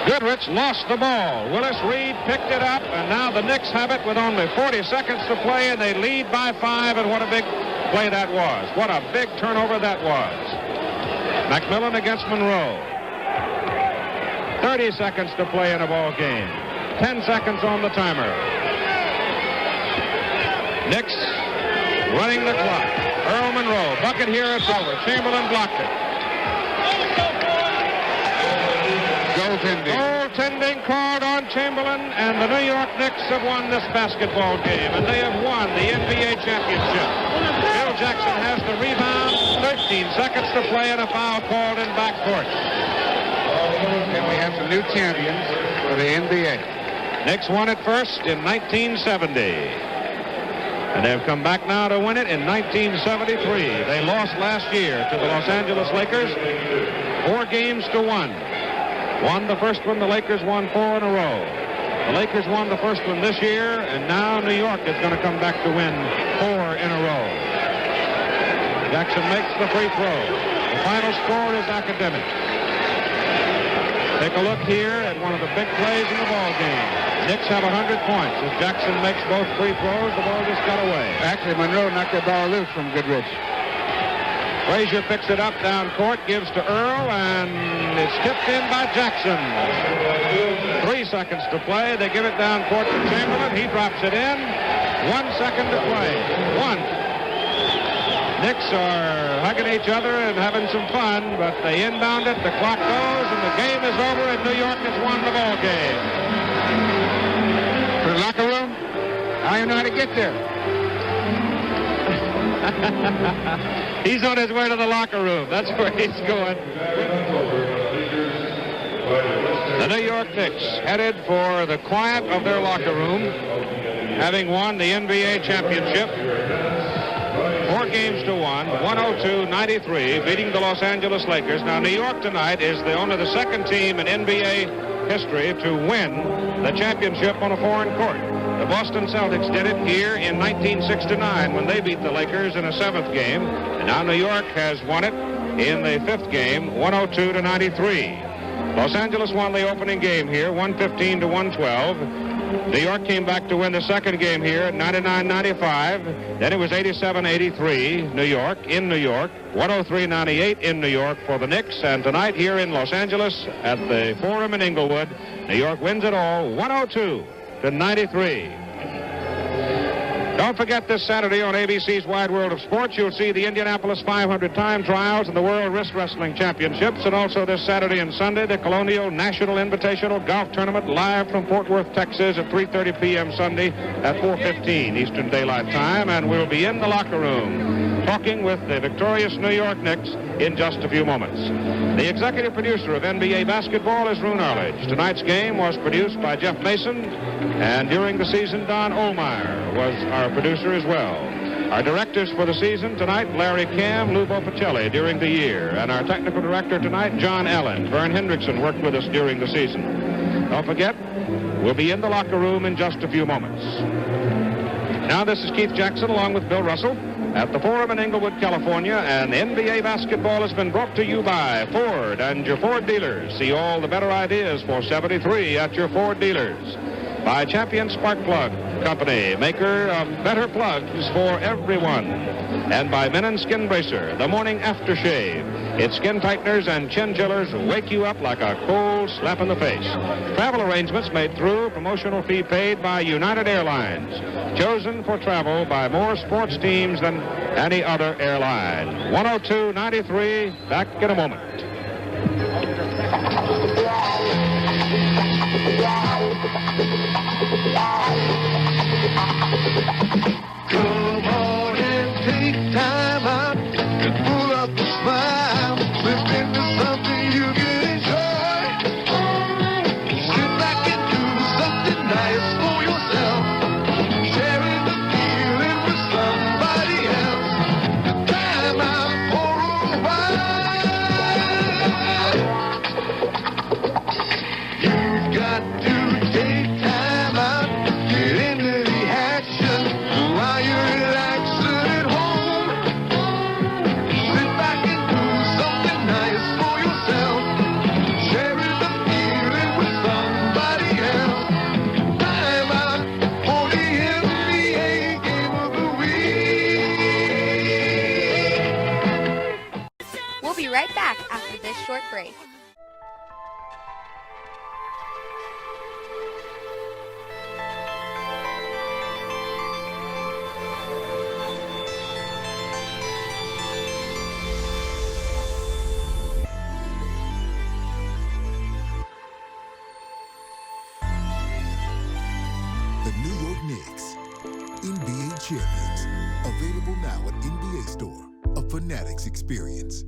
Goodrich lost the ball. Willis Reed picked it up, and now the Knicks have it with only 40 seconds to play, and they lead by 5, and what a big play that was. What a big turnover that was. McMillan against Monroe. 30 seconds to play in a ball game. 10 seconds on the timer. Knicks running the clock. Earl Monroe. Bucket here, it's over. Chamberlain blocked it. Goaltending called on Chamberlain, and the New York Knicks have won this basketball game, and they have won the NBA championship. Phil Jackson has the rebound. 13 seconds to play, and a foul called in backcourt. And we have some new champions for the NBA. Knicks won it first in 1970. And they've come back now to win it in 1973. They lost last year to the Los Angeles Lakers 4-1. Won the first one, the Lakers won 4 in a row. The Lakers won the first one this year, and now New York is going to come back to win 4 in a row. Jackson makes the free throw. The final score is academic. Take a look here at one of the big plays in the ball game. Knicks have 100 points. As Jackson makes both free throws, the ball just got away. Actually, Monroe knocked the ball loose from Goodrich. Frazier picks it up down court, gives to Earl, and it's tipped in by Jackson. 3 seconds to play. They give it down court to Chamberlain. He drops it in. 1 second to play. 1. Knicks are hugging each other and having some fun, but they inbound it, the clock goes, and the game is over, and New York has won the ball game. For the locker room? I don't even know how to get there. He's on his way to the locker room. That's where he's going. The New York Knicks headed for the quiet of their locker room, having won the NBA championship. 4-1, 102-93, beating the Los Angeles Lakers. Now, New York tonight is only the second team in NBA history to win the championship on a foreign court. The Boston Celtics did it here in 1969 when they beat the Lakers in a 7th game. And now New York has won it in the 5th game, 102-93. Los Angeles won the opening game here, 115-112. New York came back to win the second game here at 99-95. Then it was 87-83, New York, in New York. 103-98 in New York for the Knicks. And tonight here in Los Angeles at the Forum in Inglewood, New York wins it all 102-93. Don't forget this Saturday on ABC's Wide World of Sports, you'll see the Indianapolis 500 time trials and the World Wrist Wrestling Championships, and also this Saturday and Sunday, the Colonial National Invitational Golf Tournament live from Fort Worth, Texas at 3:30 p.m. Sunday at 4:15 Eastern Daylight Time, and we'll be in the locker room talking with the victorious New York Knicks in just a few moments. The executive producer of NBA basketball is Roone Arledge. Tonight's game was produced by Jeff Mason, and during the season, Don Ohlmeyer was our producer as well. Our directors for the season tonight, Larry Cam, Lou Bopacelli during the year, and our technical director tonight, John Allen. Vern Hendrickson worked with us during the season. Don't forget, we'll be in the locker room in just a few moments. Now this is Keith Jackson along with Bill Russell at the Forum in Inglewood, California, and NBA basketball has been brought to you by Ford and your Ford dealers. See all the better ideas for 73 at your Ford dealers. By Champion Spark Plug Company, maker of better plugs for everyone. And by Men & Skin Bracer, the morning aftershave. Its skin tighteners and chin chillers wake you up like a cold slap in the face. Travel arrangements made through, promotional fee paid by United Airlines. Chosen for travel by more sports teams than any other airline. 102.93, back in a moment. Come on and take time out and pull up a smile. Slip into something you can enjoy. Sit back and do something nice for yourself. Sharing the feeling with somebody else. Time out for a while. You've got to take time out, get into the action while you're relaxing at home. Sit back and do something nice for yourself. Sharing the feeling with somebody else. Time out for the NBA game of the week. We'll be right back after this short break. The New York Knicks, NBA champions. Available now at NBA Store, a Fanatics experience.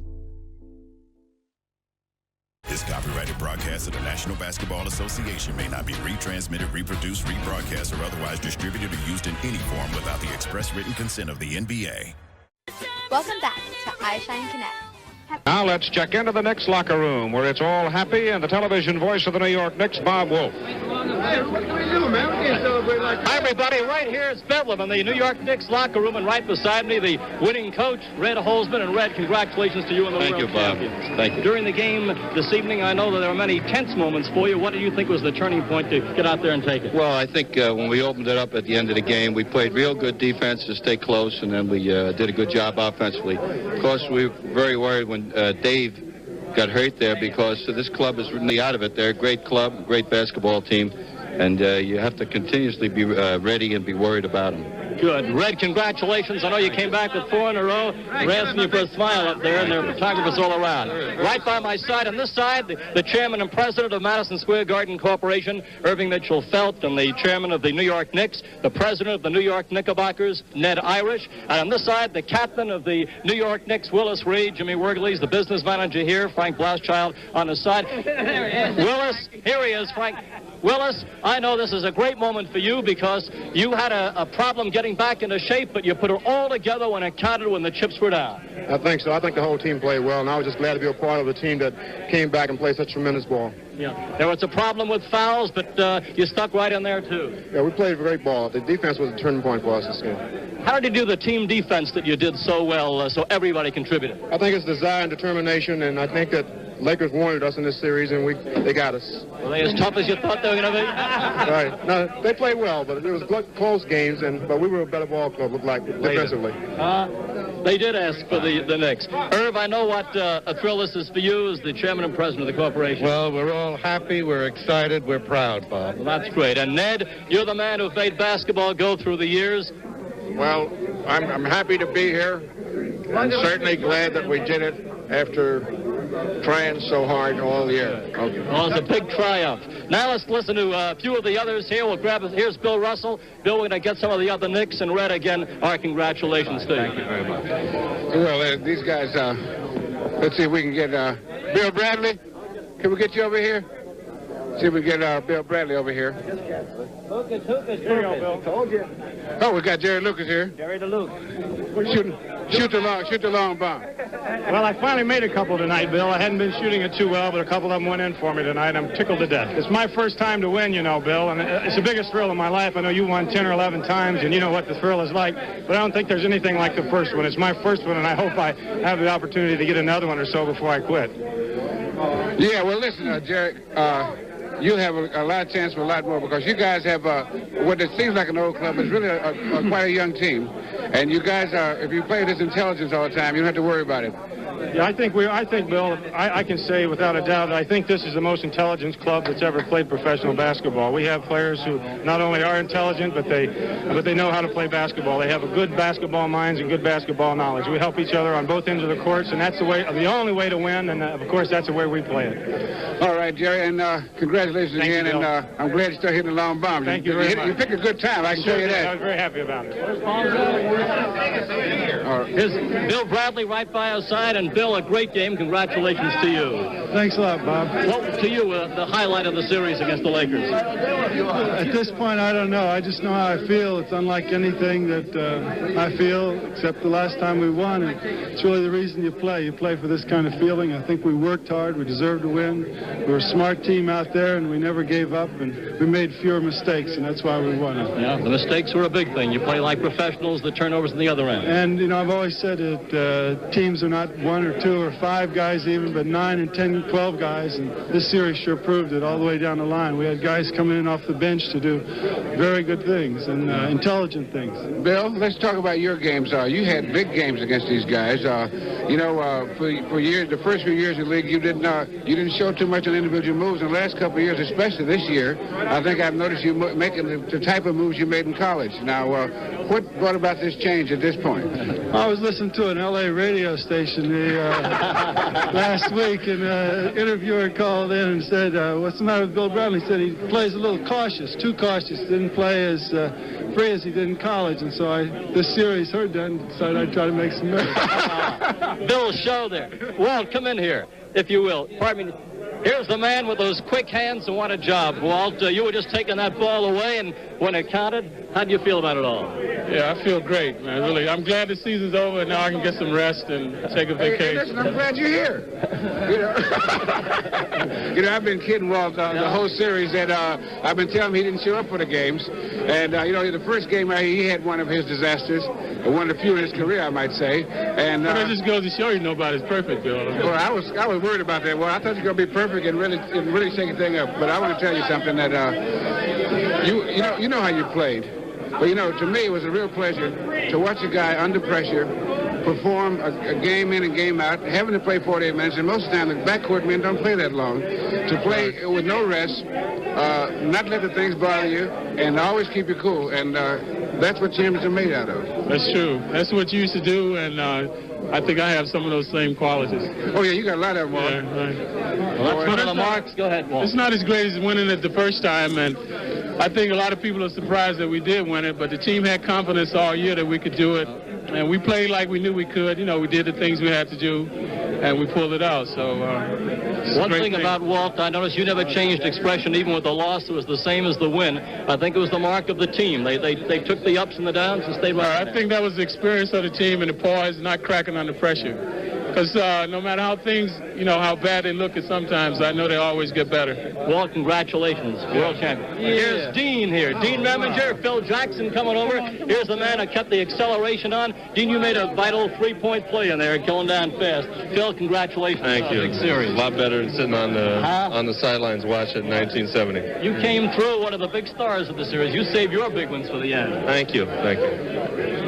This copyrighted broadcast of the National Basketball Association may not be retransmitted, reproduced, rebroadcast, or otherwise distributed or used in any form without the express written consent of the NBA. Welcome back to iShine Connect. Now let's check into the Knicks locker room where it's all happy, and the television voice of the New York Knicks, Bob Wolf. Hey, what can we do, man? We can't celebrate like that. Hi, everybody. Right here is Bedlam in the New York Knicks locker room, and right beside me, the winning coach, Red Holzman. And Red, congratulations to you and the Thank World you, Bob. Champions. Thank you. During the game this evening, I know that there were many tense moments for you. What do you think was the turning point to get out there and take it? Well, I think when we opened it up at the end of the game, we played real good defense to stay close, and then we did a good job offensively. Of course, we were very worried when Dave got hurt there, because this club is really out of it. They're a great club, great basketball team, and you have to continuously be ready and be worried about them. Good. Red, congratulations. I know you came back with 4 in a row. We're asking you for a smile up there, and there are photographers all around. Right by my side, on this side, the chairman and president of Madison Square Garden Corporation, Irving Mitchell Felt, and the chairman of the New York Knicks, the president of the New York Knickerbockers, Ned Irish. And on this side, the captain of the New York Knicks, Willis Reed. Jimmy Wergeley's the business manager here. Frank Blauschild on the side. Willis, here he is, Frank. Willis, I know this is a great moment for you because you had a problem getting back into shape, but you put it all together when it counted, when the chips were down. I think so. I think the whole team played well, and I was just glad to be a part of the team that came back and played such tremendous ball. Yeah, there was a problem with fouls, but you stuck right in there, too. Yeah, we played great ball. The defense was a turning point for us this game. How did you do the team defense that you did so well, so everybody contributed? I think it's desire and determination, and I think that Lakers wanted us in this series, and they got us. Were they as tough as you thought they were going to be? Right. No, they played well, but it was close games, but we were a better ball club, looked like, defensively. They did ask for the Knicks. Irv, I know what a thrill this is for you as the chairman and president of the corporation. Well, we're all happy, we're excited, we're proud, Bob. Well, that's great. And Ned, you're the man who've made basketball go through the years. Well, I'm happy to be here. I'm certainly glad that we did it after trying so hard all year. Okay. Well, it's a big triumph. Now let's listen to a few of the others here. Here's Bill Russell. Bill, we're going to get some of the other Knicks, and Red, again, our congratulations to you. Thank you very much. Well, these guys, let's see if we can get Bill Bradley. Can we get you over here? See if we can get Bill Bradley over here. Lucas. Here you go, Bill. Told you. Oh, we got Jerry Lucas here. Jerry DeLuke. Shoot the long bomb. Well, I finally made a couple tonight, Bill. I hadn't been shooting it too well, but a couple of them went in for me tonight. I'm tickled to death. It's my first time to win, you know, Bill, and it's the biggest thrill of my life. I know you won 10 or 11 times, and you know what the thrill is like, but I don't think there's anything like the first one. It's my first one, and I hope I have the opportunity to get another one or so before I quit. Yeah, well, listen, Jerry, you'll have a lot of chance for a lot more because you guys have what it seems like an old club. It's really quite a young team. And you guys are, if you play this intelligence all the time, you don't have to worry about it. Yeah, I think, Bill, I can say without a doubt, I think this is the most intelligent club that's ever played professional basketball. We have players who not only are intelligent, but they know how to play basketball. They have a good basketball minds and good basketball knowledge. We help each other on both ends of the courts, and that's the only way to win, and of course, that's the way we play it. All right, Jerry, and congratulations again, and I'm glad you started hitting the long bombs. Thank you very much. You picked a good time, I can tell you that. I was very happy about it. Here's Bill Bradley right by our side, and Bill, a great game. Congratulations to you. Thanks a lot, Bob. What to you the highlight of the series against the Lakers? At this point, I don't know. I just know how I feel. It's unlike anything that I feel, except the last time we won. And it's really the reason you play. You play for this kind of feeling. I think we worked hard. We deserved to win. We were a smart team out there, and we never gave up. And we made fewer mistakes, and that's why we won it. Yeah, the mistakes were a big thing. You play like professionals. The turnovers on the other end. And, you know, I've always said that teams are not 1 or 2 or 5 guys even, but 9 and 10 and 12 guys. And this series sure proved it all the way down the line. We had guys coming in off the bench to do very good things and intelligent things. Bill, let's talk about your games. You had big games against these guys. You know, for years, the first few years in the league, you didn't show too much on individual moves. In the last couple of years, especially this year, I think I've noticed you making the type of moves you made in college. Now, what brought about this change at this point? I was listening to an L.A. radio station last week, and an interviewer called in and said, what's the matter with Bill Bradley? He said he plays a little cautious, too cautious, didn't play as free as he did in college, and so this series heard that and decided I'd try to make some moves. Bill's show there. Walt, come in here, if you will. Pardon me. Here's the man with those quick hands and what a job. Walt, you were just taking that ball away, and when it counted, how do you feel about it all? Yeah, I feel great, man. Really, I'm glad the season's over, and now I can get some rest and take a vacation. Hey, listen, I'm glad you're here. You know, I've been kidding Walt the whole series that I've been telling him he didn't show up for the games. And, you know, the first game he had one of his disasters, one of the few in his career, I might say. And that just goes to show you nobody's perfect, Bill. Well, I was worried about that. Well, I thought you were going to be perfect and really shake the thing up. But I want to tell you something that you know how you played. But, you know, to me, it was a real pleasure to watch a guy under pressure perform a game in and game out, having to play 48 minutes, and most of the time the backcourt men don't play that long, to play with no rest, not let the things bother you, and always keep you cool. And that's what champions are made out of. That's true. That's what you used to do, and I think I have some of those same qualities. Oh, yeah, you got a lot of them, Walt. Yeah, right. Well, that's one of the marks. Go ahead, Walt. It's not as great as winning it the first time, and I think a lot of people are surprised that we did win it, but the team had confidence all year that we could do it, and we played like we knew we could. You know, we did the things we had to do, and we pulled it out. So one thing about Walt, I noticed you never changed expression even with the loss. It was the same as the win. I think it was the mark of the team. They took the ups and the downs and stayed right. I think that was the experience of the team and the poise, not cracking under pressure. because no matter how things, how bad they look at sometimes, I know they always get better. Well, congratulations, world champion. Yeah. Here's Dean here. Dean Reminger, Phil Jackson coming over. Here's the man who kept the acceleration on. Dean, you made a vital 3-point play in there, killing down fast. Phil, congratulations. Thank you. Big series. A lot better than sitting on the sidelines watching 1970. You came through one of the big stars of the series. You saved your big ones for the end. Thank you. Thank you.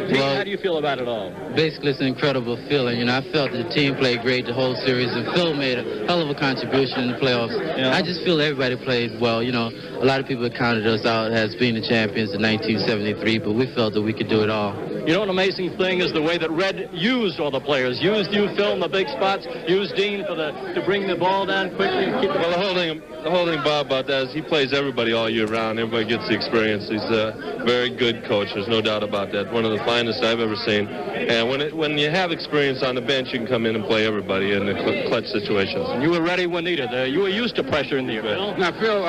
Dean, how do you feel about it all? Basically, it's an incredible feeling. I felt that the team played great the whole series, and Phil made a hell of a contribution in the playoffs. Yeah. I just feel everybody played well. A lot of people counted us out as being the champions in 1973, but we felt that we could do it all. An amazing thing is the way that Red used all the players. Used you, Phil, in the big spots. Used Dean to bring the ball down quickly. Well, the whole thing, Bob, about that is he plays everybody all year round. Everybody gets the experience. He's a very good coach. There's no doubt about that. One of the finest I've ever seen. And when you have experience on the bench, you can come in and play everybody in the clutch situations. And you were ready when needed. You were used to pressure in the air. Phil? Now, Phil,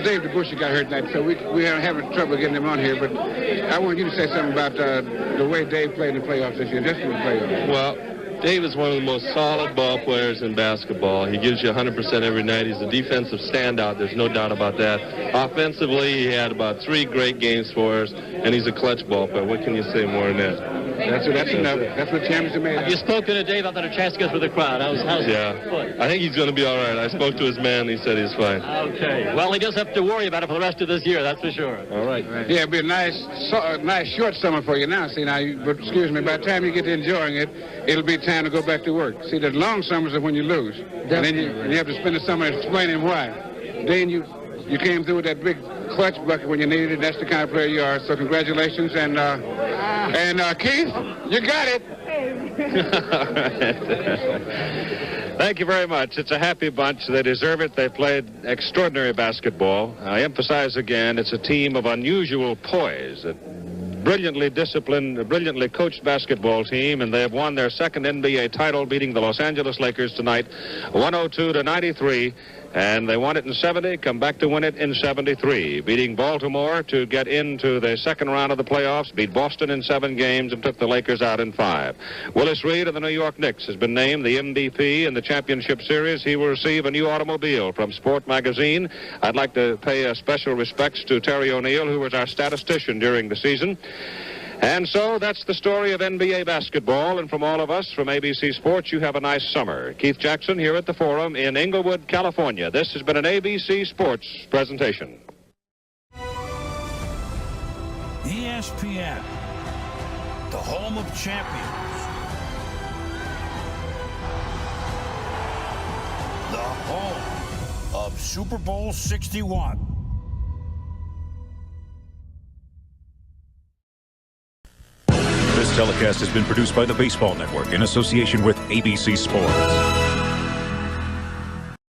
Dave DeBusschere got hurt tonight, so we are having trouble getting him on here. But I want you to say something about the way Dave played in the playoffs this year, just in the playoffs. Well, Dave is one of the most solid ball players in basketball. He gives you 100% every night. He's a defensive standout. There's no doubt about that. Offensively, he had about 3 great games for us, and he's a clutch ball player. What can you say more than that? That's enough. That's what champions are made of. Have you spoken to Dave after the chance to get through the crowd? How's yeah. I think he's going to be all right. I spoke to his man. He said he's fine. Okay. Well, he doesn't have to worry about it for the rest of this year. That's for sure. All right. Yeah, it'll be a nice short summer for you now. See, but excuse me, by the time you get to enjoying it, it'll be time to go back to work. See, the long summers are when you lose. Definitely. And then you have to spend the summer explaining why. Dean, you came through with that big clutch bucket when you needed it. That's the kind of player you are. So congratulations. And Keith, you got it. Thank you very much. It's a happy bunch. They deserve it. They played extraordinary basketball. I emphasize again, it's a team of unusual poise. A brilliantly disciplined, brilliantly coached basketball team, and they have won their second NBA title, beating the Los Angeles Lakers tonight, 102-93. And they won it in 70, come back to win it in 73, beating Baltimore to get into the second round of the playoffs, beat Boston in 7 games, and took the Lakers out in 5. Willis Reed of the New York Knicks has been named the MVP in the championship series. He will receive a new automobile from Sport Magazine. I'd like to pay special respects to Terry O'Neill, who was our statistician during the season. And so that's the story of NBA basketball. And from all of us from ABC Sports, you have a nice summer. Keith Jackson here at the Forum in Inglewood, California. This has been an ABC Sports presentation. ESPN, the home of champions. The home of Super Bowl 61. This telecast has been produced by the Baseball Network in association with ABC Sports.